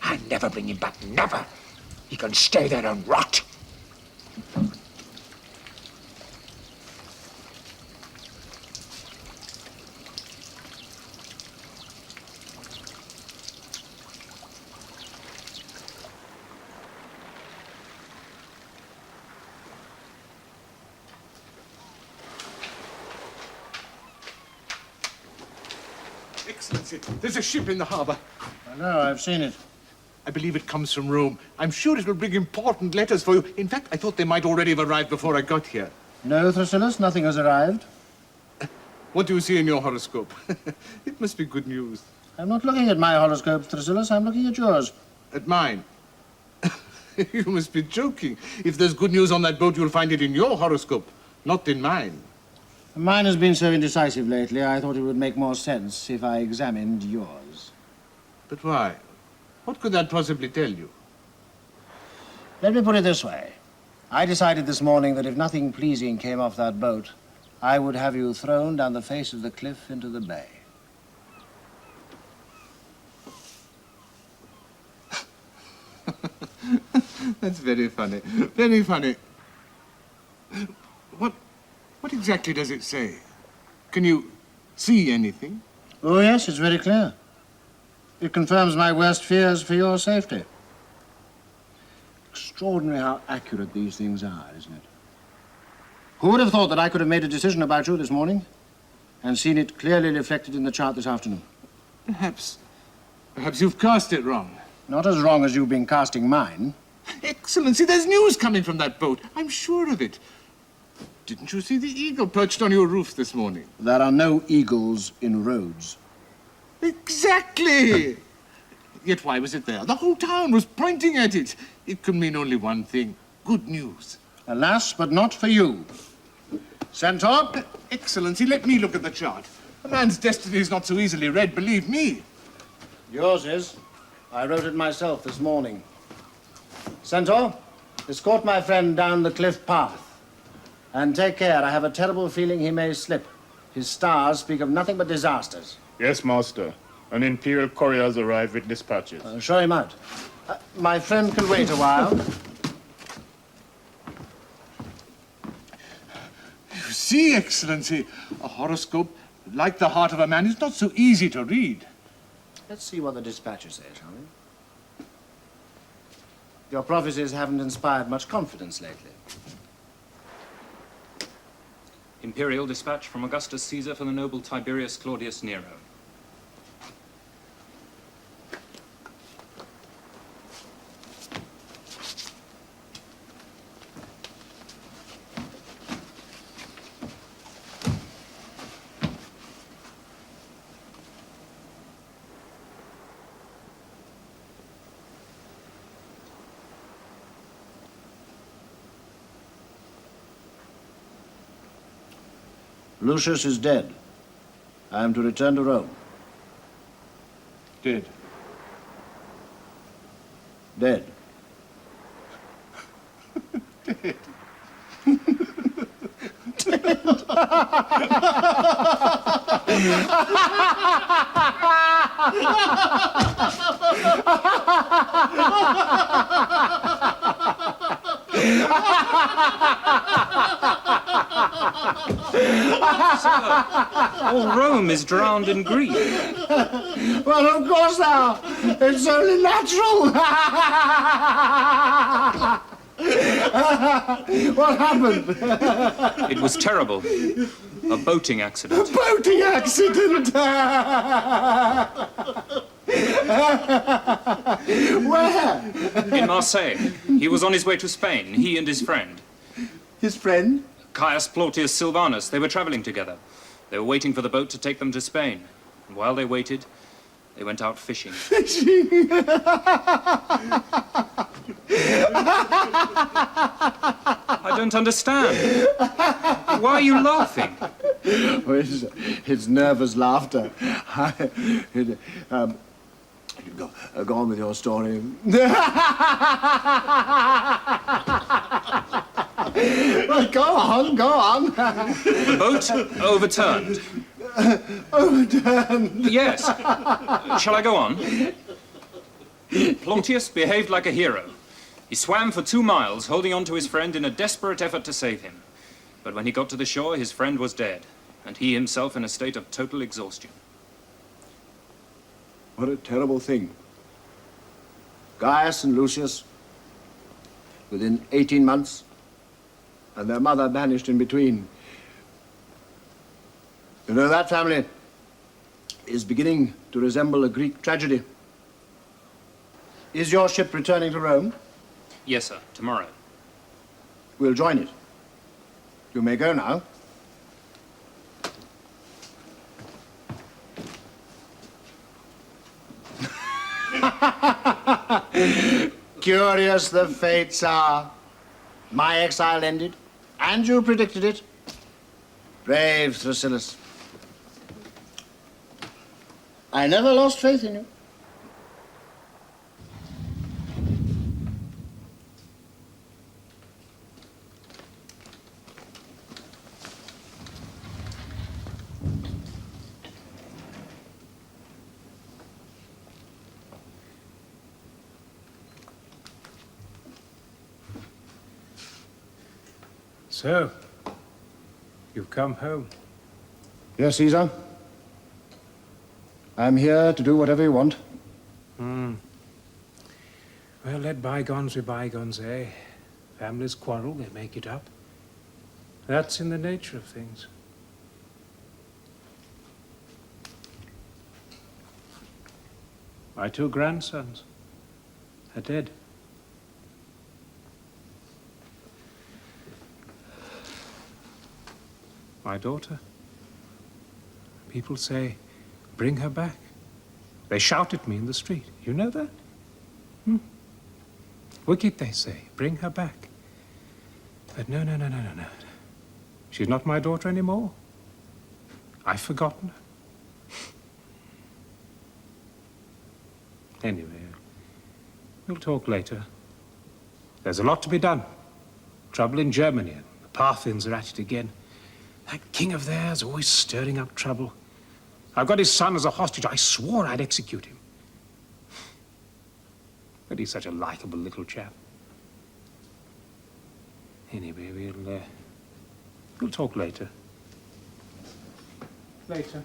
I'll never bring him back, never. He can stay there and rot. Excellency, there's a ship in the harbor. I know, I've seen it. I believe it comes from Rome. I'm sure it will bring important letters for you. In fact, I thought they might already have arrived before I got here. No, Thrasillus, nothing has arrived. What do you see in your horoscope? It must be good news. I'm not looking at my horoscope, Thrasillus. I'm looking at yours. At mine? You must be joking. If there's good news on that boat, you'll find it in your horoscope, not in mine. Mine has been so indecisive lately, I thought it would make more sense if I examined yours. But why? What could that possibly tell you? Let me put it this way. I decided this morning that if nothing pleasing came off that boat, I would have you thrown down the face of the cliff into the bay. That's very funny. Very funny. What exactly does it say? Can you see anything? Oh, yes, it's very clear. It confirms my worst fears for your safety. Extraordinary how accurate these things are, isn't it? Who would have thought that I could have made a decision about you this morning and seen it clearly reflected in the chart this afternoon? Perhaps you've cast it wrong. Not as wrong as you've been casting mine. Excellency, there's news coming from that boat. I'm sure of it. Didn't you see the eagle perched on your roof this morning? There are no eagles in Rhodes. Exactly! Yet why was it there? The whole town was pointing at it. It could mean only one thing. Good news. Alas, but not for you. Centaur? Excellency, let me look at the chart. A man's destiny is not so easily read, believe me. Yours is. I wrote it myself this morning. Centaur, escort my friend down the cliff path. And take care. I have a terrible feeling he may slip. His stars speak of nothing but disasters. Yes, master. An imperial courier has arrived with dispatches. Show him out. My friend can wait a while. You see, Excellency, a horoscope, like the heart of a man, is not so easy to read. Let's see what the dispatches say, shall we? Your prophecies haven't inspired much confidence lately. Imperial dispatch from Augustus Caesar for the noble Tiberius Claudius Nero. Lucius is dead. I am to return to Rome. Dead? Dead. Dead. All Rome is drowned in grief. Well, of course now. It's only natural. What happened? It was terrible. A boating accident. A boating accident? Where? In Marseille. He was on his way to Spain, he and his friend. His friend? Caius Plautius Silvanus. They were traveling together. They were waiting for the boat to take them to Spain. And while they waited, they went out fishing. Fishing? I don't understand. Why are you laughing? Oh, it's nervous laughter. Go on with your story. Well, go on. The boat overturned. Overturned? Yes. Shall I go on? Plautius behaved like a hero. He swam for 2 miles, holding on to his friend in a desperate effort to save him. But when he got to the shore, his friend was dead, and he himself in a state of total exhaustion. What a terrible thing. Gaius and Lucius, within 18 months, and their mother vanished in between. You know, that family is beginning to resemble a Greek tragedy. Is your ship returning to Rome? Yes, sir. Tomorrow. We'll join it. You may go now. Curious the fates are. My exile ended, and you predicted it. Brave Thrasylus. I never lost faith in you. So, you've come home. Yes, Caesar. I'm here to do whatever you want. Well, let bygones be bygones, eh? Families quarrel, they make it up. That's in the nature of things. My 2 grandsons are dead. My daughter. People say, bring her back. They shout at me in the street. You know that? Wicked, they say. Bring her back. But no. She's not my daughter anymore. I've forgotten her. Anyway, we'll talk later. There's a lot to be done. Trouble in Germany, and the Parthians are at it again. That king of theirs always stirring up trouble. I've got his son as a hostage. I swore I'd execute him. But he's such a likable little chap. Anyway, we'll talk later. Later.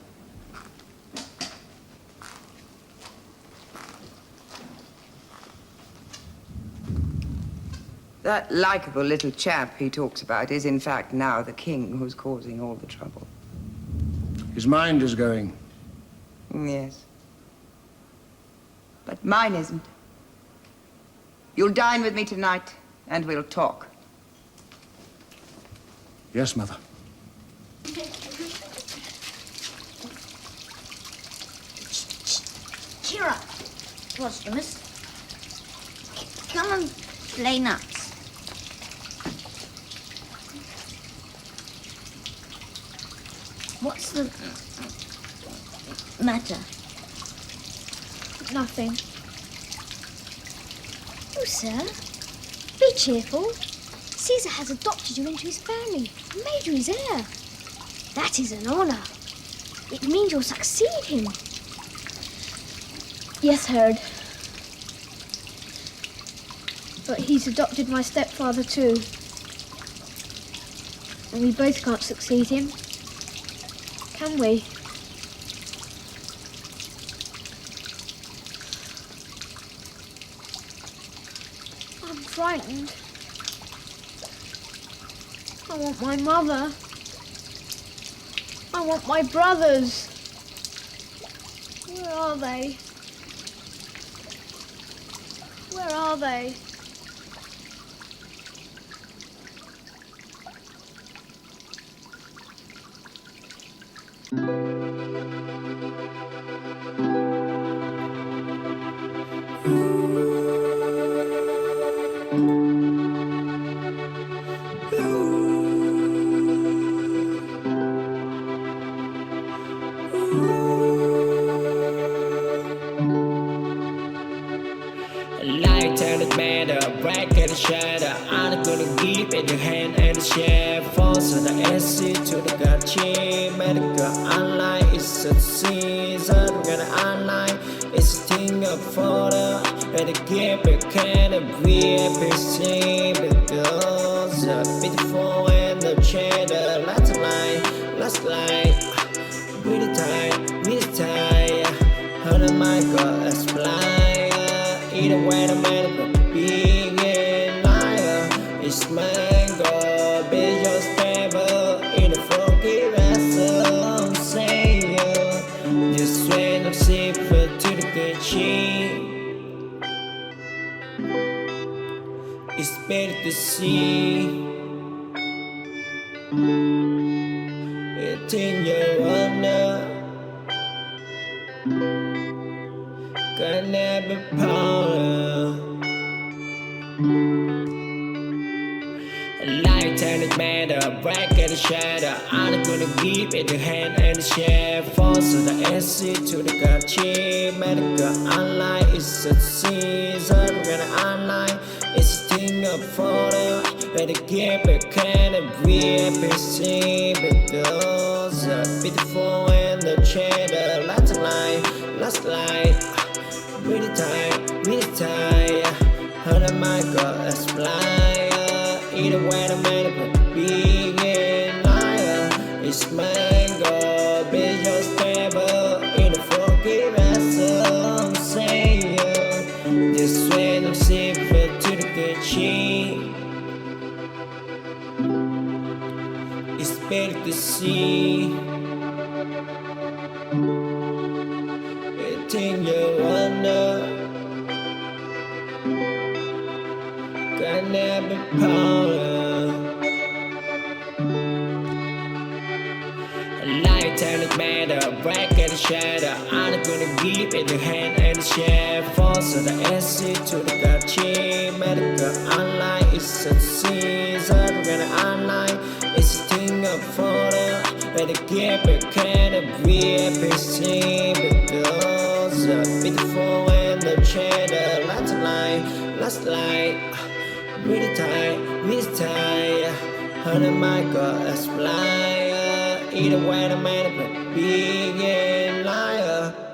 That likable little chap he talks about is, in fact, now the king who's causing all the trouble. His mind is going. Yes. But mine isn't. You'll dine with me tonight, and we'll talk. Yes, Mother. Cheer up, Posthumus. Come and play nuts. What's the matter? Nothing. Oh, sir, be cheerful. Caesar has adopted you into his family and made you his heir. That is an honour. It means you'll succeed him. Yes, Herod. But he's adopted my stepfather too. And we both can't succeed him. Can we? I'm frightened. I want my mother. I want my brothers. Where are they? Where are they? Shadow, I'm gonna give it a hand and share. Force of the acid to the gut chip. Medical online is a season. I'm gonna online it's a thing of photo. And the give it can be a PC. Because beautiful and the shadow. Last light, really tight. Oh my god, that's blind. Either way, the man could be. It's mango, be your stable in the foggy vessel. Say this way I'm safer to the kitchen. It's better to see it in your honor. Can never power. Light and it matter, break and shadow. I'm gonna give it a hand and share. Force of the acid to the gut chip. Medical online is a season. I'm gonna online it's a thing of photo. And the give it can be a PC. Because beautiful and the shadow. Last light, really tight. Oh my god, that's blind. Either way, the man could be in liar. It's mango, be your stable in the foggy vessel. Say this way, I'm safer to the kitchen. It's better to see it in your wonder. Can never power. Light and it matter, break and shadow. I'm gonna give it a hand and share. Force of the acid to the gut chip. Medical online is a season. I'm gonna online it's a thing of photo. And the give it can be a PC. Because beautiful and the shadow. Last light. Really tight. Honey Michael, Esplyer. Either way, the man is a big liar.